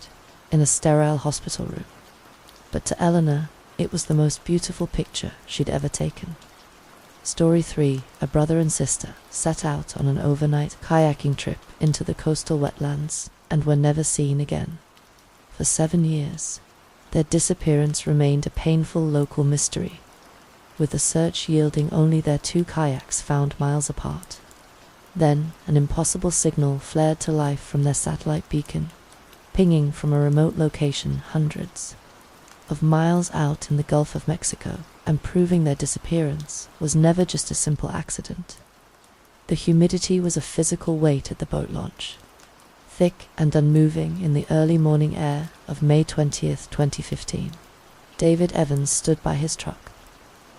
in a sterile hospital room. But to Eleanor, it was the most beautiful picture she'd ever taken. Story 3. A brother and sister set out on an overnight kayaking trip into the coastal wetlands and were never seen again. For 7 years, their disappearance remained a painful local mystery, with the search yielding only their 2 kayaks found miles apart. Then, an impossible signal flared to life from their satellite beacon, pinging from a remote location hundreds of miles out in the Gulf of Mexico, and proving their disappearance was never just a simple accident. The humidity was a physical weight at the boat launch, thick and unmoving in the early morning air of May 20th, 2015. David Evans stood by his truck,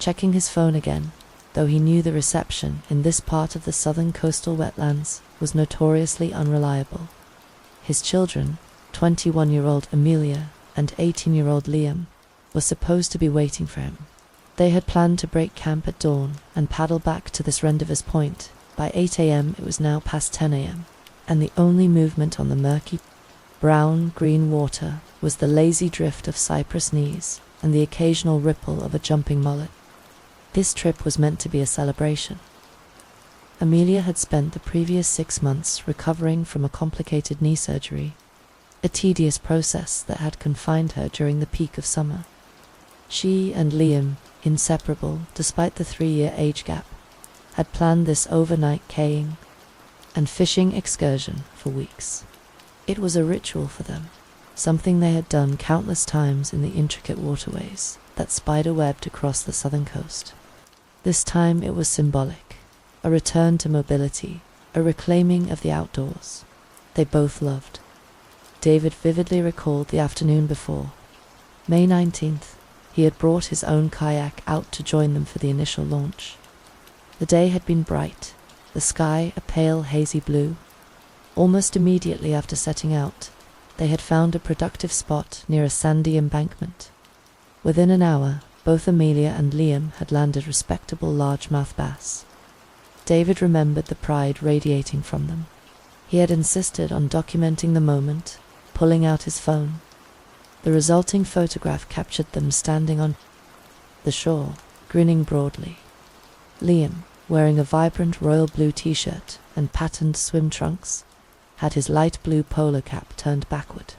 checking his phone again, though he knew the reception in this part of the southern coastal wetlands was notoriously unreliable. His children, 21-year-old Amelia and 18-year-old Liam, were supposed to be waiting for him. They had planned to break camp at dawn and paddle back to this rendezvous point. By 8 a.m. it was now past 10 a.m., and the only movement on the murky, brown-green water was the lazy drift of cypress knees and the occasional ripple of a jumping mullet. This trip was meant to be a celebration. Amelia had spent the previous 6 months recovering from a complicated knee surgery, a tedious process that had confined her during the peak of summer. She and Liam, inseparable despite the 3-year age gap, had planned this overnight kaying and fishing excursion for weeks. It was a ritual for them, something they had done countless times in the intricate waterways that spider-webbed across the southern coast. This time it was symbolic, a return to mobility, a reclaiming of the outdoors they both loved. David vividly recalled the afternoon before, May 19th, he had brought his own kayak out to join them for the initial launch. The day had been bright, the sky a pale hazy blue. Almost immediately after setting out, they had found a productive spot near a sandy embankment. Within an hour, both Amelia and Liam had landed respectable largemouth bass. David remembered the pride radiating from them. He had insisted on documenting the moment, pulling out his phone. The resulting photograph captured them standing on the shore, grinning broadly. Liam, wearing a vibrant royal blue t-shirt and patterned swim trunks, had his light blue polo cap turned backward.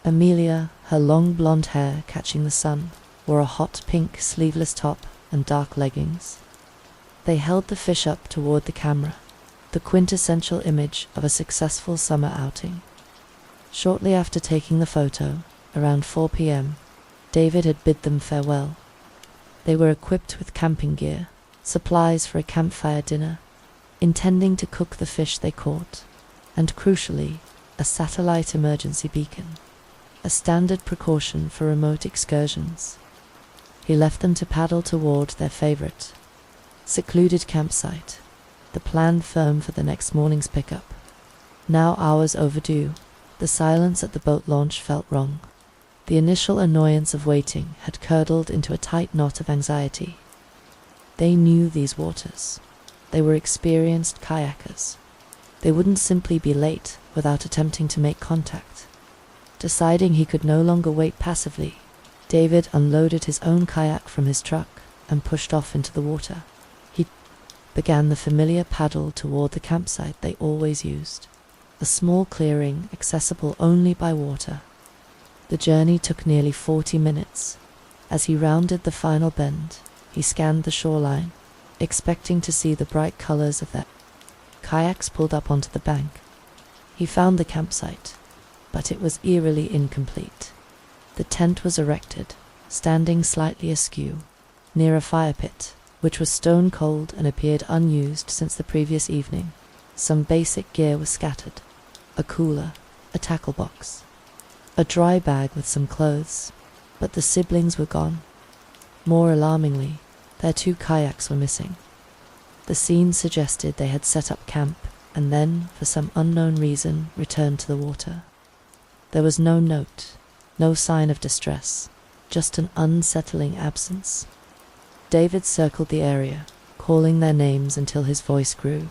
Amelia, her long blonde hair catching the sun, wore a hot pink sleeveless top and dark leggings. They held the fish up toward the camera, the quintessential image of a successful summer outing. Shortly after taking the photo, around 4 p.m., David had bid them farewell. They were equipped with camping gear, supplies for a campfire dinner, intending to cook the fish they caught, and crucially, a satellite emergency beacon, a standard precaution for remote excursions. He left them to paddle toward their favorite, secluded campsite, the plan firm for the next morning's pickup. Now hours overdue, the silence at the boat launch felt wrong. The initial annoyance of waiting had curdled into a tight knot of anxiety. They knew these waters. They were experienced kayakers. They wouldn't simply be late without attempting to make contact. Deciding he could no longer wait passively, David unloaded his own kayak from his truck and pushed off into the water. He began the familiar paddle toward the campsite they always used, a small clearing accessible only by water. The journey took nearly 40 minutes. As he rounded the final bend, he scanned the shoreline, expecting to see the bright colors of their kayaks pulled up onto the bank. He found the campsite, but it was eerily incomplete. The tent was erected, standing slightly askew, near a fire pit, which was stone cold and appeared unused since the previous evening. Some basic gear was scattered: a cooler, a tackle box, a dry bag with some clothes, but the siblings were gone. More alarmingly, their 2 kayaks were missing. The scene suggested they had set up camp and then, for some unknown reason, returned to the water. There was no note, no sign of distress, just an unsettling absence. David circled the area, calling their names until his voice grew.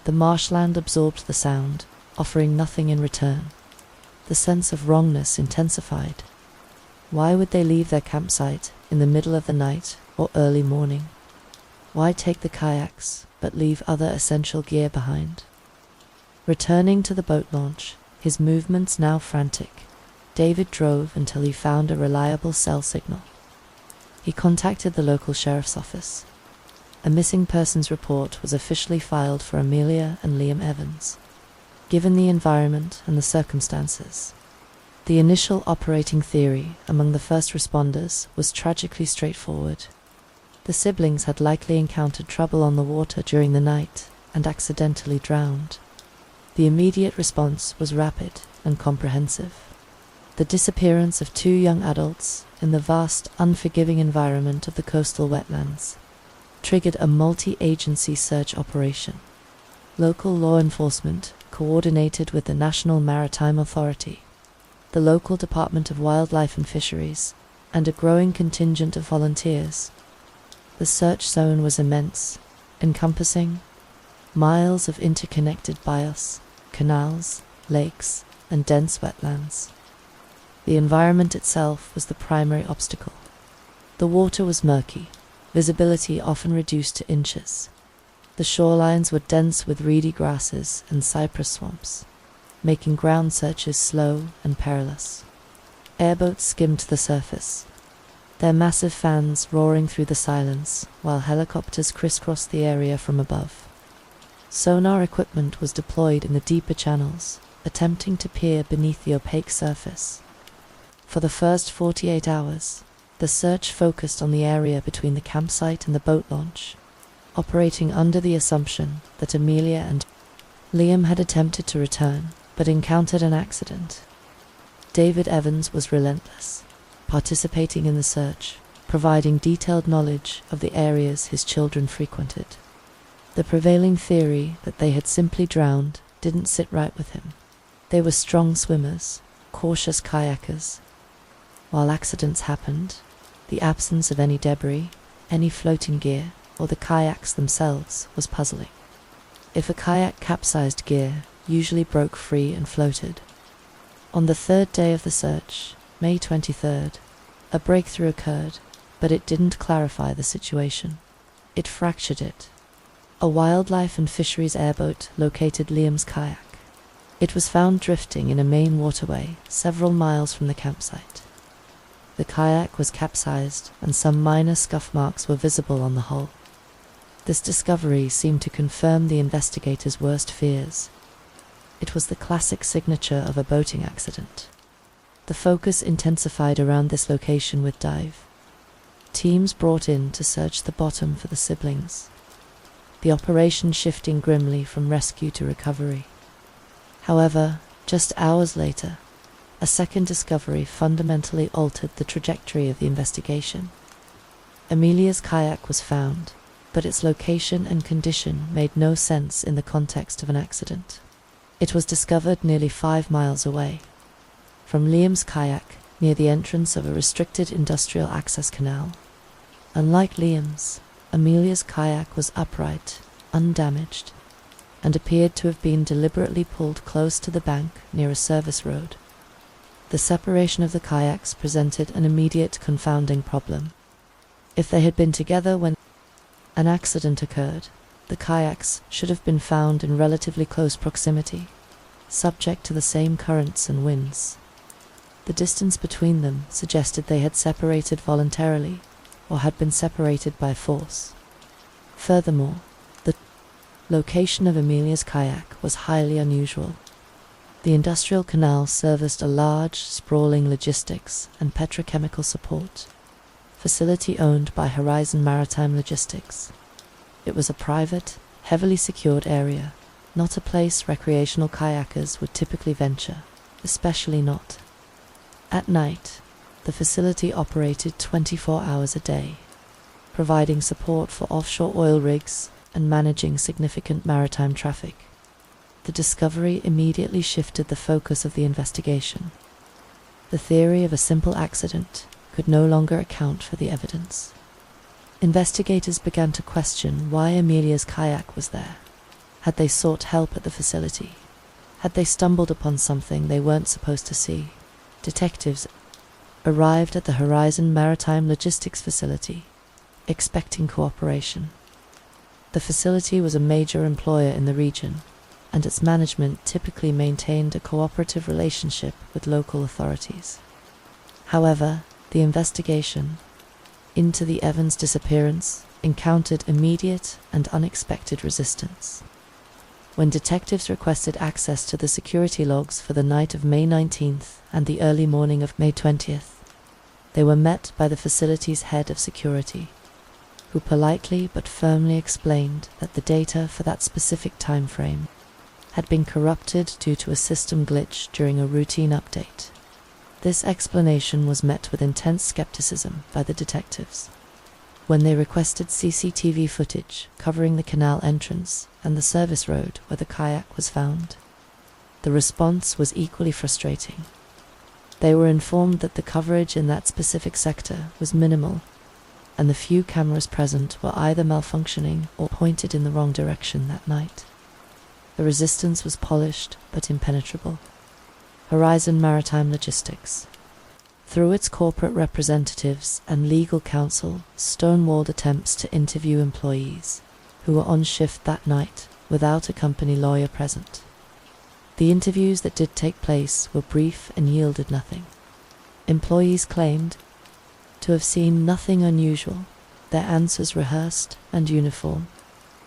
The marshland absorbed the sound, offering nothing in return. The sense of wrongness intensified. Why would they leave their campsite in the middle of the night or early morning? Why take the kayaks but leave other essential gear behind? Returning to the boat launch, his movements now frantic, David drove until he found a reliable cell signal. He contacted the local sheriff's office. A missing persons report was officially filed for Amelia and Liam Evans. Given the environment and the circumstances, the initial operating theory among the first responders was tragically straightforward. The siblings had likely encountered trouble on the water during the night and accidentally drowned. The immediate response was rapid and comprehensive. The disappearance of 2 young adults in the vast, unforgiving environment of the coastal wetlands triggered a multi-agency search operation. Local law enforcement coordinated with the National Maritime Authority, the local Department of Wildlife and Fisheries, and a growing contingent of volunteers. The search zone was immense, encompassing miles of interconnected bayous, canals, lakes, and dense wetlands. The environment itself was the primary obstacle. The water was murky, visibility often reduced to inches. The shorelines were dense with reedy grasses and cypress swamps, making ground searches slow and perilous. Airboats skimmed the surface, their massive fans roaring through the silence while helicopters crisscrossed the area from above. Sonar equipment was deployed in the deeper channels, attempting to peer beneath the opaque surface. For the first 48 hours, the search focused on the area between the campsite and the boat launch, operating under the assumption that Amelia and Liam had attempted to return, but encountered an accident. David Evans was relentless, participating in the search, providing detailed knowledge of the areas his children frequented. The prevailing theory that they had simply drowned didn't sit right with him. They were strong swimmers, cautious kayakers. While accidents happened, the absence of any debris, any floating gear, or the kayaks themselves was puzzling. If a kayak capsized, gear usually broke free and floated. On the 3rd day of the search, May 23rd, a breakthrough occurred, but it didn't clarify the situation. It fractured it. A wildlife and fisheries airboat located Liam's kayak. It was found drifting in a main waterway several miles from the campsite. The kayak was capsized, and some minor scuff marks were visible on the hull. This discovery seemed to confirm the investigators' worst fears. It was the classic signature of a boating accident. The focus intensified around this location with dive teams brought in to search the bottom for the siblings, the operation shifting grimly from rescue to recovery. However, just hours later, a second discovery fundamentally altered the trajectory of the investigation. Amelia's kayak was found, but its location and condition made no sense in the context of an accident. It was discovered nearly 5 miles away, from Liam's kayak near the entrance of a restricted industrial access canal. Unlike Liam's, Amelia's kayak was upright, undamaged, and appeared to have been deliberately pulled close to the bank near a service road. The separation of the kayaks presented an immediate confounding problem. If they had been together when an accident occurred, the kayaks should have been found in relatively close proximity, subject to the same currents and winds. The distance between them suggested they had separated voluntarily or had been separated by force. Furthermore, the location of Amelia's kayak was highly unusual. The industrial canal serviced a large, sprawling logistics and petrochemical support facility owned by Horizon Maritime Logistics. It was a private, heavily secured area, not a place recreational kayakers would typically venture, especially not at night. The facility operated 24 hours a day, providing support for offshore oil rigs and managing significant maritime traffic. The discovery immediately shifted the focus of the investigation. The theory of a simple accident could no longer account for the evidence. Investigators began to question why Amelia's kayak was there. Had they sought help at the facility? Had they stumbled upon something they weren't supposed to see? Detectives arrived at the Horizon Maritime Logistics facility, expecting cooperation. The facility was a major employer in the region, and its management typically maintained a cooperative relationship with local authorities. However, the investigation into the Evans disappearance encountered immediate and unexpected resistance. When detectives requested access to the security logs for the night of May 19th and the early morning of May 20th, they were met by the facility's head of security, who politely but firmly explained that the data for that specific time frame had been corrupted due to a system glitch during a routine update. This explanation was met with intense skepticism by the detectives. When they requested CCTV footage covering the canal entrance and the service road where the kayak was found, the response was equally frustrating. They were informed that the coverage in that specific sector was minimal, and the few cameras present were either malfunctioning or pointed in the wrong direction that night. The resistance was polished but impenetrable. Horizon Maritime Logistics, through its corporate representatives and legal counsel, stonewalled attempts to interview employees who were on shift that night without a company lawyer present. The interviews that did take place were brief and yielded nothing. Employees claimed to have seen nothing unusual, their answers rehearsed and uniform.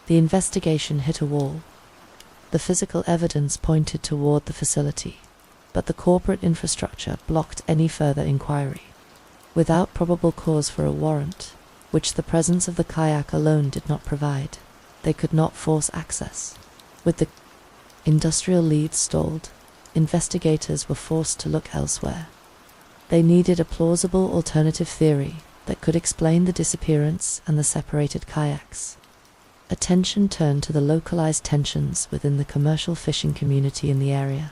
The investigation hit a wall. The physical evidence pointed toward the facility, but the corporate infrastructure blocked any further inquiry. Without probable cause for a warrant, which the presence of the kayak alone did not provide, they could not force access. With the industrial leads stalled, investigators were forced to look elsewhere. They needed a plausible alternative theory that could explain the disappearance and the separated kayaks. Attention turned to the localized tensions within the commercial fishing community in the area.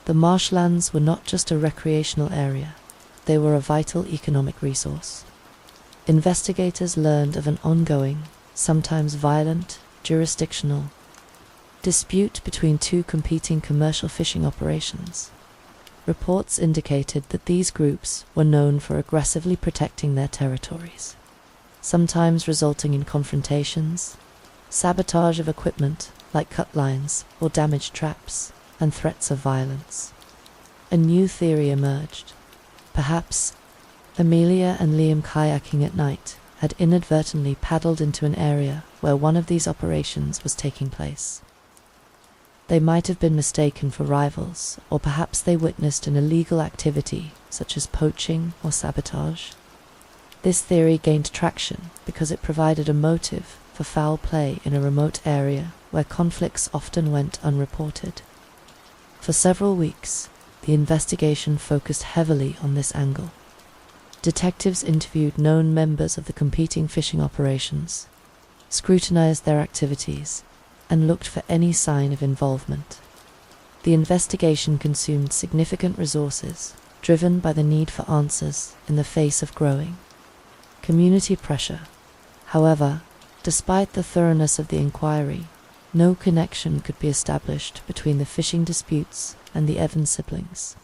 The marshlands were not just a recreational area, they were a vital economic resource. Investigators learned of an ongoing, sometimes violent, jurisdictional dispute between two competing commercial fishing operations. Reports indicated that these groups were known for aggressively protecting their territories, sometimes resulting in confrontations, sabotage of equipment like cut lines or damaged traps, and threats of violence. A new theory emerged. Perhaps Amelia and Liam, kayaking at night, had inadvertently paddled into an area where one of these operations was taking place. They might have been mistaken for rivals, or perhaps they witnessed an illegal activity such as poaching or sabotage. This theory gained traction because it provided a motive for foul play in a remote area where conflicts often went unreported. For several weeks, the investigation focused heavily on this angle. Detectives interviewed known members of the competing fishing operations, scrutinized their activities, and looked for any sign of involvement. The investigation consumed significant resources, driven by the need for answers in the face of growing community pressure. However, despite the thoroughness of the inquiry, no connection could be established between the fishing disputes and the Evans siblings.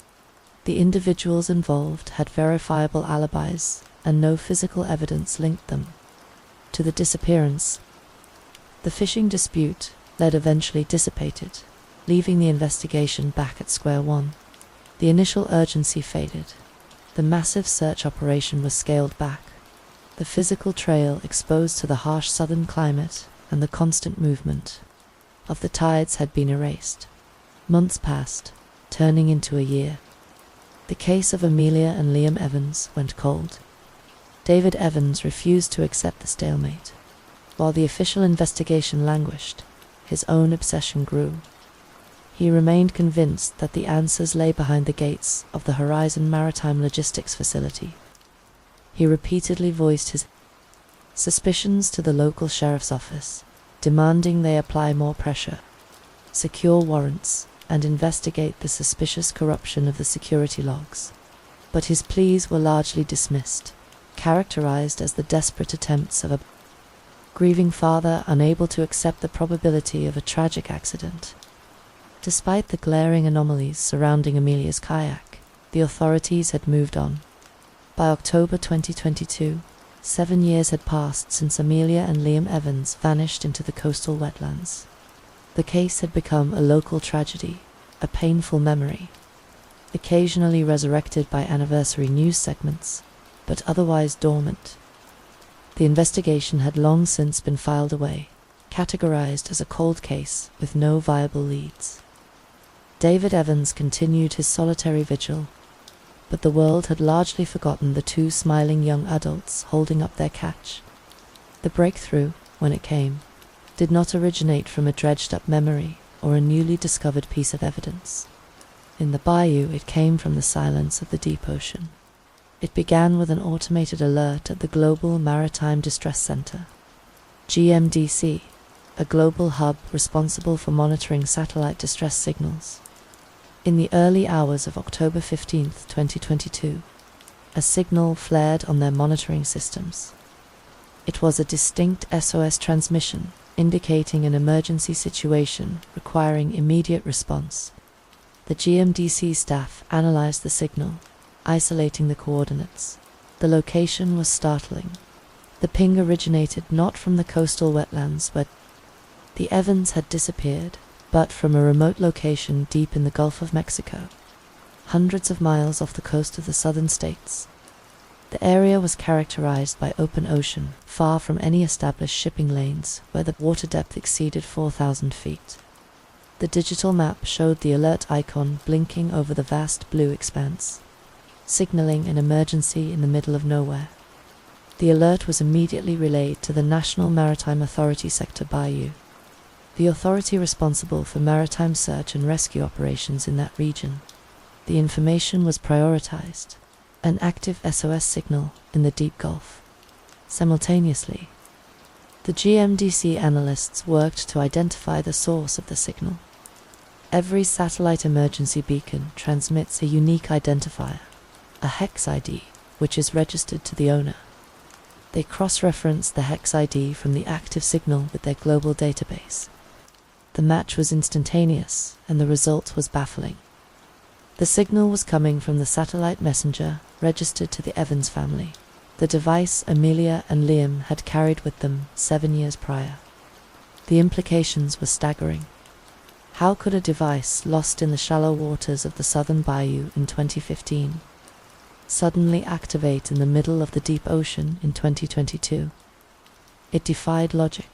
The individuals involved had verifiable alibis, and no physical evidence linked them to the disappearance. The fishing dispute eventually dissipated, leaving the investigation back at square one. The initial urgency faded. The massive search operation was scaled back. The physical trail exposed to the harsh southern climate and the constant movement of the tides had been erased. Months passed, turning into a year. The case of Amelia and Liam Evans went cold. David Evans refused to accept the stalemate. While the official investigation languished, his own obsession grew. He remained convinced that the answers lay behind the gates of the Horizon Maritime Logistics Facility. He repeatedly voiced his suspicions to the local sheriff's office, demanding they apply more pressure, secure warrants, and investigate the suspicious corruption of the security logs. But his pleas were largely dismissed, characterized as the desperate attempts of a grieving father unable to accept the probability of a tragic accident. Despite the glaring anomalies surrounding Amelia's kayak, the authorities had moved on. By October 2022, 7 years had passed since Amelia and Liam Evans vanished into the coastal wetlands. The case had become a local tragedy, a painful memory, occasionally resurrected by anniversary news segments, but otherwise dormant. The investigation had long since been filed away, categorized as a cold case with no viable leads. David Evans continued his solitary vigil, but the world had largely forgotten the two smiling young adults holding up their catch. The breakthrough, when it came, did not originate from a dredged-up memory or a newly discovered piece of evidence. In the bayou, it came from the silence of the deep ocean. It began with an automated alert at the Global Maritime Distress Center, GMDC, a global hub responsible for monitoring satellite distress signals. In the early hours of October 15, 2022, a signal flared on their monitoring systems. It was a distinct SOS transmission, indicating an emergency situation requiring immediate response. The GMDC staff analyzed the signal, isolating the coordinates. The location was startling. The ping originated not from the coastal wetlands where the Evans had disappeared, but from a remote location deep in the Gulf of Mexico, hundreds of miles off the coast of the southern states. The area was characterized by open ocean, far from any established shipping lanes, where the water depth exceeded 4,000 feet. The digital map showed the alert icon blinking over the vast blue expanse, signaling an emergency in the middle of nowhere. The alert was immediately relayed to the National Maritime Authority Sector Bayou, the authority responsible for maritime search and rescue operations in that region. The information was prioritized, an active SOS signal in the deep Gulf. Simultaneously, the GMDC analysts worked to identify the source of the signal. Every satellite emergency beacon transmits a unique identifier, a hex ID, which is registered to the owner. They cross-referenced the hex ID from the active signal with their global database. The match was instantaneous, and the result was baffling. The signal was coming from the satellite messenger registered to the Evans family, the device Amelia and Liam had carried with them 7 years prior. The implications were staggering. How could a device lost in the shallow waters of the southern bayou in 2015 suddenly activate in the middle of the deep ocean in 2022? It defied logic.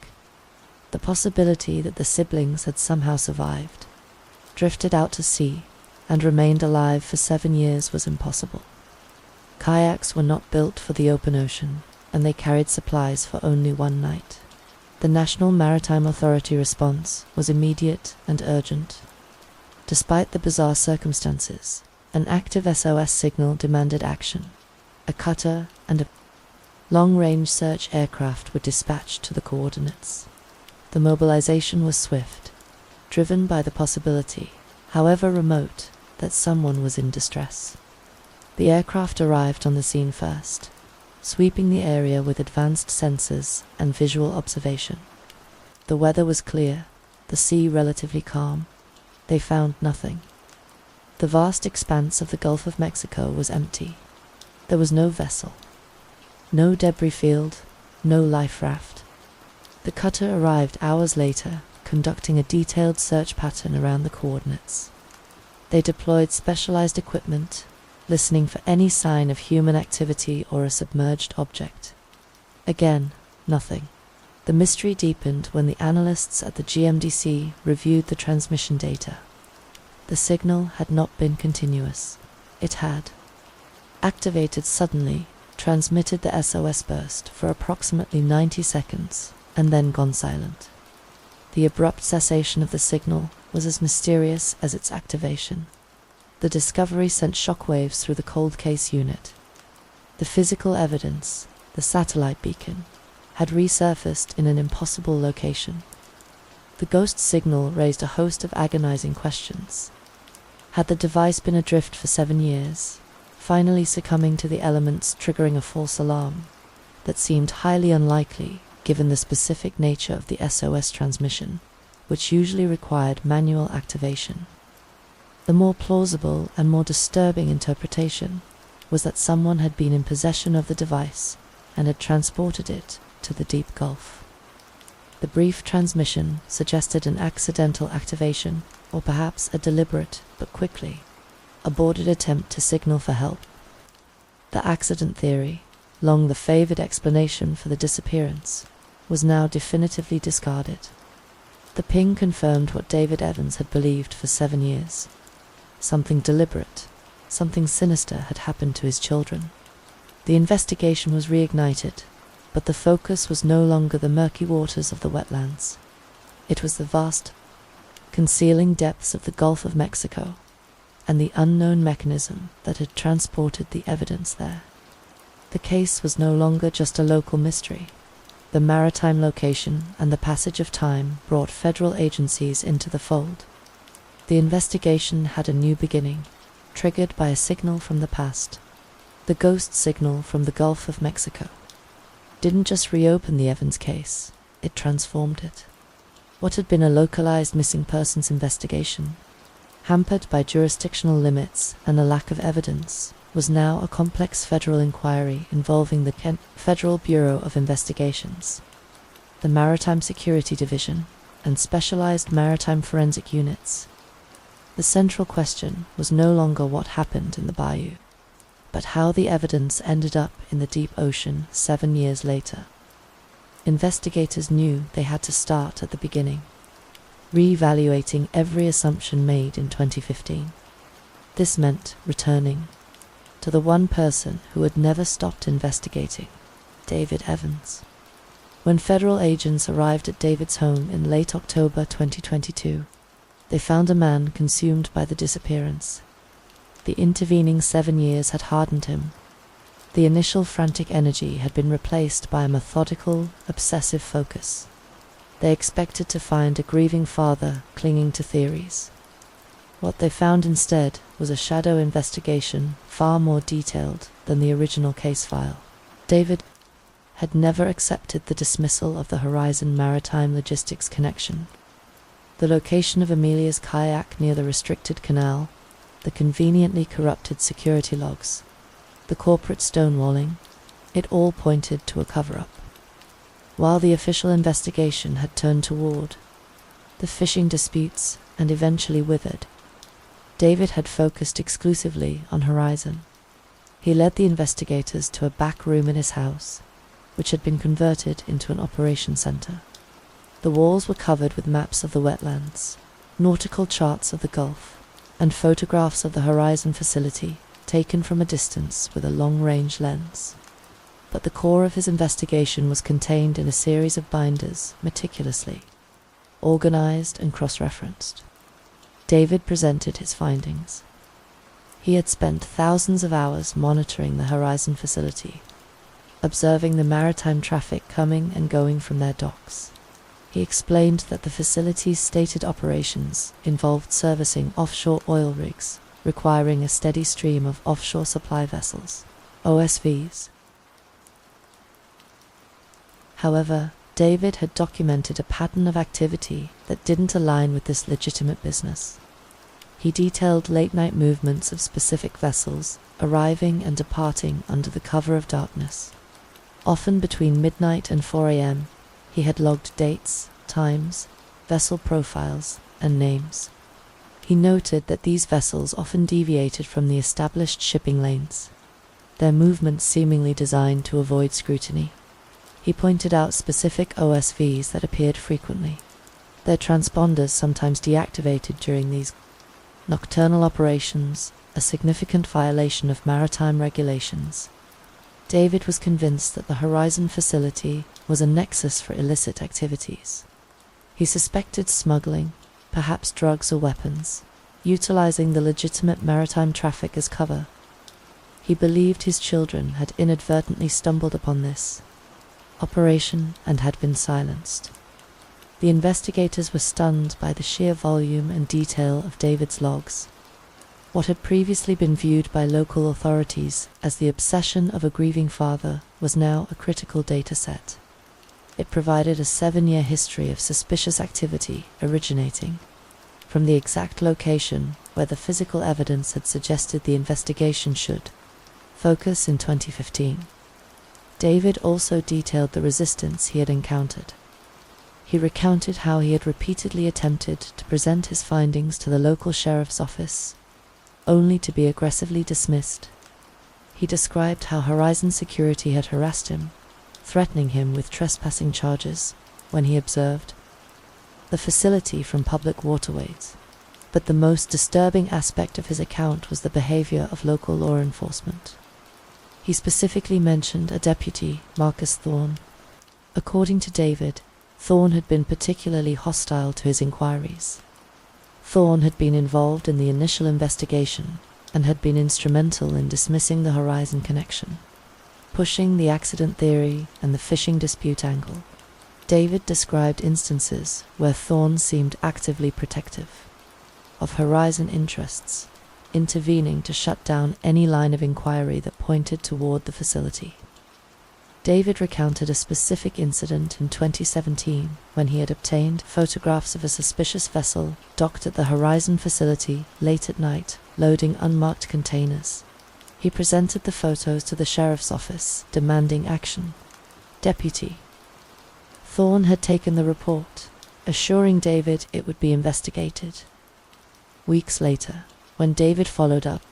The possibility that the siblings had somehow survived, drifted out to sea, and remained alive for 7 years was impossible. Kayaks were not built for the open ocean, and they carried supplies for only one night. The National Maritime Authority response was immediate and urgent. Despite the bizarre circumstances, an active SOS signal demanded action. A cutter and a long-range search aircraft were dispatched to the coordinates. The mobilization was swift, driven by the possibility, however remote, that someone was in distress. The aircraft arrived on the scene first, sweeping the area with advanced sensors and visual observation. The weather was clear, the sea relatively calm. They found nothing. The vast expanse of the Gulf of Mexico was empty. There was no vessel, no debris field, no life raft. The cutter arrived hours later, conducting a detailed search pattern around the coordinates. They deployed specialized equipment, listening for any sign of human activity or a submerged object. Again, nothing. The mystery deepened when the analysts at the GMDC reviewed the transmission data. The signal had not been continuous. It had activated suddenly, transmitted the SOS burst for approximately 90 seconds, and then gone silent. The abrupt cessation of the signal was as mysterious as its activation. The discovery sent shockwaves through the cold case unit. The physical evidence, the satellite beacon, had resurfaced in an impossible location. The ghost signal raised a host of agonizing questions. Had the device been adrift for 7 years, finally succumbing to the elements triggering a false alarm that seemed highly unlikely given the specific nature of the SOS transmission, which usually required manual activation? The more plausible and more disturbing interpretation was that someone had been in possession of the device and had transported it to the deep Gulf. The brief transmission suggested an accidental activation, or perhaps a deliberate, but quickly aborted attempt to signal for help. The accident theory, long the favored explanation for the disappearance, was now definitively discarded. The ping confirmed what David Evans had believed for 7 years. Something deliberate, something sinister had happened to his children. The investigation was reignited, but the focus was no longer the murky waters of the wetlands. It was the vast, concealing depths of the Gulf of Mexico, and the unknown mechanism that had transported the evidence there. The case was no longer just a local mystery. The maritime location and the passage of time brought federal agencies into the fold. The investigation had a new beginning, triggered by a signal from the past. The ghost signal from the Gulf of Mexico didn't just reopen the Evans case, it transformed it. What had been a localized missing persons investigation, hampered by jurisdictional limits and a lack of evidence, was now a complex federal inquiry involving the Kent Federal Bureau of Investigations, the Maritime Security Division, and specialized maritime forensic units. The central question was no longer what happened in the bayou, but how the evidence ended up in the deep ocean 7 years later. Investigators knew they had to start at the beginning, re-evaluating every assumption made in 2015. This meant returning to the one person who had never stopped investigating, David Evans. When federal agents arrived at David's home in late October 2022, they found a man consumed by the disappearance. The intervening 7 years had hardened him. The initial frantic energy had been replaced by a methodical, obsessive focus. They expected to find a grieving father clinging to theories. What they found instead was a shadow investigation far more detailed than the original case file. David had never accepted the dismissal of the Horizon Maritime Logistics connection. The location of Amelia's kayak near the restricted canal, the conveniently corrupted security logs, the corporate stonewalling, it all pointed to a cover-up. While the official investigation had turned toward the fishing disputes and eventually withered, David had focused exclusively on Horizon. He led the investigators to a back room in his house, which had been converted into an operations center. The walls were covered with maps of the wetlands, nautical charts of the Gulf, and photographs of the Horizon facility taken from a distance with a long-range lens. But the core of his investigation was contained in a series of binders, meticulously organized and cross-referenced. David presented his findings. He had spent thousands of hours monitoring the Horizon facility, observing the maritime traffic coming and going from their docks. He explained that the facility's stated operations involved servicing offshore oil rigs, requiring a steady stream of offshore supply vessels, OSVs. However, David had documented a pattern of activity that didn't align with this legitimate business. He detailed late-night movements of specific vessels, arriving and departing under the cover of darkness. Often between midnight and 4 a.m., he had logged dates, times, vessel profiles, and names. He noted that these vessels often deviated from the established shipping lanes, their movements seemingly designed to avoid scrutiny. He pointed out specific OSVs that appeared frequently, their transponders sometimes deactivated during these nocturnal operations, a significant violation of maritime regulations. David was convinced that the Horizon facility was a nexus for illicit activities. He suspected smuggling, perhaps drugs or weapons, utilizing the legitimate maritime traffic as cover. He believed his children had inadvertently stumbled upon this operation and had been silenced. The investigators were stunned by the sheer volume and detail of David's logs. What had previously been viewed by local authorities as the obsession of a grieving father was now a critical data set. It provided a 7-year history of suspicious activity originating from the exact location where the physical evidence had suggested the investigation should focus in 2015. David also detailed the resistance he had encountered. He recounted how he had repeatedly attempted to present his findings to the local sheriff's office, only to be aggressively dismissed. He described how Horizon security had harassed him, threatening him with trespassing charges when he observed the facility from public waterways. But the most disturbing aspect of his account was the behavior of local law enforcement. He specifically mentioned a deputy, Marcus Thorne. According to David, Thorne had been particularly hostile to his inquiries. Thorne had been involved in the initial investigation and had been instrumental in dismissing the Horizon connection, pushing the accident theory and the fishing dispute angle. David described instances where Thorne seemed actively protective of Horizon interests, intervening to shut down any line of inquiry that pointed toward the facility. David recounted a specific incident in 2017 when he had obtained photographs of a suspicious vessel docked at the Horizon facility late at night, loading unmarked containers. He presented the photos to the sheriff's office, demanding action. Deputy Thorne had taken the report, assuring David it would be investigated. Weeks later, when David followed up,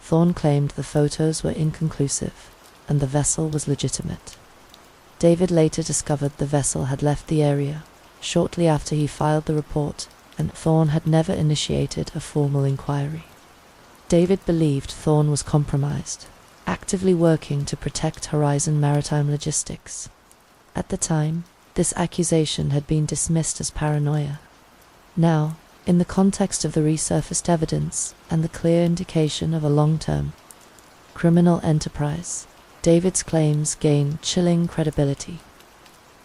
Thorne claimed the photos were inconclusive and the vessel was legitimate. David later discovered the vessel had left the area shortly after he filed the report, and Thorne had never initiated a formal inquiry. David believed Thorne was compromised, actively working to protect Horizon maritime logistics. At the time, this accusation had been dismissed as paranoia. Now, in the context of the resurfaced evidence and the clear indication of a long-term criminal enterprise, David's claims gained chilling credibility.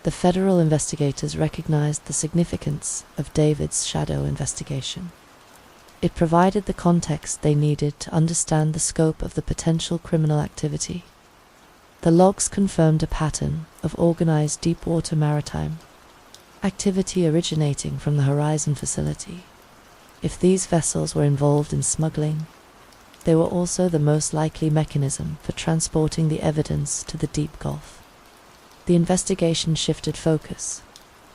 The federal investigators recognized the significance of David's shadow investigation. It provided the context they needed to understand the scope of the potential criminal activity. The logs confirmed a pattern of organized deep-water maritime activity originating from the Horizon facility. If these vessels were involved in smuggling, they were also the most likely mechanism for transporting the evidence to the deep Gulf. The investigation shifted focus.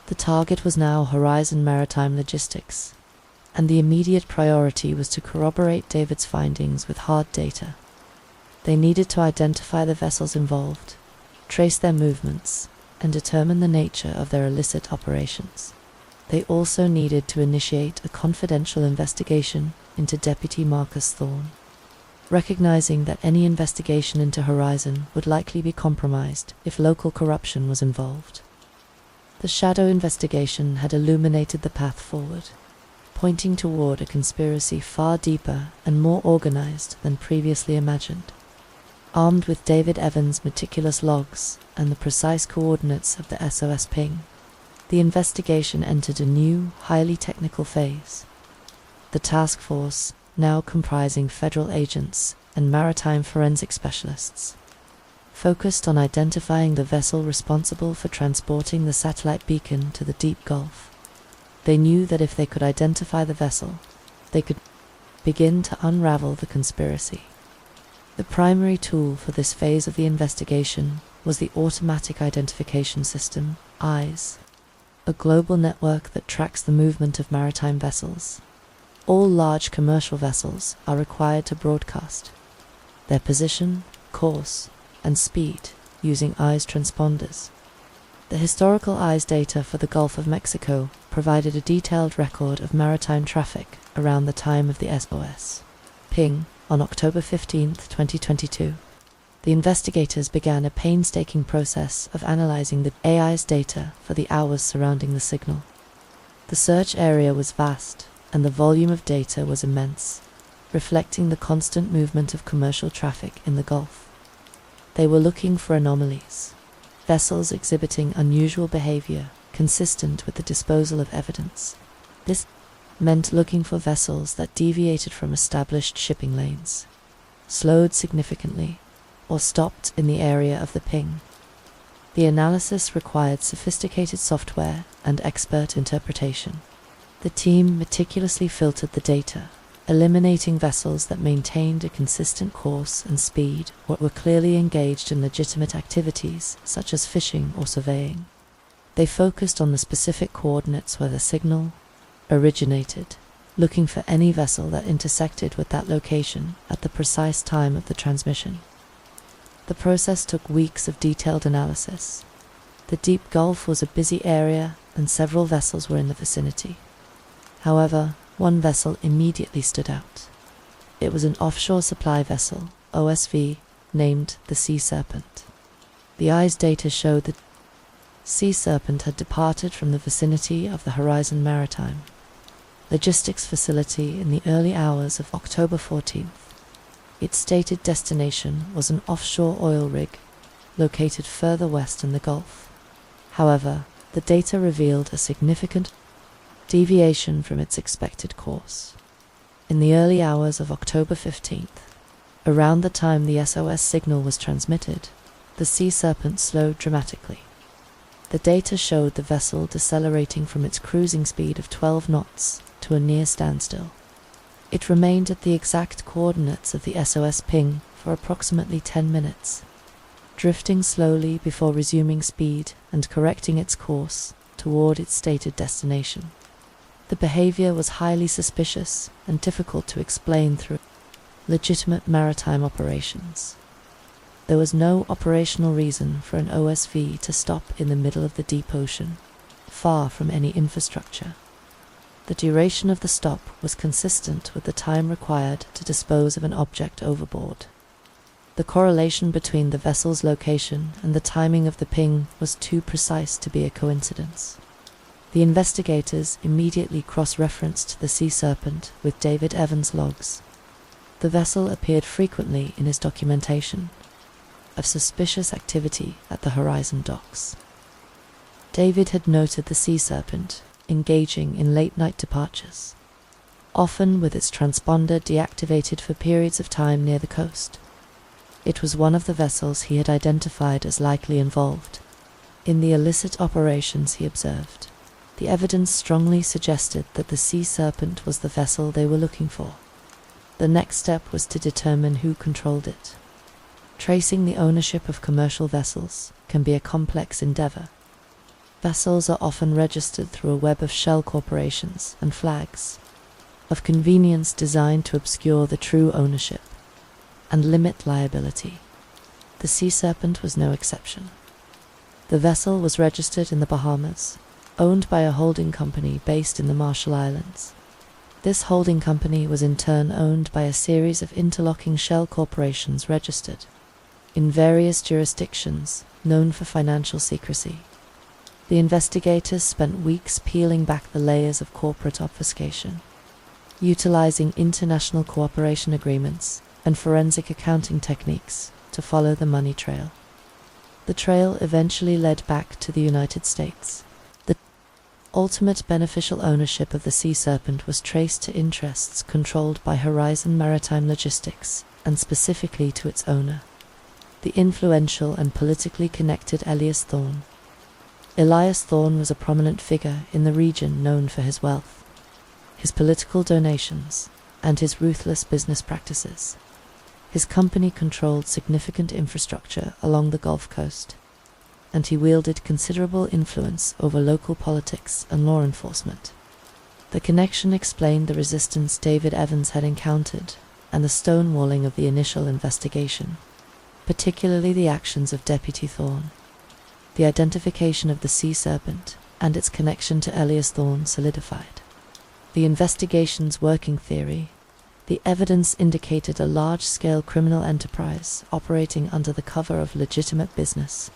The target was now Horizon maritime logistics, and the immediate priority was to corroborate David's findings with hard data. They needed to identify the vessels involved, trace their movements, and determine the nature of their illicit operations. They also needed to initiate a confidential investigation into Deputy Marcus Thorne, recognizing that any investigation into Horizon would likely be compromised if local corruption was involved. The shadow investigation had illuminated the path forward, pointing toward a conspiracy far deeper and more organized than previously imagined. Armed with David Evans' meticulous logs and the precise coordinates of the SOS ping, the investigation entered a new, highly technical phase. The task force, now comprising federal agents and maritime forensic specialists, focused on identifying the vessel responsible for transporting the satellite beacon to the deep Gulf. They knew that if they could identify the vessel, they could begin to unravel the conspiracy. The primary tool for this phase of the investigation was the Automatic Identification System, EYES, a global network that tracks the movement of maritime vessels. All large commercial vessels are required to broadcast their position, course, and speed using EYES transponders. The historical EYES data for the Gulf of Mexico provided a detailed record of maritime traffic around the time of the SOS ping on October 15, 2022. The investigators began a painstaking process of analyzing the AI's data for the hours surrounding the signal. The search area was vast, and the volume of data was immense, reflecting the constant movement of commercial traffic in the Gulf. They were looking for anomalies, vessels exhibiting unusual behavior consistent with the disposal of evidence. This meant looking for vessels that deviated from established shipping lanes, slowed significantly, or stopped in the area of the ping. The analysis required sophisticated software and expert interpretation. The team meticulously filtered the data, eliminating vessels that maintained a consistent course and speed or were clearly engaged in legitimate activities such as fishing or surveying. They focused on the specific coordinates where the signal originated, looking for any vessel that intersected with that location at the precise time of the transmission. The process took weeks of detailed analysis. The deep Gulf was a busy area and several vessels were in the vicinity. However, one vessel immediately stood out. It was an offshore supply vessel, OSV, named the Sea Serpent. The EYES data showed that Sea Serpent had departed from the vicinity of the Horizon Maritime logistics facility in the early hours of October 14th. Its stated destination was an offshore oil rig located further west in the Gulf. However, the data revealed a significant deviation from its expected course. In the early hours of October 15th, around the time the SOS signal was transmitted, the Sea Serpent slowed dramatically. The data showed the vessel decelerating from its cruising speed of 12 knots to a near standstill. It remained at the exact coordinates of the SOS ping for approximately 10 minutes, drifting slowly before resuming speed and correcting its course toward its stated destination. The behavior was highly suspicious and difficult to explain through legitimate maritime operations. There was no operational reason for an OSV to stop in the middle of the deep ocean, far from any infrastructure. The duration of the stop was consistent with the time required to dispose of an object overboard. The correlation between the vessel's location and the timing of the ping was too precise to be a coincidence. The investigators immediately cross-referenced the Sea Serpent with David Evans' logs. The vessel appeared frequently in his documentation of suspicious activity at the Horizon docks. David had noted the Sea Serpent engaging in late-night departures, often with its transponder deactivated for periods of time near the coast. It was one of the vessels he had identified as likely involved in the illicit operations he observed. The evidence strongly suggested that the Sea Serpent was the vessel they were looking for. The next step was to determine who controlled it. Tracing the ownership of commercial vessels can be a complex endeavor. Vessels are often registered through a web of shell corporations and flags of convenience designed to obscure the true ownership and limit liability. The Sea Serpent was no exception. The vessel was registered in the Bahamas, owned by a holding company based in the Marshall Islands. This holding company was in turn owned by a series of interlocking shell corporations registered in various jurisdictions known for financial secrecy. The investigators spent weeks peeling back the layers of corporate obfuscation, utilizing international cooperation agreements and forensic accounting techniques to follow the money trail. The trail eventually led back to the United States. The ultimate beneficial ownership of the Sea Serpent was traced to interests controlled by Horizon Maritime Logistics, and specifically to its owner, the influential and politically connected Elias Thorne. Elias Thorne was a prominent figure in the region known for his wealth, his political donations, and his ruthless business practices. His company controlled significant infrastructure along the Gulf Coast, and he wielded considerable influence over local politics and law enforcement. The connection explained the resistance David Evans had encountered and the stonewalling of the initial investigation, particularly the actions of Deputy Thorne. The identification of the sea serpent and its connection to Elias Thorne solidified the investigation's working theory. The evidence indicated a large-scale criminal enterprise operating under the cover of legitimate business,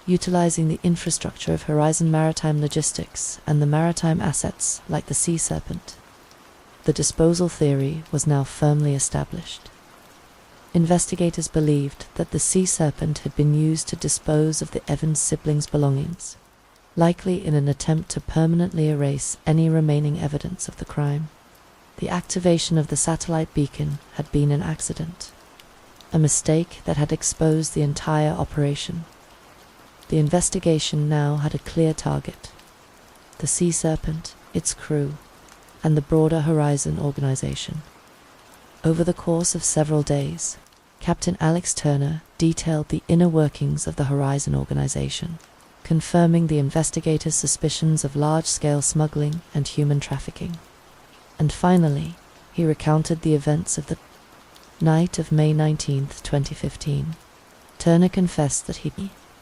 utilizing the infrastructure of Horizon Maritime Logistics and the maritime assets like the sea serpent. The disposal theory was now firmly established. Investigators believed that the sea serpent had been used to dispose of the Evans siblings' belongings, likely in an attempt to permanently erase any remaining evidence of the crime. The activation of the satellite beacon had been an accident, a mistake that had exposed the entire operation. The investigation now had a clear target: the sea serpent, its crew, and the broader Horizon organization. Over the course of several days, Captain Alex Turner detailed the inner workings of the Horizon organization, confirming the investigators' suspicions of large-scale smuggling and human trafficking. And finally, he recounted the events of the night of May 19, 2015. Turner confessed that he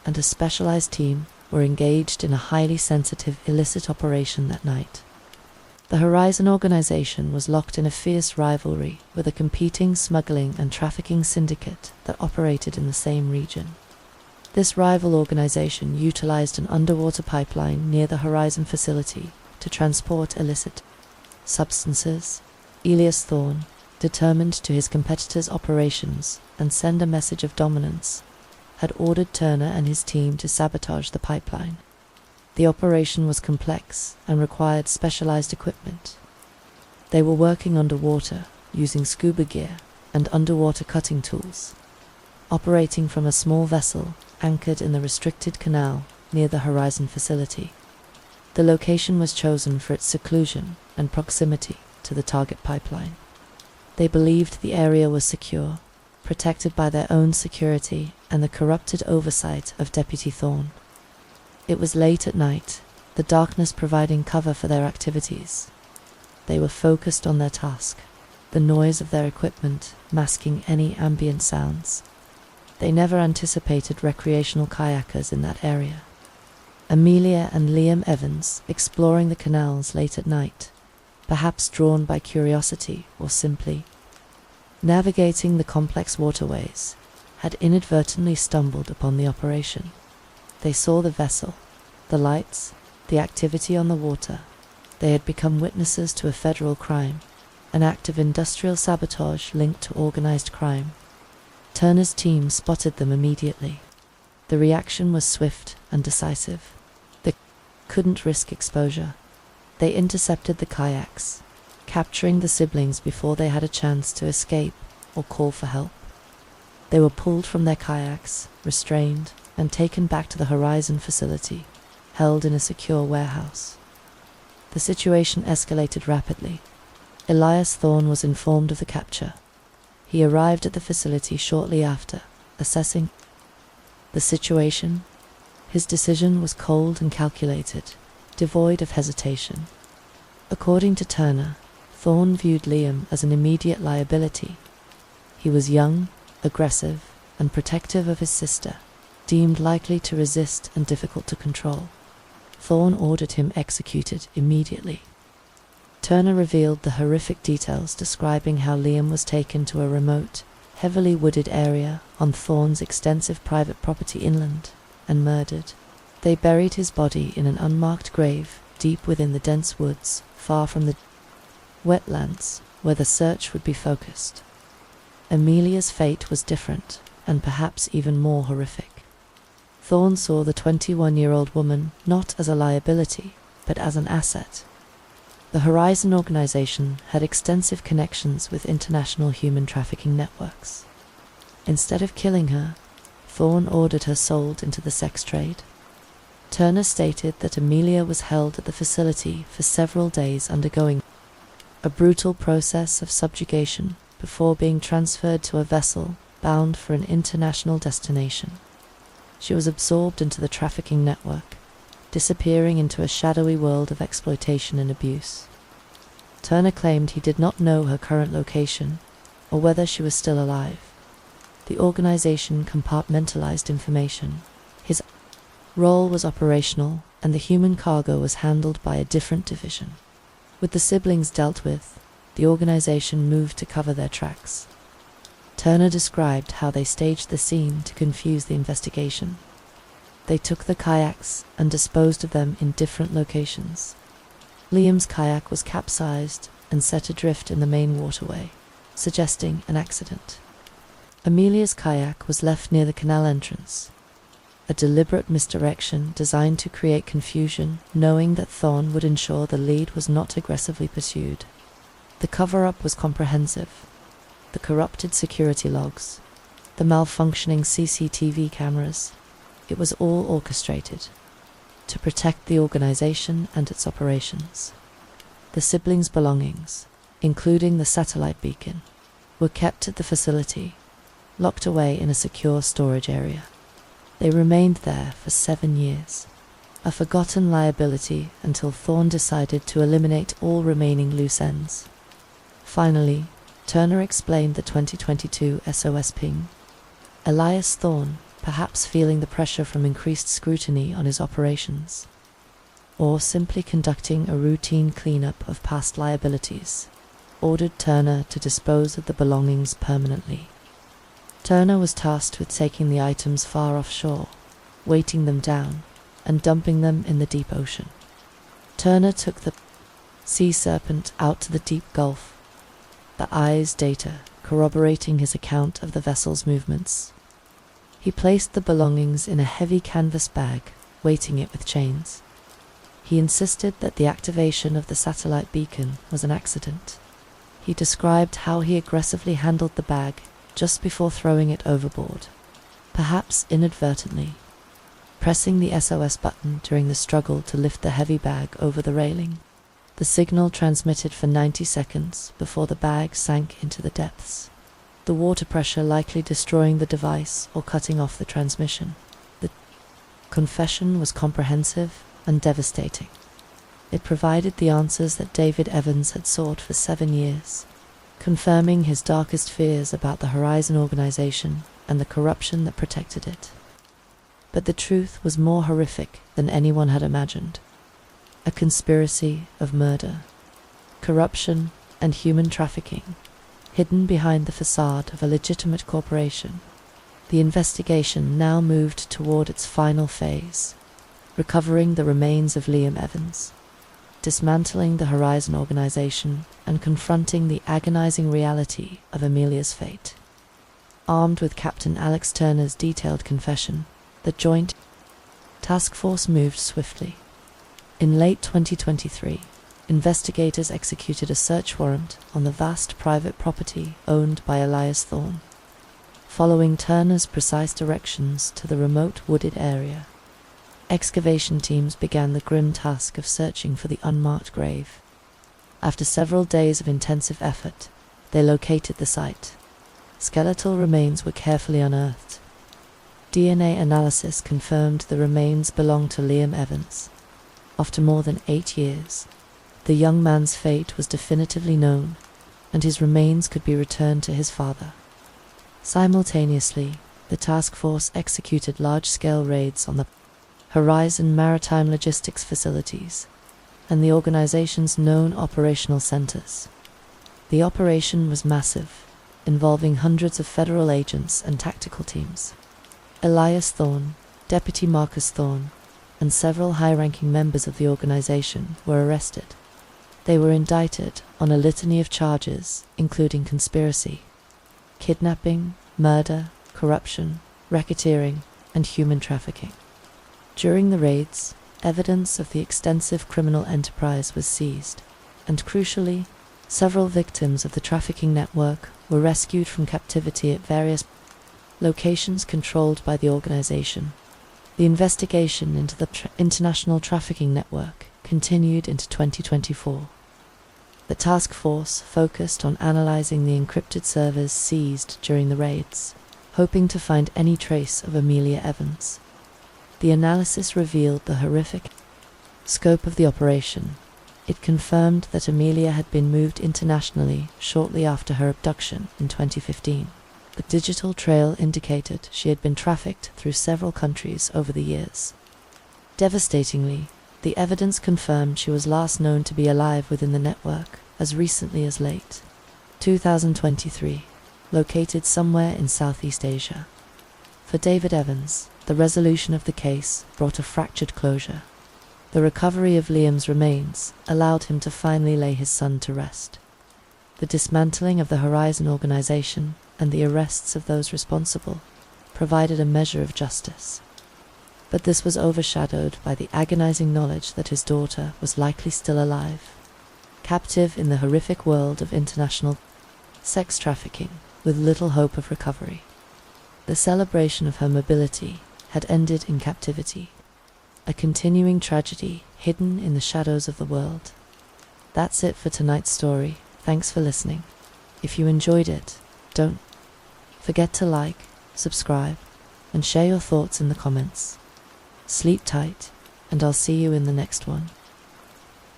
and a specialized team were engaged in a highly sensitive illicit operation that night. The Horizon organization was locked in a fierce rivalry with a competing smuggling and trafficking syndicate that operated in the same region. This rival organization utilized an underwater pipeline near the Horizon facility to transport illicit substances. Elias Thorne, determined to his competitors' operations and send a message of dominance, had ordered Turner and his team to sabotage the pipeline. The operation was complex and required specialized equipment. They were working underwater, using scuba gear and underwater cutting tools, operating from a small vessel anchored in the restricted canal near the Horizon facility. The location was chosen for its seclusion and proximity to the target pipeline. They believed the area was secure, protected by their own security and the corrupted oversight of Deputy Thorne. It was late at night, the darkness providing cover for their activities. They were focused on their task, the noise of their equipment masking any ambient sounds. They never anticipated recreational kayakers in that area. Amelia and Liam Evans, exploring the canals late at night, perhaps drawn by curiosity or simply navigating the complex waterways, had inadvertently stumbled upon the operation. They saw the vessel, the lights, the activity on the water. They had become witnesses to a federal crime, an act of industrial sabotage linked to organized crime. Turner's team spotted them immediately. The reaction was swift and decisive. They couldn't risk exposure. They intercepted the kayaks, capturing the siblings before they had a chance to escape or call for help. They were pulled from their kayaks, restrained, and taken back to the Horizon facility, held in a secure warehouse. The situation escalated rapidly. Elias Thorne was informed of the capture. He arrived at the facility shortly after, assessing the situation. His decision was cold and calculated, devoid of hesitation. According to Turner, Thorne viewed Liam as an immediate liability. He was young, aggressive, and protective of his sister, deemed likely to resist and difficult to control. Thorne ordered him executed immediately. Turner revealed the horrific details describing how Liam was taken to a remote, heavily wooded area on Thorne's extensive private property inland and murdered. They buried his body in an unmarked grave deep within the dense woods, far from the wetlands where the search would be focused. Amelia's fate was different, and perhaps even more horrific. Thorne saw the 21-year-old woman not as a liability, but as an asset. The Horizon organization had extensive connections with international human trafficking networks. Instead of killing her, Thorne ordered her sold into the sex trade. Turner stated that Amelia was held at the facility for several days undergoing a brutal process of subjugation before being transferred to a vessel bound for an international destination. She was absorbed into the trafficking network, disappearing into a shadowy world of exploitation and abuse. Turner claimed he did not know her current location or whether she was still alive. The organization compartmentalized information. His role was operational, and the human cargo was handled by a different division. With the siblings dealt with, the organization moved to cover their tracks. Turner described how they staged the scene to confuse the investigation. They took the kayaks and disposed of them in different locations. Liam's kayak was capsized and set adrift in the main waterway, suggesting an accident. Amelia's kayak was left near the canal entrance, a deliberate misdirection designed to create confusion, knowing that Thorne would ensure the lead was not aggressively pursued. The cover-up was comprehensive. The corrupted security logs, the malfunctioning CCTV cameras, it was all orchestrated to protect the organization and its operations. The siblings' belongings, including the satellite beacon, were kept at the facility, locked away in a secure storage area. They remained there for 7 years, a forgotten liability until Thorne decided to eliminate all remaining loose ends. Finally, Turner explained the 2022 SOS ping. Elias Thorne, perhaps feeling the pressure from increased scrutiny on his operations, or simply conducting a routine cleanup of past liabilities, ordered Turner to dispose of the belongings permanently. Turner was tasked with taking the items far offshore, weighting them down, and dumping them in the deep ocean. Turner took the Sea Serpent out to the deep Gulf, the eyes data corroborating his account of the vessel's movements. He placed the belongings in a heavy canvas bag, weighting it with chains. He insisted that the activation of the satellite beacon was an accident. He described how he aggressively handled the bag just before throwing it overboard, perhaps inadvertently, pressing the SOS button during the struggle to lift the heavy bag over the railing. The signal transmitted for 90 seconds before the bag sank into the depths, the water pressure likely destroying the device or cutting off the transmission. The confession was comprehensive and devastating. It provided the answers that David Evans had sought for 7 years, confirming his darkest fears about the Horizon organization and the corruption that protected it. But the truth was more horrific than anyone had imagined. A conspiracy of murder, corruption, and human trafficking, hidden behind the facade of a legitimate corporation. The investigation now moved toward its final phase, recovering the remains of Liam Evans, dismantling the Horizon organization, and confronting the agonizing reality of Amelia's fate. Armed with Captain Alex Turner's detailed confession, the Joint Task Force moved swiftly. In late 2023, investigators executed a search warrant on the vast private property owned by Elias Thorne. Following Turner's precise directions to the remote wooded area, excavation teams began the grim task of searching for the unmarked grave. After several days of intensive effort, they located the site. Skeletal remains were carefully unearthed. DNA analysis confirmed the remains belonged to Liam Evans. After more than 8 years, the young man's fate was definitively known, and his remains could be returned to his father. Simultaneously, the task force executed large-scale raids on the Horizon maritime logistics facilities and the organization's known operational centers. The operation was massive, involving hundreds of federal agents and tactical teams. Elias Thorne, Deputy Marcus Thorne, and several high-ranking members of the organization were arrested. They were indicted on a litany of charges, including conspiracy, kidnapping, murder, corruption, racketeering, and human trafficking. During the raids, evidence of the extensive criminal enterprise was seized, and crucially, several victims of the trafficking network were rescued from captivity at various locations controlled by the organization. The investigation into the international trafficking network continued into 2024. The task force focused on analyzing the encrypted servers seized during the raids, hoping to find any trace of Amelia Evans. The analysis revealed the horrific scope of the operation. It confirmed that Amelia had been moved internationally shortly after her abduction in 2015. The digital trail indicated she had been trafficked through several countries over the years. Devastatingly, the evidence confirmed she was last known to be alive within the network as recently as late 2023, located somewhere in Southeast Asia. For David Evans, the resolution of the case brought a fractured closure. The recovery of Liam's remains allowed him to finally lay his son to rest. The dismantling of the Horizon organization and the arrests of those responsible provided a measure of justice. But this was overshadowed by the agonizing knowledge that his daughter was likely still alive, captive in the horrific world of international sex trafficking with little hope of recovery. The celebration of her mobility had ended in captivity, a continuing tragedy hidden in the shadows of the world. That's it for tonight's story. Thanks for listening. If you enjoyed it, don't forget to like, subscribe, and share your thoughts in the comments. Sleep tight, and I'll see you in the next one.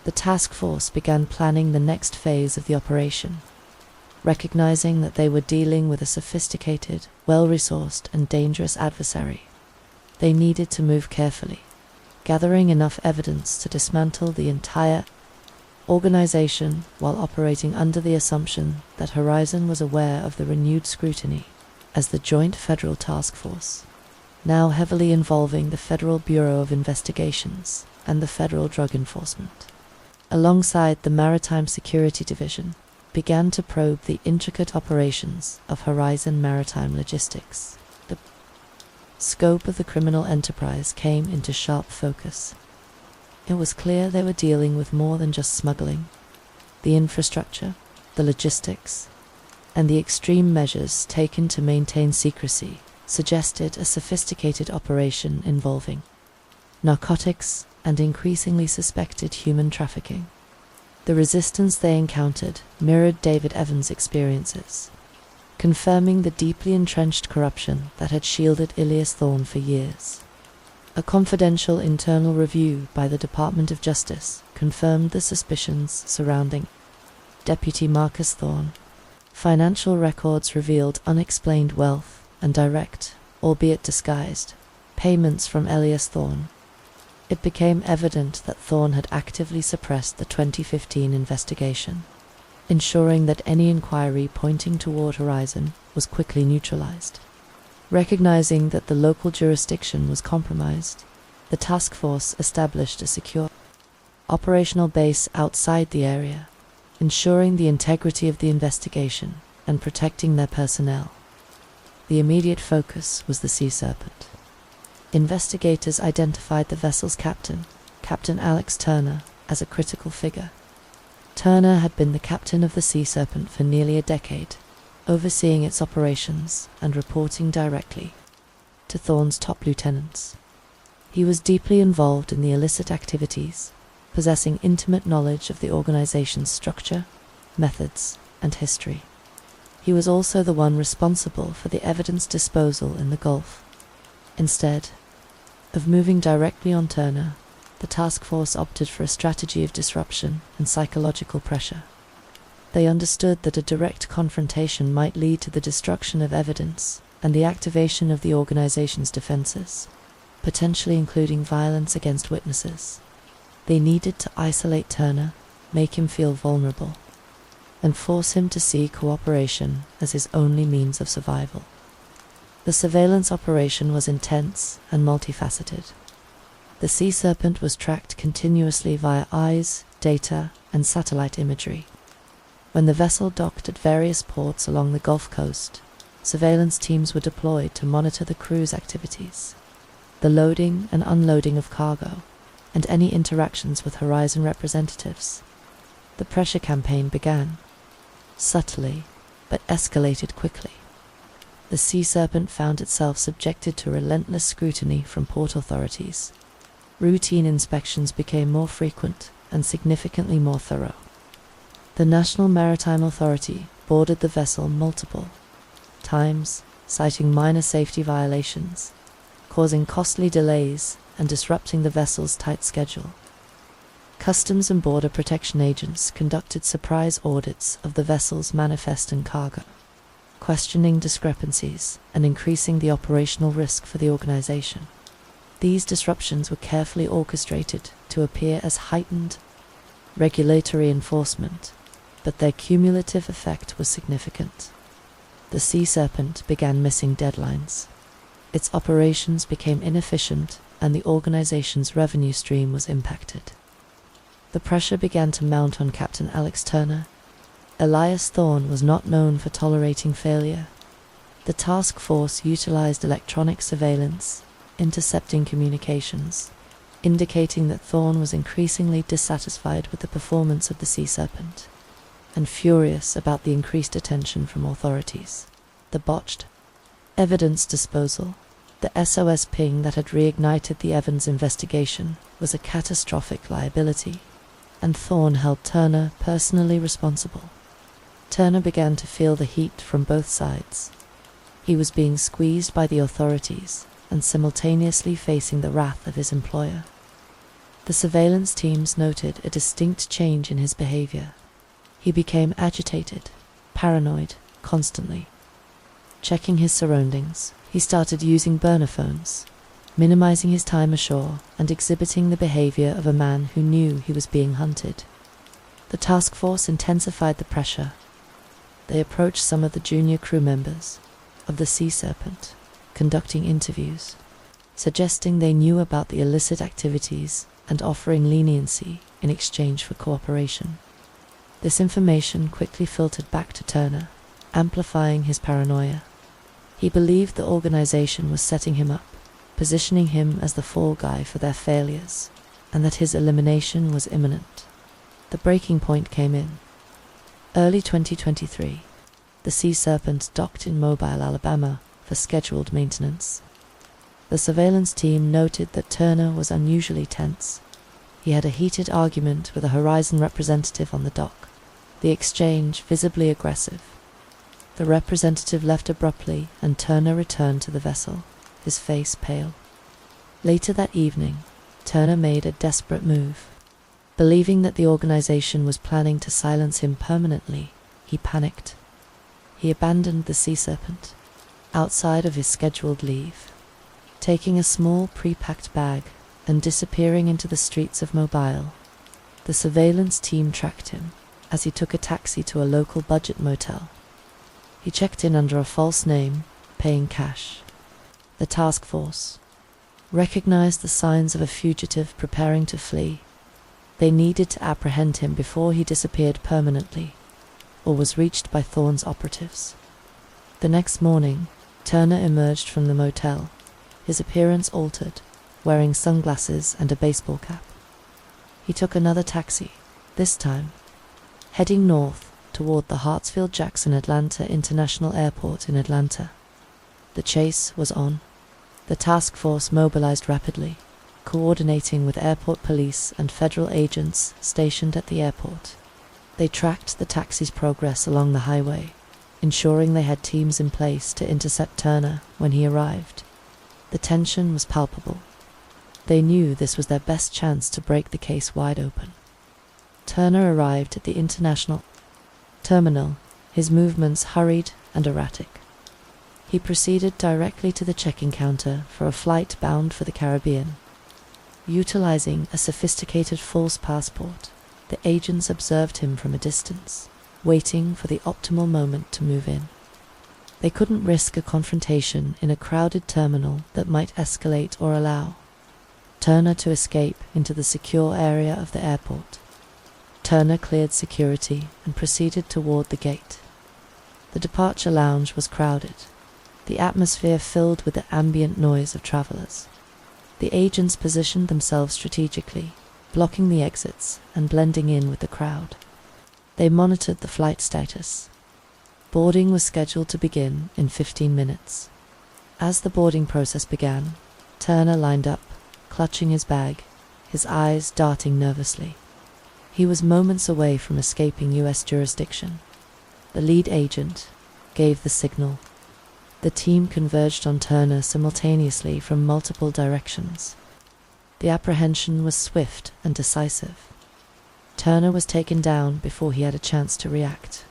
The task force began planning the next phase of the operation, recognizing that they were dealing with a sophisticated, well-resourced, and dangerous adversary. They needed to move carefully, gathering enough evidence to dismantle the entire organization while operating under the assumption that Horizon was aware of the renewed scrutiny as the Joint Federal Task Force, now heavily involving the Federal Bureau of Investigations and the Federal Drug Enforcement, alongside the Maritime Security Division, began to probe the intricate operations of Horizon Maritime Logistics. The scope of the criminal enterprise came into sharp focus. It was clear they were dealing with more than just smuggling. The infrastructure, the logistics, and the extreme measures taken to maintain secrecy suggested a sophisticated operation involving narcotics and increasingly suspected human trafficking. The resistance they encountered mirrored David Evans' experiences, confirming the deeply entrenched corruption that had shielded Ilias Thorne for years. A confidential internal review by the Department of Justice confirmed the suspicions surrounding Deputy Marcus Thorne. Financial records revealed unexplained wealth and direct, albeit disguised, payments from Ilias Thorne. It became evident that Thorne had actively suppressed the 2015 investigation, ensuring that any inquiry pointing toward Horizon was quickly neutralized. Recognizing that the local jurisdiction was compromised, the task force established a secure operational base outside the area, ensuring the integrity of the investigation and protecting their personnel. The immediate focus was the Sea Serpent. Investigators identified the vessel's captain, Captain Alex Turner, as a critical figure. Turner had been the captain of the Sea Serpent for nearly a decade, overseeing its operations and reporting directly to Thorne's top lieutenants. He was deeply involved in the illicit activities, possessing intimate knowledge of the organization's structure, methods, and history. He was also the one responsible for the evidence disposal in the Gulf. Instead of moving directly on Turner, the task force opted for a strategy of disruption and psychological pressure. They understood that a direct confrontation might lead to the destruction of evidence and the activation of the organization's defenses, potentially including violence against witnesses. They needed to isolate Turner, make him feel vulnerable, and force him to see cooperation as his only means of survival. The surveillance operation was intense and multifaceted. The Sea Serpent was tracked continuously via eyes, data, and satellite imagery. When the vessel docked at various ports along the Gulf Coast, surveillance teams were deployed to monitor the crew's activities, the loading and unloading of cargo, and any interactions with Horizon representatives. The pressure campaign began, subtly, but escalated quickly. The Sea Serpent found itself subjected to relentless scrutiny from port authorities. Routine inspections became more frequent and significantly more thorough. The National Maritime Authority boarded the vessel multiple times, citing minor safety violations, causing costly delays and disrupting the vessel's tight schedule. Customs and Border Protection agents conducted surprise audits of the vessel's manifest and cargo, questioning discrepancies and increasing the operational risk for the organization. These disruptions were carefully orchestrated to appear as heightened regulatory enforcement, but their cumulative effect was significant. The Sea Serpent began missing deadlines. Its operations became inefficient, and the organization's revenue stream was impacted. The pressure began to mount on Captain Alex Turner. Elias Thorne was not known for tolerating failure. The task force utilized electronic surveillance, intercepting communications, indicating that Thorne was increasingly dissatisfied with the performance of the Sea Serpent, and furious about the increased attention from authorities. The botched evidence disposal, the SOS ping that had reignited the Evans investigation, was a catastrophic liability, and Thorne held Turner personally responsible. Turner began to feel the heat from both sides. He was being squeezed by the authorities and simultaneously facing the wrath of his employer. The surveillance teams noted a distinct change in his behavior. He became agitated, paranoid, constantly. Checking his surroundings, he started using burner phones, minimizing his time ashore and exhibiting the behavior of a man who knew he was being hunted. The task force intensified the pressure. They approached some of the junior crew members of the Sea Serpent, conducting interviews, suggesting they knew about the illicit activities and offering leniency in exchange for cooperation. This information quickly filtered back to Turner, amplifying his paranoia. He believed the organization was setting him up, positioning him as the fall guy for their failures, and that his elimination was imminent. The breaking point came in early 2023. The Sea Serpent docked in Mobile, Alabama, for scheduled maintenance. The surveillance team noted that Turner was unusually tense. He had a heated argument with a Horizon representative on the dock, the exchange visibly aggressive. The representative left abruptly, and Turner returned to the vessel, his face pale. Later that evening, Turner made a desperate move. Believing that the organization was planning to silence him permanently, he panicked. He abandoned the Sea Serpent outside of his scheduled leave, taking a small pre-packed bag and disappearing into the streets of Mobile. The surveillance team tracked him as he took a taxi to a local budget motel. He checked in under a false name, paying cash. The task force recognized the signs of a fugitive preparing to flee. They needed to apprehend him before he disappeared permanently, or was reached by Thorne's operatives. The next morning, Turner emerged from the motel, his appearance altered, wearing sunglasses and a baseball cap. He took another taxi, this time heading north toward the Hartsfield-Jackson Atlanta International Airport in Atlanta. The chase was on. The task force mobilized rapidly, coordinating with airport police and federal agents stationed at the airport. They tracked the taxi's progress along the highway, ensuring they had teams in place to intercept Turner when he arrived. The tension was palpable. They knew this was their best chance to break the case wide open. Turner arrived at the international terminal, his movements hurried and erratic. He proceeded directly to the check-in counter for a flight bound for the Caribbean. Utilizing a sophisticated false passport, the agents observed him from a distance, waiting for the optimal moment to move in. They couldn't risk a confrontation in a crowded terminal that might escalate or allow Turner to escape into the secure area of the airport. Turner cleared security and proceeded toward the gate. The departure lounge was crowded, the atmosphere filled with the ambient noise of travelers. The agents positioned themselves strategically, blocking the exits and blending in with the crowd. They monitored the flight status. Boarding was scheduled to begin in 15 minutes. As the boarding process began, Turner lined up, clutching his bag, his eyes darting nervously. He was moments away from escaping U.S. jurisdiction. The lead agent gave the signal. The team converged on Turner simultaneously from multiple directions. The apprehension was swift and decisive. Turner was taken down before he had a chance to react.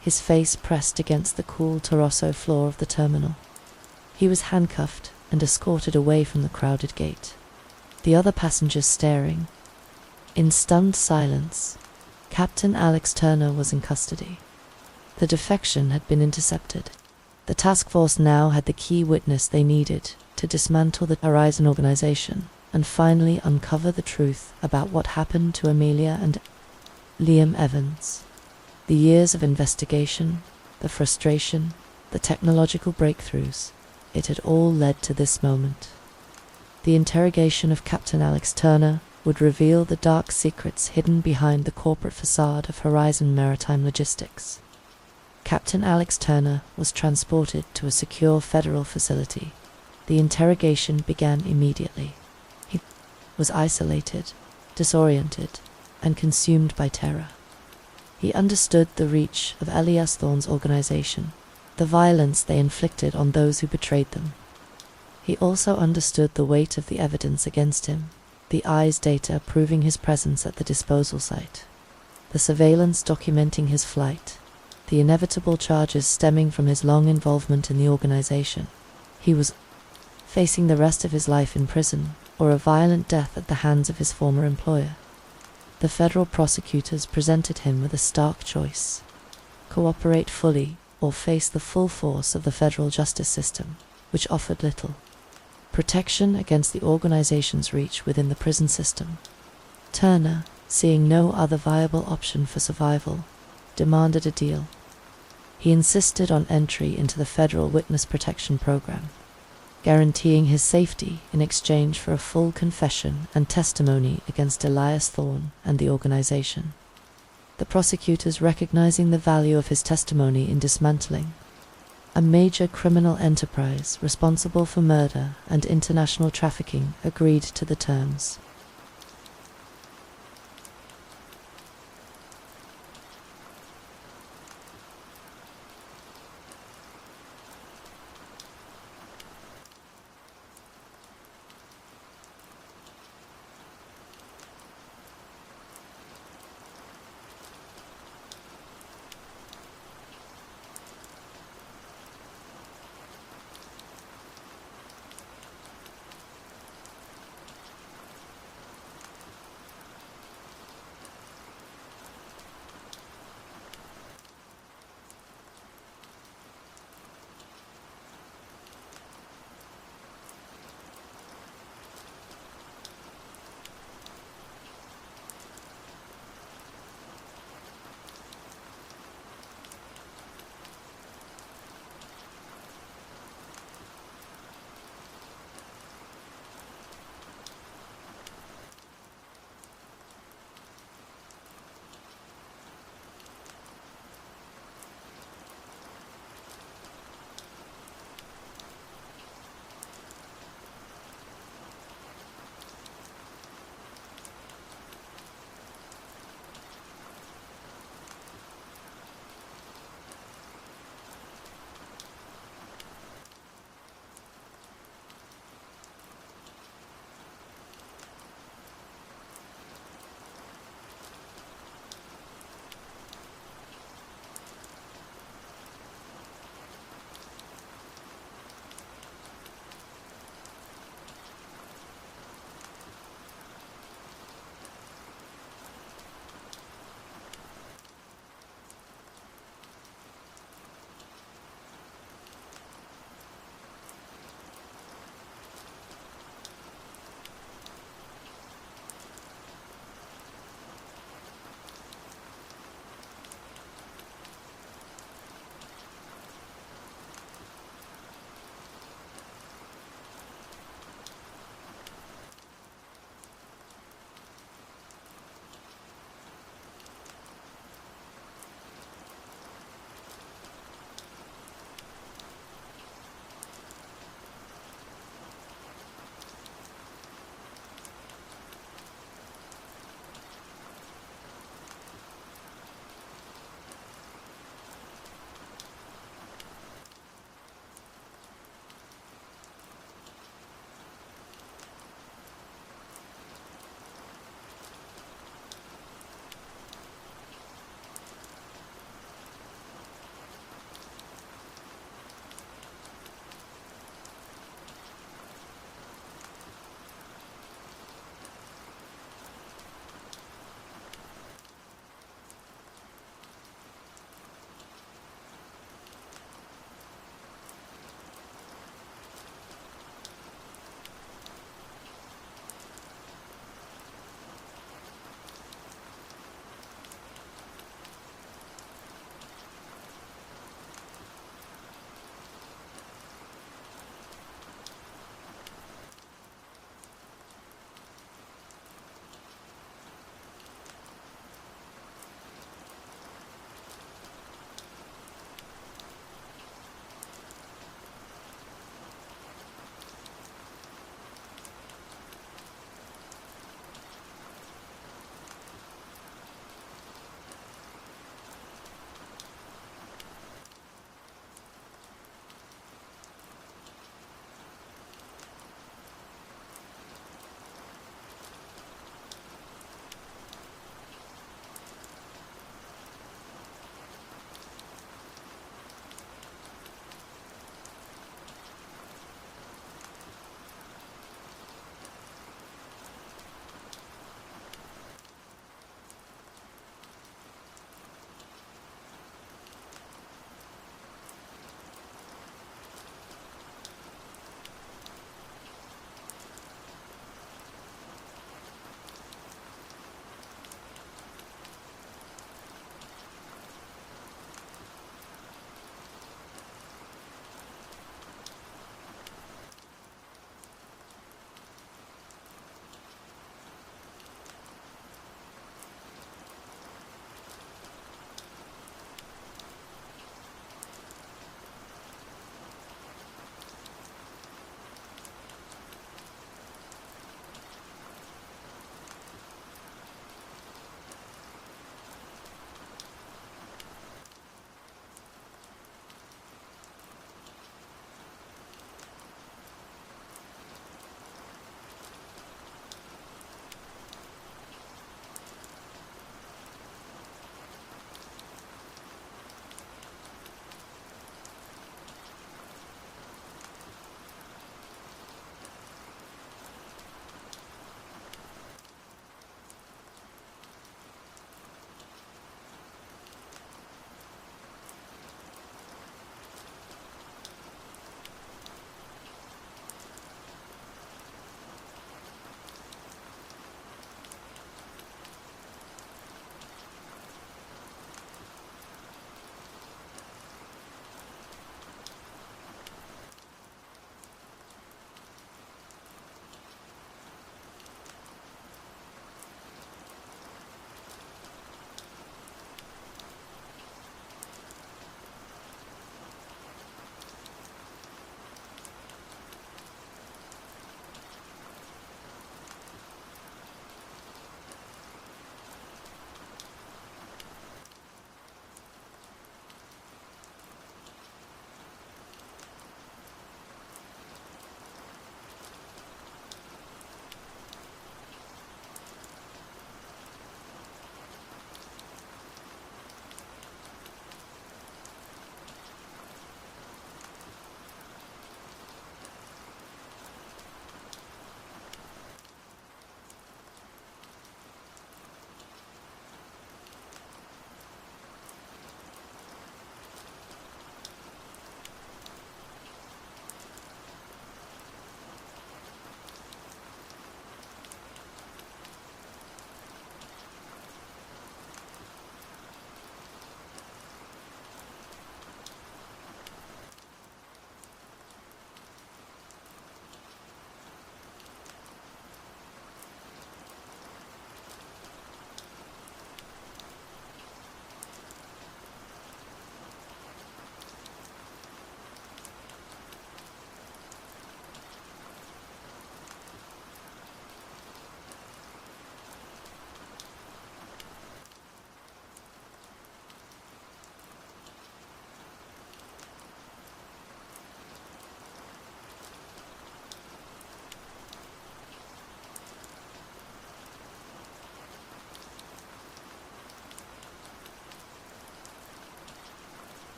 His face pressed against the cool terrazzo floor of the terminal. He was handcuffed and escorted away from the crowded gate, the other passengers staring. In stunned silence, Captain Alex Turner was in custody. The defection had been intercepted. The task force now had the key witness they needed to dismantle the Horizon organization and finally uncover the truth about what happened to Amelia and Liam Evans. The years of investigation, the frustration, the technological breakthroughs, it had all led to this moment. The interrogation of Captain Alex Turner would reveal the dark secrets hidden behind the corporate facade of Horizon Maritime Logistics. Captain Alex Turner was transported to a secure federal facility. The interrogation began immediately. He was isolated, disoriented, and consumed by terror. He understood the reach of Elias Thorne's organization, the violence they inflicted on those who betrayed them. He also understood the weight of the evidence against him, the eyes data proving his presence at the disposal site, the surveillance documenting his flight, the inevitable charges stemming from his long involvement in the organization. He was facing the rest of his life in prison or a violent death at the hands of his former employer. The federal prosecutors presented him with a stark choice: cooperate fully or face the full force of the federal justice system, which offered little protection against the organization's reach within the prison system. Turner, seeing no other viable option for survival, demanded a deal. He insisted on entry into the federal witness protection program, guaranteeing his safety in exchange for a full confession and testimony against Elias Thorne and the organization. The prosecutors, recognizing the value of his testimony in dismantling a major criminal enterprise responsible for murder and international trafficking, agreed to the terms.